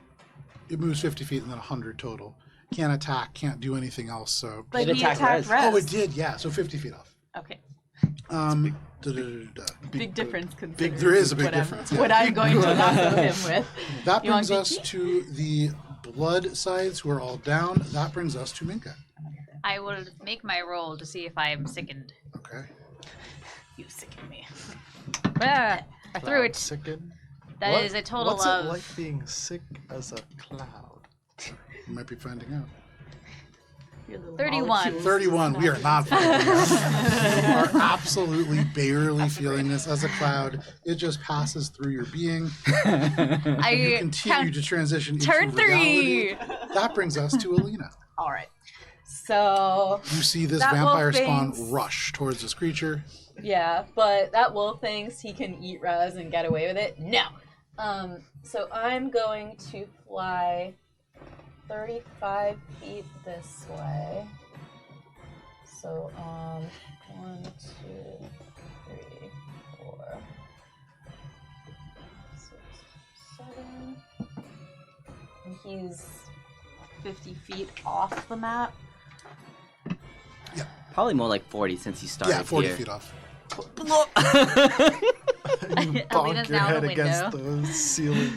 It moves 50 feet and then 100 total. Can't attack, can't do anything else. So. But It he attacked attacked Rez. Oh, it did. Yeah. So 50 feet off. Okay. Big difference considering there is a big what difference. I'm, yeah. what I'm going to lasso him with. That You want brings us BT? to the blood sides who are all down. That brings us to Minka. I will make my roll to see if I am sickened. Okay. You sicken me. Ah, I threw it. Sicken. That is a total What's of it like being sick as a cloud? You might be finding out. 31. 31. We are not finding out. You are absolutely barely feeling this as a cloud. It just passes through your being. You I continue to transition into Turn 3. reality. That brings us to Alina. All right. So, You see this That vampire wolf spawn thinks- rush towards this creature. yeah, but that wolf thinks he can eat Rez and get away with it. No. So I'm going to fly 35 feet this way. So, 1, 2, 3, 4, 6, 7. And he's 50 feet off the map. Probably more like 40 since you started Yeah, 40 here. feet off. You Alina's bonk your now head the against window. the ceiling.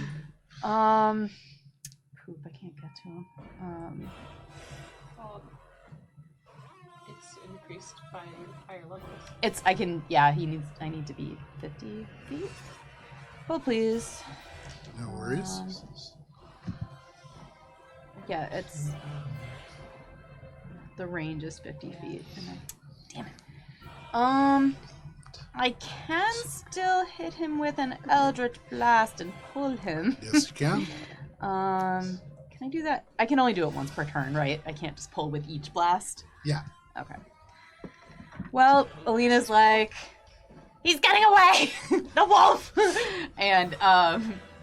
Poop, I can't get to him. It's increased by higher levels. I need to be 50 feet. Oh, please. No worries. Yeah, it's, the range is 50 feet. Damn it. I can still hit him with an Eldritch Blast and pull him. Yes, you can. Can I do that? I can only do it once per turn, right? I can't just pull with each blast? Yeah. Okay. Well, Alina's like, he's getting away! The wolf! And,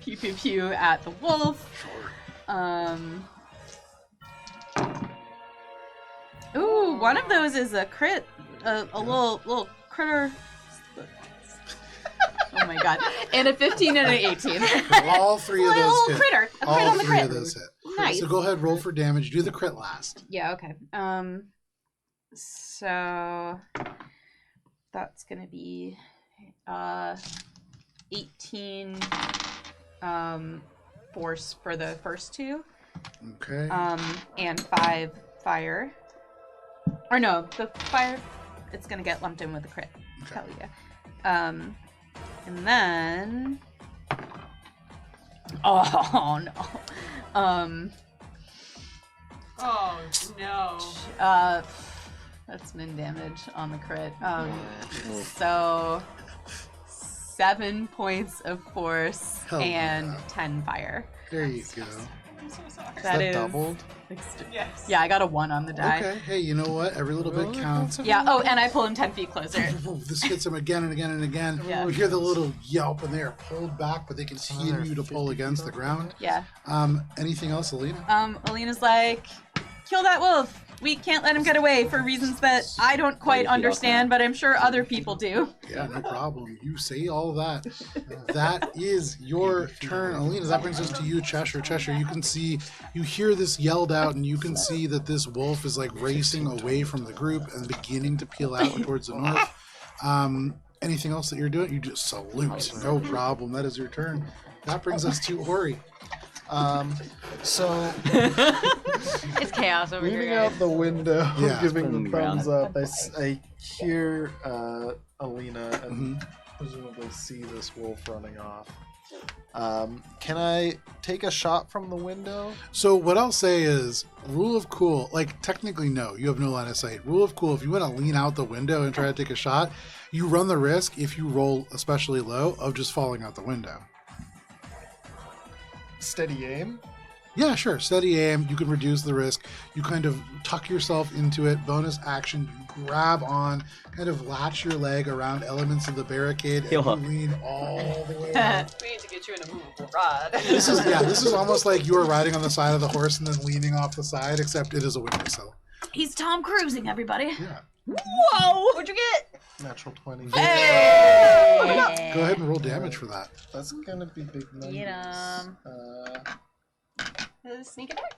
pew pew pew at the wolf. Ooh, one of those is a crit, a little critter. Oh my god. And a 15 and an 18. All 3 of those Little hit. critter. A crit All on the 3 crit. of those hit. Nice. So go ahead, roll for damage. Do the crit last. Yeah, okay. So that's gonna be 18 force for the first two. Okay. And 5 fire. Or no, the fire, it's gonna get lumped in with the crit. Okay. Hell yeah. And then. Oh no. Oh no. That's min damage on the crit. So 7 points of force Hell and yeah. 10 fire. There you go. I'm so sorry. That is doubled? Yes. Yeah, I got a 1 on the die. Okay. Hey, you know what? Every little bit counts. Yeah. Oh, and I pull him 10 feet closer. This hits them again and again and again. Yeah. You hear the little yelp, and they are pulled back, but they continue to pull against the ground. Yeah. Anything else, Alina? Alina's like, kill that wolf. We can't let him get away for reasons that I don't quite understand, but I'm sure other people do. Yeah, no problem. You say all that. That is your turn, Alina. That brings us to you, Cheshire. Cheshire, you can see, you hear this yelled out, and you can see that this wolf is like racing away from the group and beginning to peel out towards the north. Anything else that you're doing? You just salute. No problem. That is your turn. That brings us to Ori. So It's chaos over here, leaning guys. out the window, Yeah. giving the Ground. thumbs up, I hear Alina and Mhm. presumably see this wolf running off. Can I take a shot from the window? So what I'll say is, rule of cool, like technically no, you have no line of sight. Rule of cool, if you want to lean out the window and try to take a shot, you run the risk, if you roll especially low, of just falling out the window. Steady aim. Yeah, sure. Steady aim. You can reduce the risk. You kind of tuck yourself into it. Bonus action. You grab on, kind of latch your leg around elements of the barricade, and Heel you hook. lean all the way out. We need to get you in a movable rod. This is almost like you are riding on the side of the horse and then leaning off the side, except it is a windowsill. He's Tom Cruising, everybody. Yeah. Whoa! What'd you get? Natural 20. Hey! Go ahead and roll damage for that. That's gonna be big numbers. Get 'em. Sneak attack?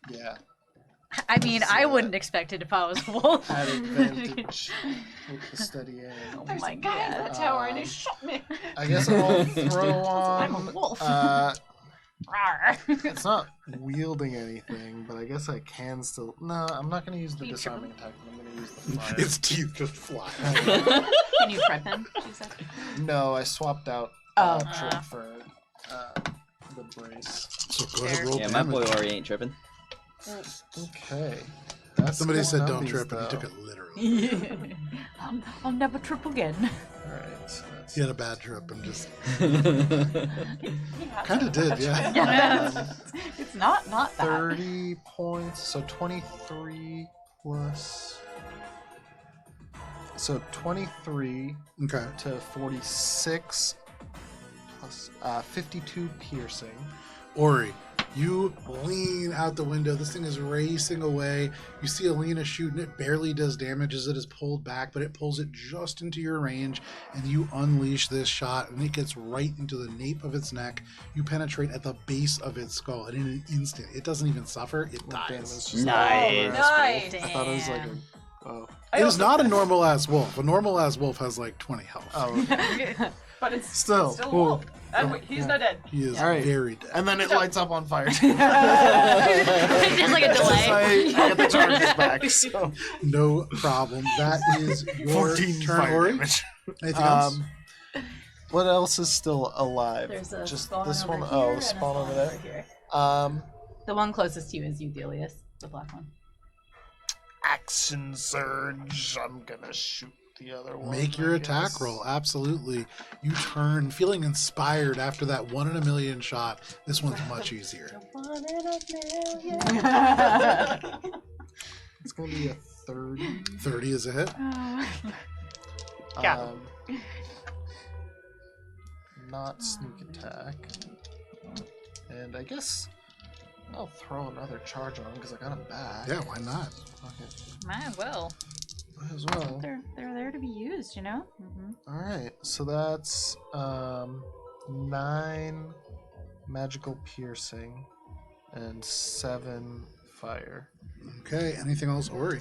Yeah. I mean, I wouldn't expect it if I was a wolf. At advantage with the steady aim. Oh There's my a guy in god. that tower and he shot me. I guess I'll throw on. I'm a wolf. Rawr. It's not wielding anything, but I guess I can still. No, I'm not going to use the disarming attack. I'm going to use the fire. Its teeth just fly. Can you trip him? She said. No, I swapped out Oh. trip for the brace. So go ahead and roll Yeah, my boy damage. Ori ain't tripping. Okay. That's Somebody good said don't numbers, trip, and he though. took it literally. I'll never trip again. Alright. So that's He had a bad trip and just Yeah. kind of did, yeah. It's not that. 30 points. So 23 plus. So 23 Okay. to 46 plus 52 piercing. Ori, you lean out the window. This thing is racing away. You see Alina shooting. It barely does damage as it is pulled back, but it pulls it just into your range, and you unleash this shot, and it gets right into the nape of its neck. You penetrate at the base of its skull, and in an instant, it doesn't even suffer. It Damn, dies. it's just Nice. Nice. I thought it was like a. Oh. It is not a normal ass wolf. A normal ass wolf has like 20 health. Oh, okay. But it's Still. a Cool. wolf. And he's not dead. He is All right. very dead. And then it lights up on fire. Just like a delay. I get the charges back. So. No problem. That is your 14 turn, fire Ori. damage. Anything else? What else is still alive? There's a Just spawn this over one. here Oh, and a spawn over there. here. Um, The one closest to you is Euthelius, the black one. action surge. I'm gonna shoot the other one. Make your I attack guess. roll. Absolutely. You turn, feeling inspired after that 1 in a million shot. This one's much easier. It's gonna be a 30. 30 is a hit. Yeah. Not sneak attack. And I guess I'll throw another charge on because I got him back. Yeah, why not? Okay. Might as well. Might as well. They're there to be used, you know? All right, so that's 9 magical piercing and 7 fire. Okay, anything else, Ori?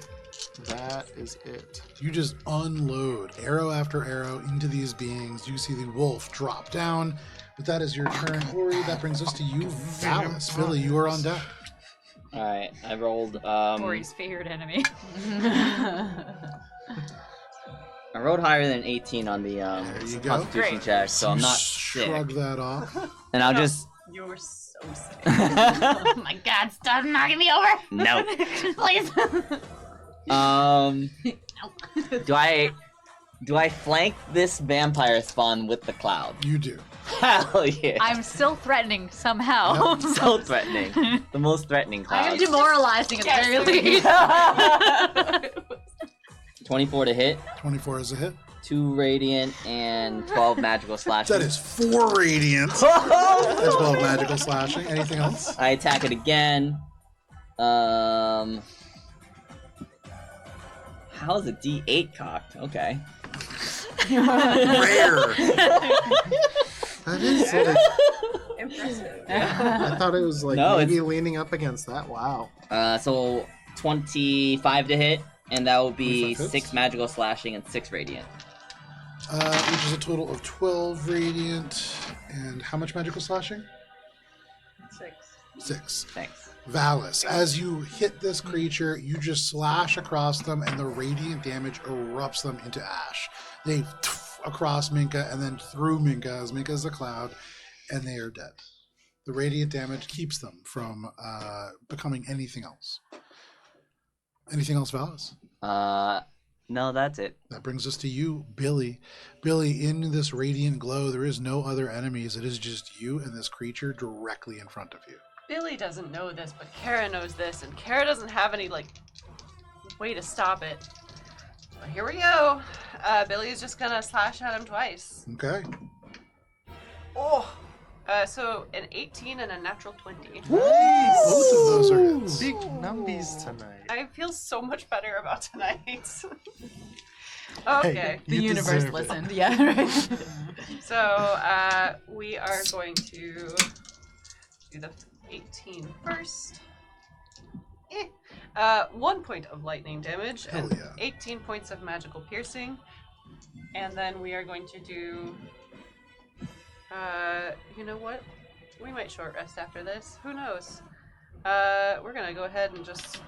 That is it. You just unload arrow after arrow into these beings. You see the wolf drop down, but that is your turn, Ori. That brings us to you, Valis. Billy, you are on deck. Alright, I rolled. Ori's favorite enemy. I rolled higher than 18 on the There you go. Constitution Great. check, so I'm You not sick. shrug that off. And I'll just. You're so sick. Oh my god, stop knocking me over! No. Please! Do I flank this vampire spawn with the cloud? You do. Hell yeah. I'm still threatening somehow. So threatening. The most threatening I am cloud. demoralizing at the very least. 24 to hit, 24 is a hit. 2 radiant, and 12 magical slashing. That is 4 radiant. That's 12 magical slashing. Anything else? I attack it again. How's a D8 cocked? Okay. Rare. That is like, Impressive. I thought it was like No, maybe leaning up against that. Wow. So 25 to hit, and that will be 25 hits. 6 magical slashing and 6 radiant. Which is a total of 12 radiant. And how much magical slashing? 6. Thanks. Valis, as you hit this creature, you just slash across them, and the radiant damage erupts them into ash. They across Minka and then through Minka, as Minka is a cloud, and they are dead. The radiant damage keeps them from becoming anything else. Anything else, Valis? No, that's it. That brings us to you, Billy. Billy, in this radiant glow, there is no other enemies. It is just you and this creature directly in front of you. Billy doesn't know this, but Kara knows this, and Kara doesn't have any, way to stop it. So here we go. Billy's just gonna slash at him twice. Okay. Oh! So an 18 and a natural 20. Both of those are hits. Big numbies tonight. I feel so much better about tonight. Okay. Hey, The you universe deserve it. listened, yeah, right. So, we are going to do the 18 first. 1 point of lightning damage Hell and yeah. 18 points of magical piercing. And then we are going to do, you know what? We might short rest after this. Who knows? We're going to go ahead and just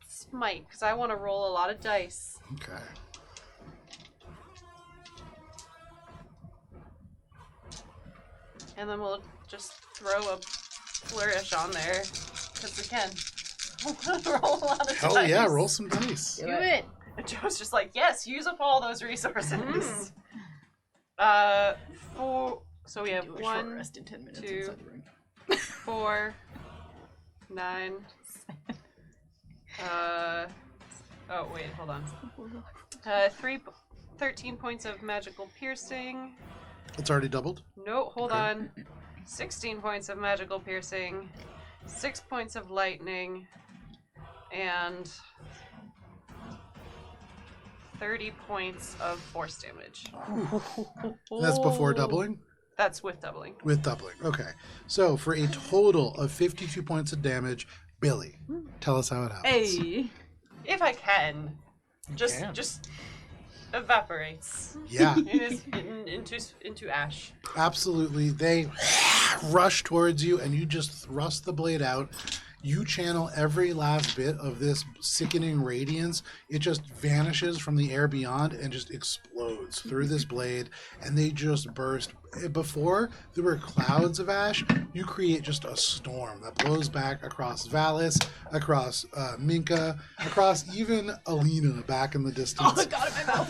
smite, because I want to roll a lot of dice. Okay. And then we'll just throw a flourish on there, because we can. Roll a lot of Hell dice. yeah, roll some dice. Do it. And Joe's just like, yes, use up all those resources. 4. So we have Do a short 1, rest in 10 minutes 2, inside the ring. 4, 9. Oh wait, hold on. 13 points of magical piercing. It's already doubled. No, hold Okay. on. 16 points of magical piercing, 6 points of lightning, and 30 points of force damage. That's before doubling? That's with doubling. With doubling. Okay. So for a total of 52 points of damage, Billy, tell us how it happens. Hey. If I can, can. just evaporates. Yeah, It is into ash. absolutely. They rush towards you, and you just thrust the blade out. You channel every last bit of this sickening radiance. It just vanishes from the air beyond and just explodes through this blade, and they just burst. Before there were clouds of ash, you create just a storm that blows back across Valis, across Minka, across even Alina back in the distance. Oh, God, in my mouth.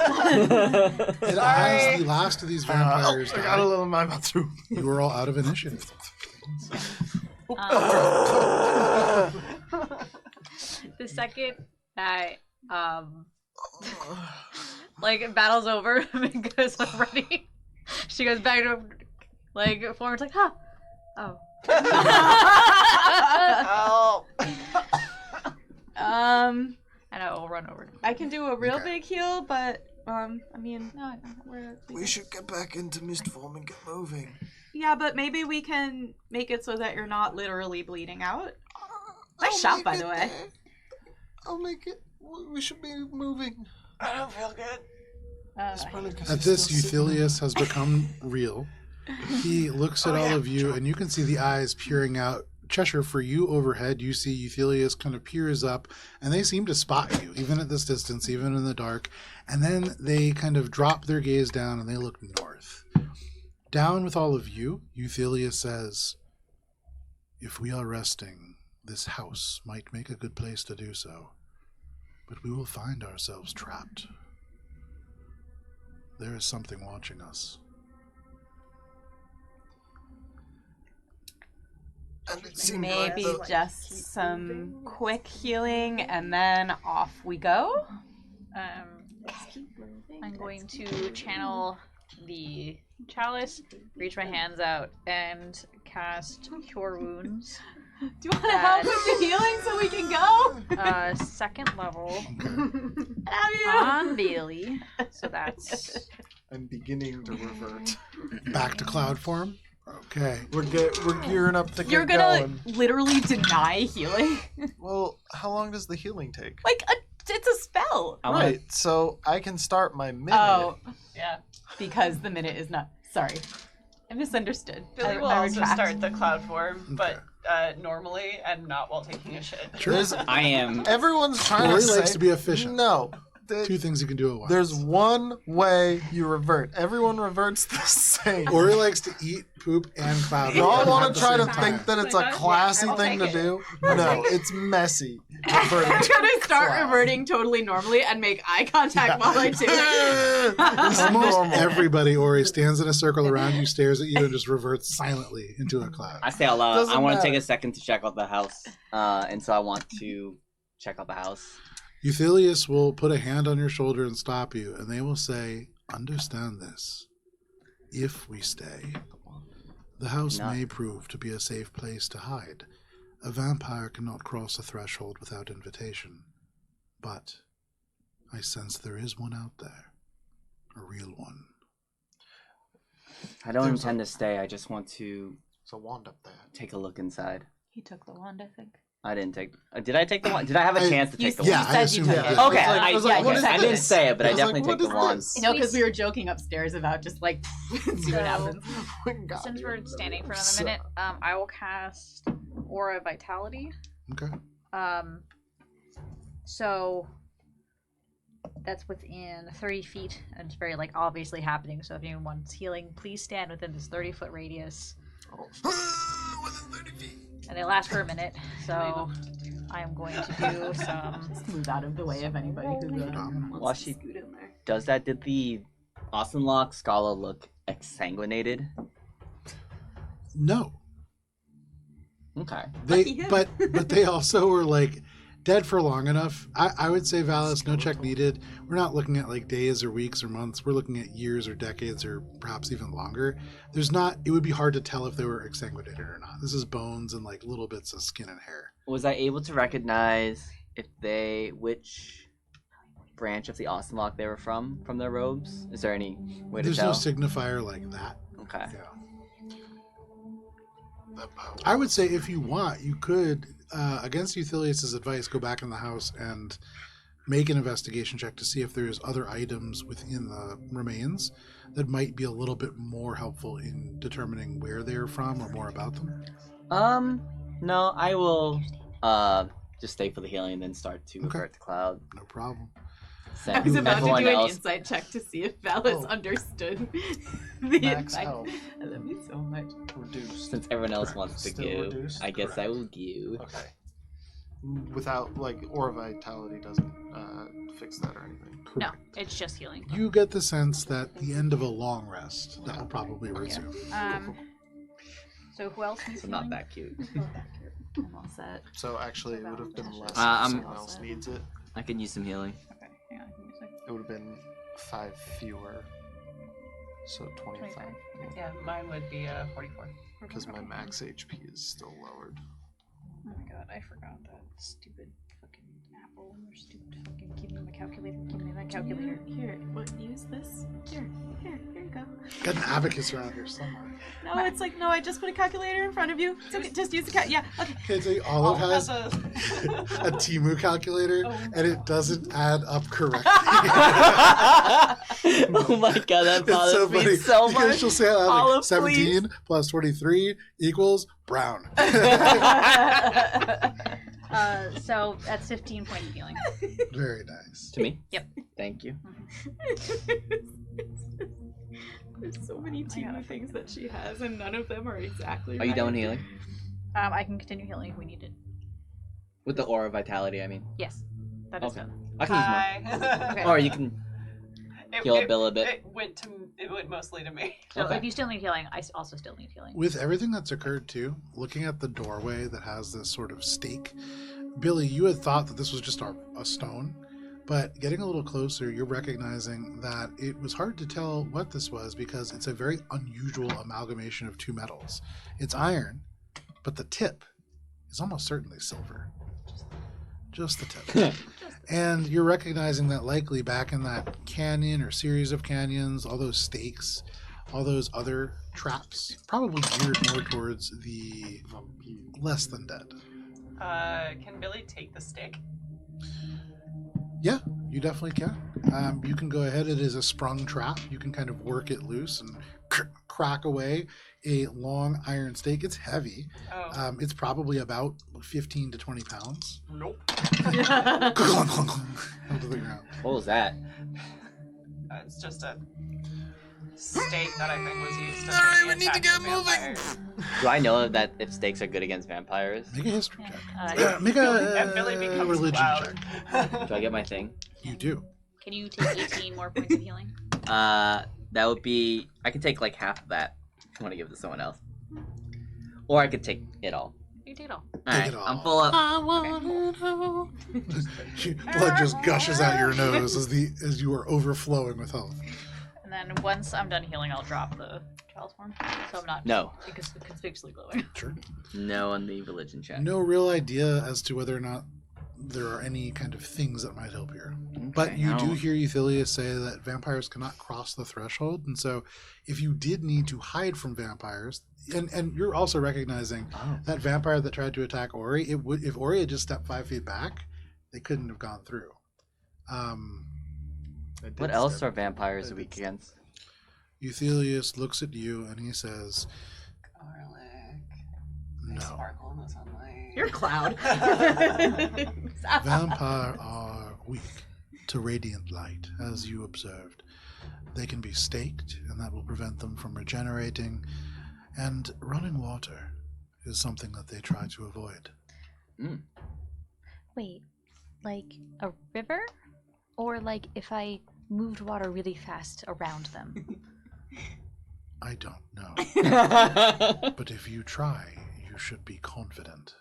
And as the last of these vampires I got a die, little in my mouth too. you are all out of initiative. The second that battle's over, Minka's ready. She goes back to forward, like, huh. Oh. And I will run over. I can do a real Okay. big heal, but I mean, no, We should get back into mist form and get moving. yeah, but maybe we can make it so that you're not literally bleeding out. Nice shot, by the way. I'll make it. We should be moving. I don't feel good. It's probably 'cause At he's this, still sitting Euthelius has become real. He looks at all of you, and you can see the eyes peering out. Cheshire, for you overhead, you see Euthelius kind of peers up, and they seem to spot you, even at this distance, even in the dark. And then they kind of drop their gaze down, and they look north. Down with all of you, Euthelius says, "If we are resting, this house might make a good place to do so. But we will find ourselves trapped. There is something watching us." And it seemed Maybe like the- just some quick healing, and then off we go. I'm going to channel the chalice, reach my hands out, and cast Cure Wounds. Do you want to help with the healing so we can go? Second level Have you? on Bailey. So that's I'm beginning to revert. Back to cloud form? Okay. We're gearing up to get You're gonna going. literally deny healing. Well, how long does the healing take? It's a spell. I wanna- Right, so I can start my minute. Oh, Yeah. because the minute is not. Sorry, I misunderstood. Billy will I also retract. start the cloud form, but normally and not while taking a shit. Sure. There's, I am. everyone's trying Ori to say likes to be efficient. no. Two things you can do at once. There's one way you revert. Everyone reverts the same. Ori likes to eat, poop, and cloud. Y'all form at want the to try to same think time. that it's a classy I'll thing take to it. do? No, it's messy. Reverting I'm to gonna start cloud. reverting totally normally and make eye contact while I do it. It's Almost normal. everybody, Ori, stands in a circle around you, stares at you, and just reverts silently into a cloud. I say out loud. Doesn't I want to matter. take a second to check out the house, and so I want to check out the house. Euthelius will put a hand on your shoulder and stop you, and they will say, "Understand this. If we stay, the house Not- may prove to be a safe place to hide. A vampire cannot cross a threshold without invitation. But I sense there is one out there. A real one." I don't There's intend to stay. I just want to There's a wand up there. take a look inside. He took the wand, I think. I didn't take. Did I take the wand? Did I have a I- chance to You- take the you Yeah, wand? said I you assume took you it. did. Okay, I was like, I what is didn't this? say it, but I was definitely like, take what the is wand. this? No, because we were joking upstairs about just like see what happens. God, since you're we're standing for another so- minute, I will cast Aura Vitality. Okay. So that's within 30 feet, and it's very obviously happening. So if anyone wants healing, please stand within this 30-foot radius, Within 30 feet. and they last for a minute. So I am going to do some. Just move out of the way of anybody who While wants she to scoot in there. does that, did the Austenlock Scala look exsanguinated? No. Okay. They, Lucky him. but they also were dead for long enough. I would say, Valis, no check needed. We're not looking at days or weeks or months. We're looking at years or decades or perhaps even longer. It would be hard to tell if they were exsanguinated or not. This is bones and little bits of skin and hair. Was I able to recognize which branch of the Austenlock they were from their robes? Is there any way to There's tell? no signifier like that. Okay. Yeah. That power. I would say if you want, you could, against Euthelius' advice, go back in the house and make an investigation check to see if there's other items within the remains that might be a little bit more helpful in determining where they're from or more about them. No, I will just stay for the healing and then start to Okay. revert to cloud. No problem. I Send was about to everyone do an else. insight check to see if Valis Oh. understood the Max advice. health I love you so much. reduced. Since everyone else Correct. wants to Still give, reduced? I guess I Correct. will give. Okay. Without Aura Vitality doesn't fix that or anything. No, Correct. it's just healing. You get the sense that the end of a long rest, that will probably resume. So who else needs So not healing? that cute. I'm all set. So actually, it would have been less if I'm- someone else needs it. I can use some healing. Okay, hang on. Give me a sec. It would have been 5 fewer. So 25. 25. Yeah, mine would be 44. Because my max HP is still lowered. Oh my god, I forgot that stupid fucking app. Oh, you're stupid. Okay, give me my calculator. Give me my calculator. Here, what? Use this. Here you go. Got an abacus around here somewhere. No, it's like, no, I just put a calculator in front of you. It's okay, just use the yeah, okay. Okay, so Olive has a a Timu calculator, and it doesn't add up correctly. Oh my god, that It's bothers so me funny. so Because much. she'll say it out like Olive, 17 plus 23 equals brown. So that's 15 points of healing. Very nice. To me? Yep. Thank you. There's so many teeny things that she has, and none of them are exactly. Are you done with healing? I can continue healing if we need it. With the aura of vitality, I mean. Yes, that is Okay. done. I can use Hi. Okay. more. Or you can heal Bill a bit. It went mostly to me. So Okay. if you still need healing, I also still need healing. With everything that's occurred too, looking at the doorway that has this sort of stake, Billy, you had thought that this was just a stone, but getting a little closer, you're recognizing that it was hard to tell what this was because it's a very unusual amalgamation of two metals. It's iron, but the tip is almost certainly silver. Just the tip. And you're recognizing that likely back in that canyon or series of canyons, all those stakes, all those other traps, probably geared more towards the less than dead. Can Billy take the stick? Yeah, you definitely can. You can go ahead. It is a sprung trap. You can kind of work it loose and crack away a long iron stake. It's heavy. Oh. It's probably about 15 to 20 pounds. Nope. Onto the ground. What was that? It's just a stake that I think was used. Sorry, we need to get moving. Do I know that if stakes are good against vampires? Make a history Yeah. check. Make And Billy a becomes religion loud. check. Do I get my thing? You do. Can you take 18 more points of healing? That would be. I could take like half of that if you want to give it to someone else. Or I could take it all. You take it all. Alright, it all. I'm full up. I wanna know. Blood just gushes out your nose as you are overflowing with health. And then once I'm done healing, I'll drop the child's form. So I'm not No. conspicuously glowing. Sure. No on the religion check. No real idea as to whether or not there are any kind of things that might help here. But Okay, you I do don't- hear Euthelius say that vampires cannot cross the threshold, and so if you did need to hide from vampires, and you're also recognizing Oh. that vampire that tried to attack Ori, if Ori had just stepped 5 feet back, they couldn't have gone through. What else are vampires weak against? Euthelius looks at you and he says, Garlic. "No, Sparkle in the sunlight. You're Cloud. vampire are weak to radiant light, as you observed. They can be staked, and that will prevent them from regenerating. And running water is something that they try to avoid." Wait, like a river? Or like if I moved water really fast around them? I don't know. But if you try, you should be confident.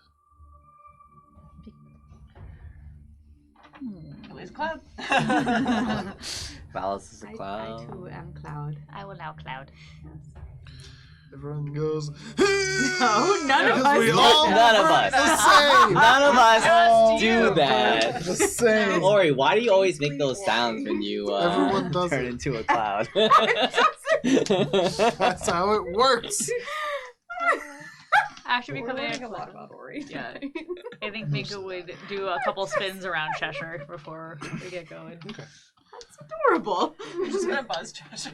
Who is Cloud? Valis is a I cloud. too am Cloud. I will now cloud. Everyone goes. No, none of Because us. we did all that. None of us. the same. None of us Just do you. that. The same. Ori, why do you always make those sounds when you Everyone does turn it. into a cloud? That's how it works. After We're becoming learning a a lot cloud, about Ori. Yeah. I think Minka would do a couple spins around Cheshire before we get going. Adorable. We're just gonna buzz Cheshire.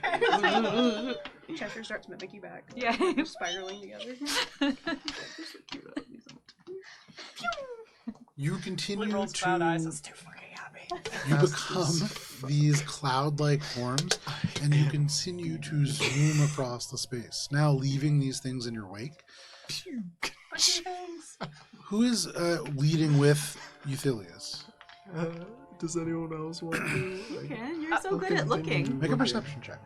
Cheshire starts mimicking back. Yeah. They're spiraling together. You Billy continue rolls cloud eyes. to... It's too fucking happy. You become these cloud-like forms, and you continue to zoom across the space, now leaving these things in your wake. Who is leading with Euthelius? Does anyone else want to? You can. You're so good at looking. Make a perception check.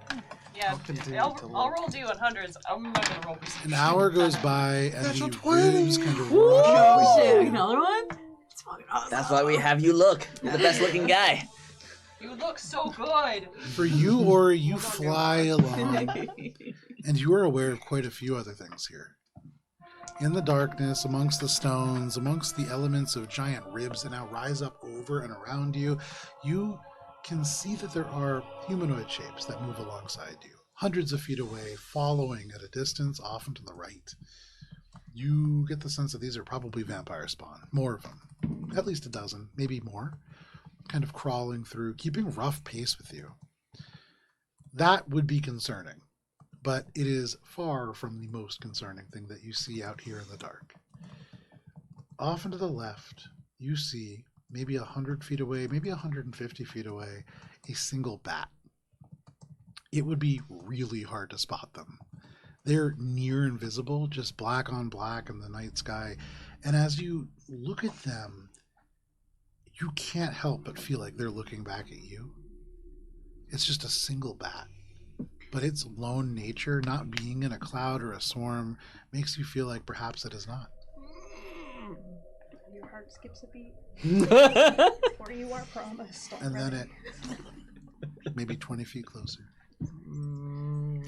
Yeah, I'll continue I'll to roll look. D100s. I'm not gonna roll perception. An hour goes by, and Natural the 20. ribs kind of Oh rush shit! out. Another one? It's fucking awesome. That's why we have you look. You're the best looking guy. You look so good. For you, Ori, you fly along, and you are aware of quite a few other things here. in the darkness, amongst the stones, amongst the elements of giant ribs that now rise up over and around you, you can see that there are humanoid shapes that move alongside you, hundreds of feet away, following at a distance, often to the right. You get the sense that these are probably vampire spawn, more of them, at least a dozen, maybe more, kind of crawling through, keeping rough pace with you. That would be concerning, but it is far from the most concerning thing that you see out here in the dark. Off and to the left, you see, maybe 100 feet away, maybe 150 feet away, a single bat. It would be really hard to spot them. They're near invisible, just black on black in the night sky. And as you look at them, you can't help but feel like they're looking back at you. It's just a single bat. But its lone nature, not being in a cloud or a swarm, makes you feel like perhaps it is not. Your heart skips a beat. Or you are promised already. And then it, maybe 20 feet closer.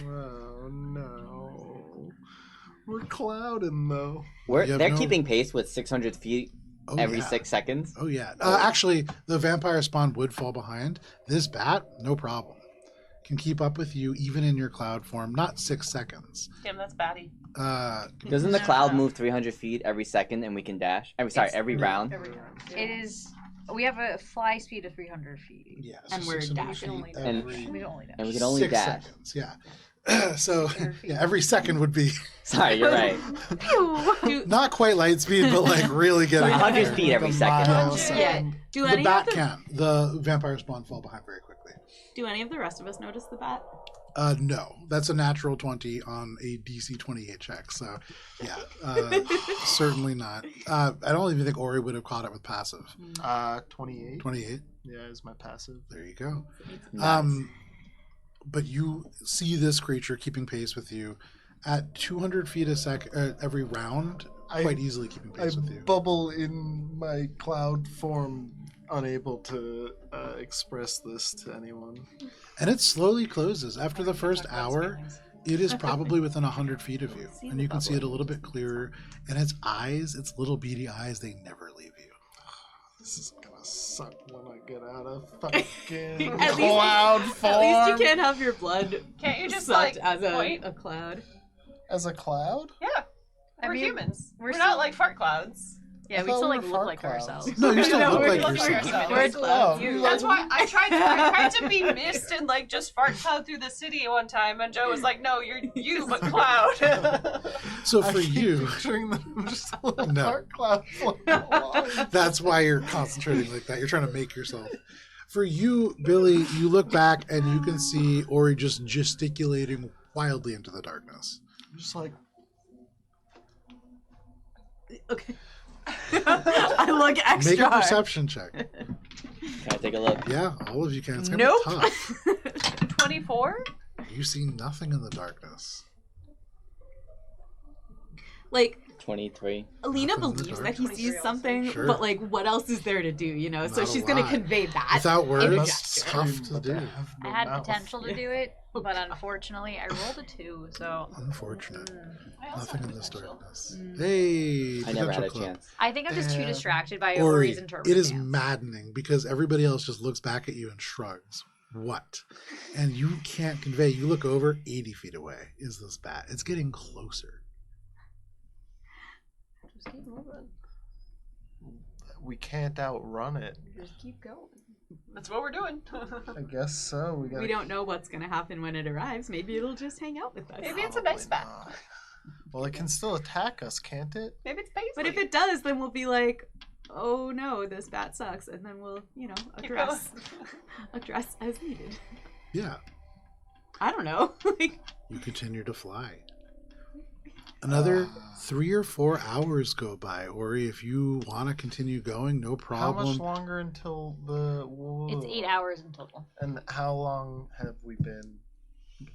Oh no. We're clouding though. They're keeping pace with 600 feet every yeah. 6 seconds. Oh, yeah. Actually, the vampire spawn would fall behind. This bat, no problem. Can keep up with you even in your cloud form. Not 6 seconds. Damn, that's batty. Doesn't the cloud move 300 feet every second and we can dash? Every round? Every round. Yeah. It is. We have a fly speed of 300 feet. Yeah. And we're 600 dashing. feet And- every We only dash. And we can only 6 dash. seconds. Yeah. So, yeah, every second would be Sorry, you're right. not quite light speed, but like really getting up 100 there. feet every Like a second. mile a Yeah. second. Do The any bat of the can. The vampire spawn fall behind very quickly. Do any of the rest of us notice the bat? No, that's a natural 20 on a DC 28 check. So, yeah, certainly not. I don't even think Ori would have caught it with passive. 28. 28. Yeah, is my passive. There you go. Nice. But you see this creature keeping pace with you at 200 feet a second every round, quite easily keeping I pace with you. bubble in my cloud form, unable to express this to anyone. And it slowly closes. After the first hour, it is probably within 100 feet of you. And you can see it a little bit clearer. And its eyes, its little beady eyes, they never leave you. This is gonna suck when I get out of fucking At least- cloud form. At least you can't have your blood Can't you just sucked like as point? a cloud. As a cloud? Yeah. I We're mean, humans. we're We're still- not like fart clouds. Yeah, I we thought still we like were look fart like clouds. ourselves. No, you still No, look we're like looking yourself. ourselves. We're clouds. That's why I tried to be mist and like just fart cloud through the city one time, and Joe was like, "No, you're you, but cloud." So I for keep you, picturing them just a little No. fart cloud floating along. that's why you're concentrating like that. You're trying to make yourself. For you, Billy, you look back and you can see Ori just gesticulating wildly into the darkness. Just like, Okay. I look extra Make a hard. perception check. Can I take a look? Yeah, all of you can. It's gonna Nope. be tough. 24. You see nothing in the darkness. Like, 23. Alina Nothing in the believes dark. that he sees something, Sure. but like, what else is there to do, you know? So Not a she's gonna lot. convey that. Without in a words, gesture. tough to do. I had potential to do it, but unfortunately, I rolled a 2. So Unfortunate. I also Nothing have in this potential. darkness. Hey, I never had a potential club. chance. I think I'm just too And distracted by Ori, Ori's interpretation. it is maddening because everybody else just looks back at you and shrugs. What? And you can't convey. You look over 80 feet away. Is this bat? It's getting closer. Just keep moving. we can't outrun it. Just keep going. That's what we're doing. I guess so. We gotta. We don't know what's gonna happen when it arrives. Maybe it'll just hang out with us. Maybe it's a nice bat. Probably not. Well, it can still attack us, can't it? Maybe it's Paisley. But if it does, then we'll be like, oh no, this bat sucks, and then we'll, you know, Keep address address as needed. Yeah. I don't know. Like, You continue to fly. Another 3 or 4 hours go by, Ori. If you want to continue going, no How problem. much longer until the? It's 8 hours in total. And how long have we been?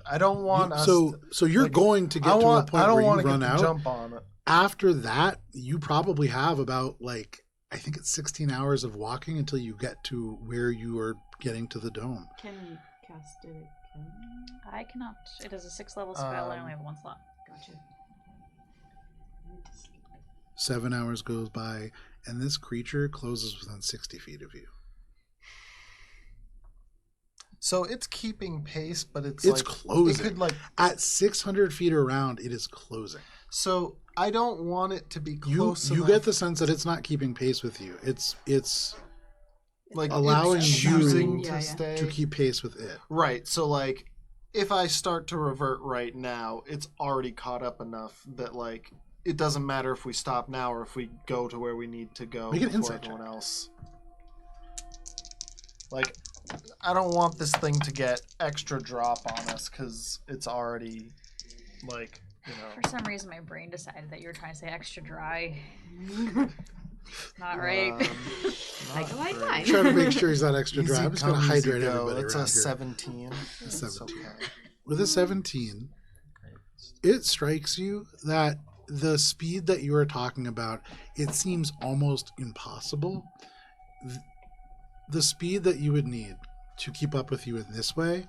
I don't want us. So you're like, going to get I to want. a point I don't where you want to run get the out. jump on it. After that, you probably have about I think it's 16 hours of walking until you get to where you are getting to the dome. can you cast it again? I cannot. It is a 6th level spell. I only have 1 slot. Gotcha. 7 hours goes by, and this creature closes within 60 feet of you. So it's keeping pace, but it's It's like, closing. It could like At 600 feet around, it is closing. So I don't want it to be You close enough. get the sense that it's not keeping pace with you. It's like allowing it's you choosing Yeah, to yeah. stay. to keep pace with it. Right. So like, if I start to revert right now, it's already caught up enough that like it doesn't matter if we stop now or if we go to where we need to go Make an before insight everyone else. Like, I don't want this thing to get extra drop on us because it's already like, you know. For some reason, my brain decided that you were trying to say extra dry. Not right. Like, not like great. mine. Trying to make sure he's not extra dry. Easy I'm just going to come, easy hydrate go. everybody That's around a here. 17. A It's 17. okay. With a 17, it strikes you that the speed that you are talking about, it seems almost impossible. The speed that you would need to keep up with you in this way,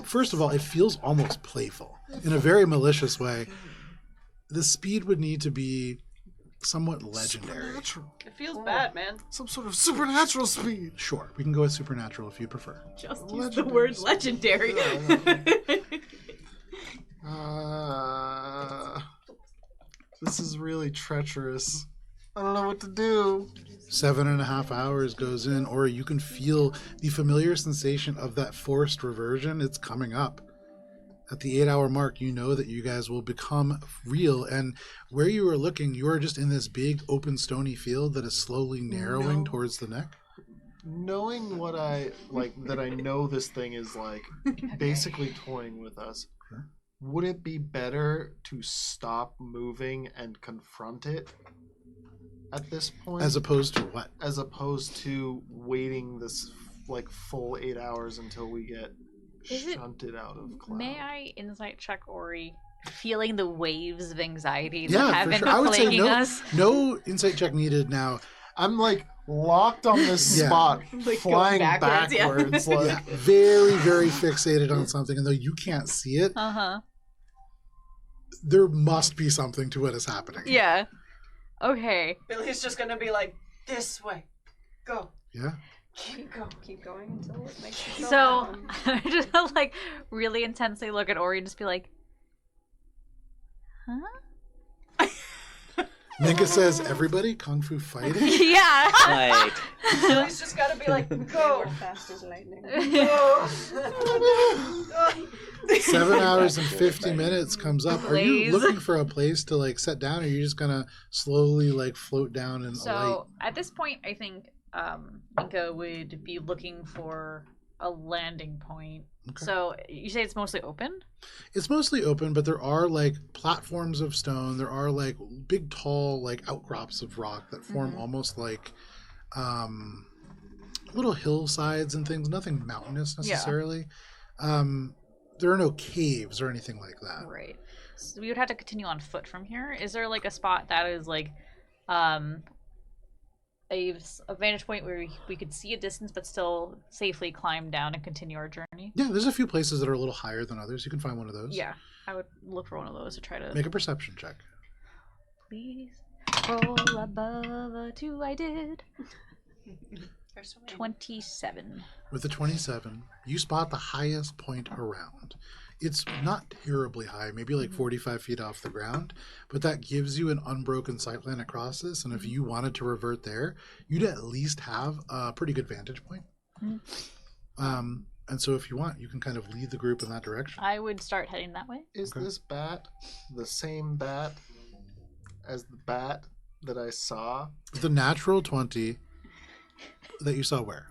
first of all, it feels almost playful in a very malicious way. The speed would need to be somewhat legendary. Supernatural. It feels bad, man. Some sort of supernatural speed. Sure, we can go with supernatural if you prefer. Just use the word legendary. This is really treacherous. I don't know what to do. 7.5 hours goes in, or you can feel the familiar sensation of that forced reversion. It's coming up. At the 8-hour mark, you know that you guys will become real, and where you are looking, you are just in this big open stony field that is slowly narrowing No. towards the neck. Knowing what I like, that I know this thing is like basically toying with us. Sure. Would it be better to stop moving and confront it at this point, As opposed to what? as opposed to waiting this like full 8 hours until we get Is it- shunted out of cloud? May I insight check Ori, feeling the waves of anxiety that Yeah, have for been sure. I would say plaguing no, us? no insight check needed now. I'm like locked on this Yeah. spot, Like, flying going backwards, yeah. backwards. Like, Yeah, very, very fixated on something, and though you can't see it, Uh-huh. there must be something to what is happening. Yeah. Okay. Billy's just gonna be like, this way. Go. Yeah? Keep going. Keep going until it makes you feel So, down. I just like really intensely look at Ori and just be like, huh? Minka says, everybody kung fu fighting? Yeah. Like, Billy's just gotta be like, go. We're fast as lightning. Go. 7 hours and 50 minutes comes up. Are you Please. looking for a place to like set down, or are you just gonna slowly like float down and alight? So at this point, I think Minka would be looking for a landing point. Okay. So you say it's mostly open? It's mostly open, but there are like platforms of stone. There are like big, tall, like outcrops of rock that form almost like little hillsides and things. Nothing mountainous Yeah. necessarily. There are no caves or anything like that. Right. So we would have to continue on foot from here. Is there like a spot that is like a vantage point where we could see a distance but still safely climb down and continue our journey? Yeah, there's a few places that are a little higher than others. You can find one of those. Yeah. I would look for one of those to try to Make a perception check. please roll above a 2. I did. There's so many. 27. With the 27, you spot the highest point around. It's not terribly high, maybe like 45 feet off the ground, but that gives you an unbroken sightline across this, and if you wanted to revert there, you'd at least have a pretty good vantage point. And so if you want, you can kind of lead the group in that direction. I would start heading that way. is Okay. this bat the same bat as the bat that I saw With the natural 20 that you saw where?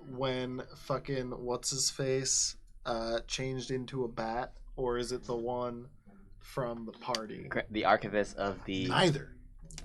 when fucking what's his face changed into a bat, or is it the one from the party? the archivist of the. Neither.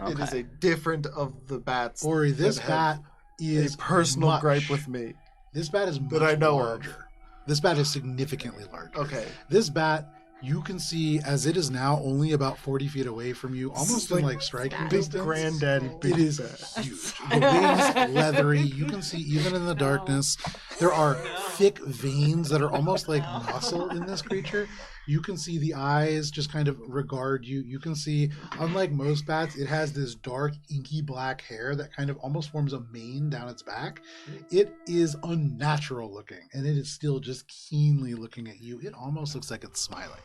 It is Okay. a different of the bats. Ori, this that bat have is a personal much- gripe with me. This bat is much that I know of. larger. This bat is significantly larger. Okay, This bat, you can see as it is now only about 40 feet away from you, almost in like striking big distance. granddaddy. It is huge. The wings leathery. You can see even in the darkness. There are thick veins that are almost like muscle in this creature. You can see the eyes just kind of regard you. You can see, unlike most bats, it has this dark, inky black hair that kind of almost forms a mane down its back. It is unnatural looking, and it is still just keenly looking at you. It almost looks like it's smiling.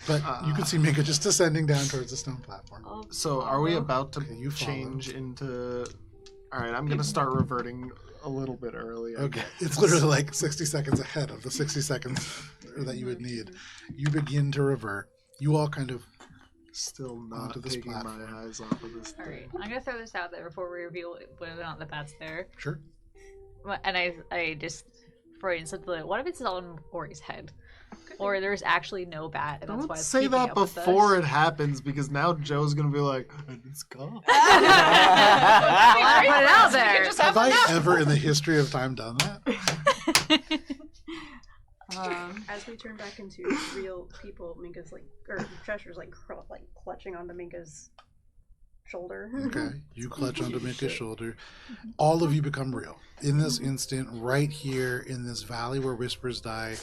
But you can see Minka just descending down towards the stone platform. So are we about to Okay, you follow. change into... All right, I'm going to start reverting a little bit early. I Okay, guess. it's literally like 60 seconds ahead of the 60 seconds that you would need. You begin to revert. You all kind of... Still not Onto this taking my platform. eyes off of this Alright, thing. I'm gonna throw this out there before we reveal whether or not the bat's there. Sure. And I just, for instance, what if it's on Ori's head? Or there's actually no bat, and that's Don't why it's say keeping that up with before us. it happens, because now Joe's going to be like, it's gone. Put it out there. Have I ever in the history of time done that? As we turn back into real people, Minka's like, or Treasure's like, clutching onto Minka's shoulder. Okay, you clutch onto Minka's shoulder. All of you become real. In this instant, right here in this valley where whispers die,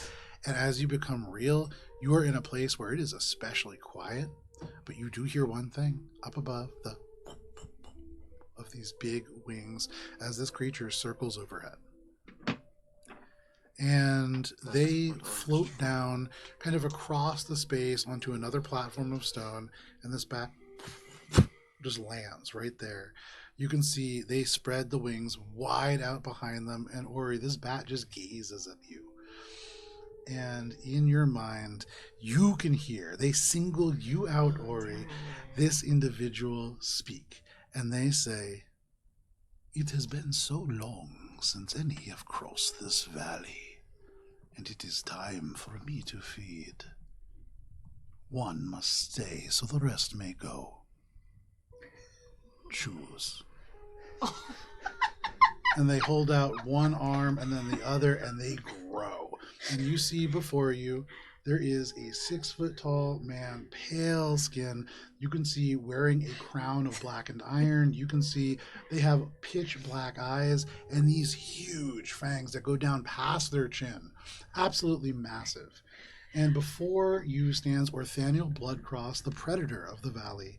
and as you become real, you are in a place where it is especially quiet, but you do hear one thing up above, the of these big wings as this creature circles overhead. And they float down kind of across the space onto another platform of stone, and this bat just lands right there. You can see they spread the wings wide out behind them, and Ori, this bat just gazes at you. And in your mind, you can hear, they single you out, Ori, this individual speak. And they say, "It has been so long since any have crossed this valley, and it is time for me to feed. One must stay so the rest may go. Choose." And they hold out one arm and then the other, and they grow. And you see before you, there is a 6-foot-tall man, pale skin. You can see wearing a crown of blackened iron. You can see they have pitch black eyes and these huge fangs that go down past their chin. Absolutely massive. And before you stands Orthaniel Bloodcross, the predator of the valley.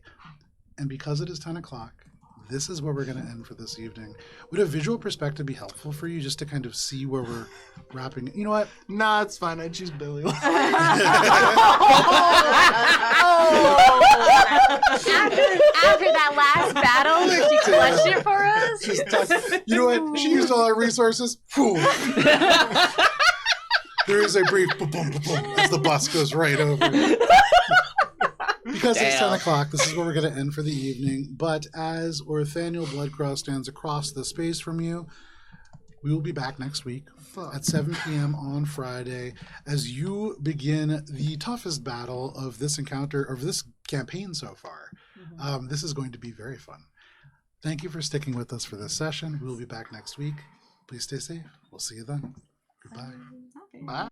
And because it is 10 o'clock, this is where we're going to end for this evening. Would a visual perspective be helpful for you just to kind of see where we're wrapping? You know what? Nah, it's fine. I choose Billy. After that last battle where she clutched it for us? You know what? She used all our resources. Phew. There is a brief boom, boom, boom, as the bus goes right over. Because it's 10 o'clock, this is where we're going to end for the evening. But as Orthaniel Bloodcross stands across the space from you, we will be back next week at 7 p.m. on Friday as you begin the toughest battle of this encounter, of this campaign so far. This is going to be very fun. Thank you for sticking with us for this session. We will be back next week. Please stay safe. We'll see you then. Goodbye. Bye.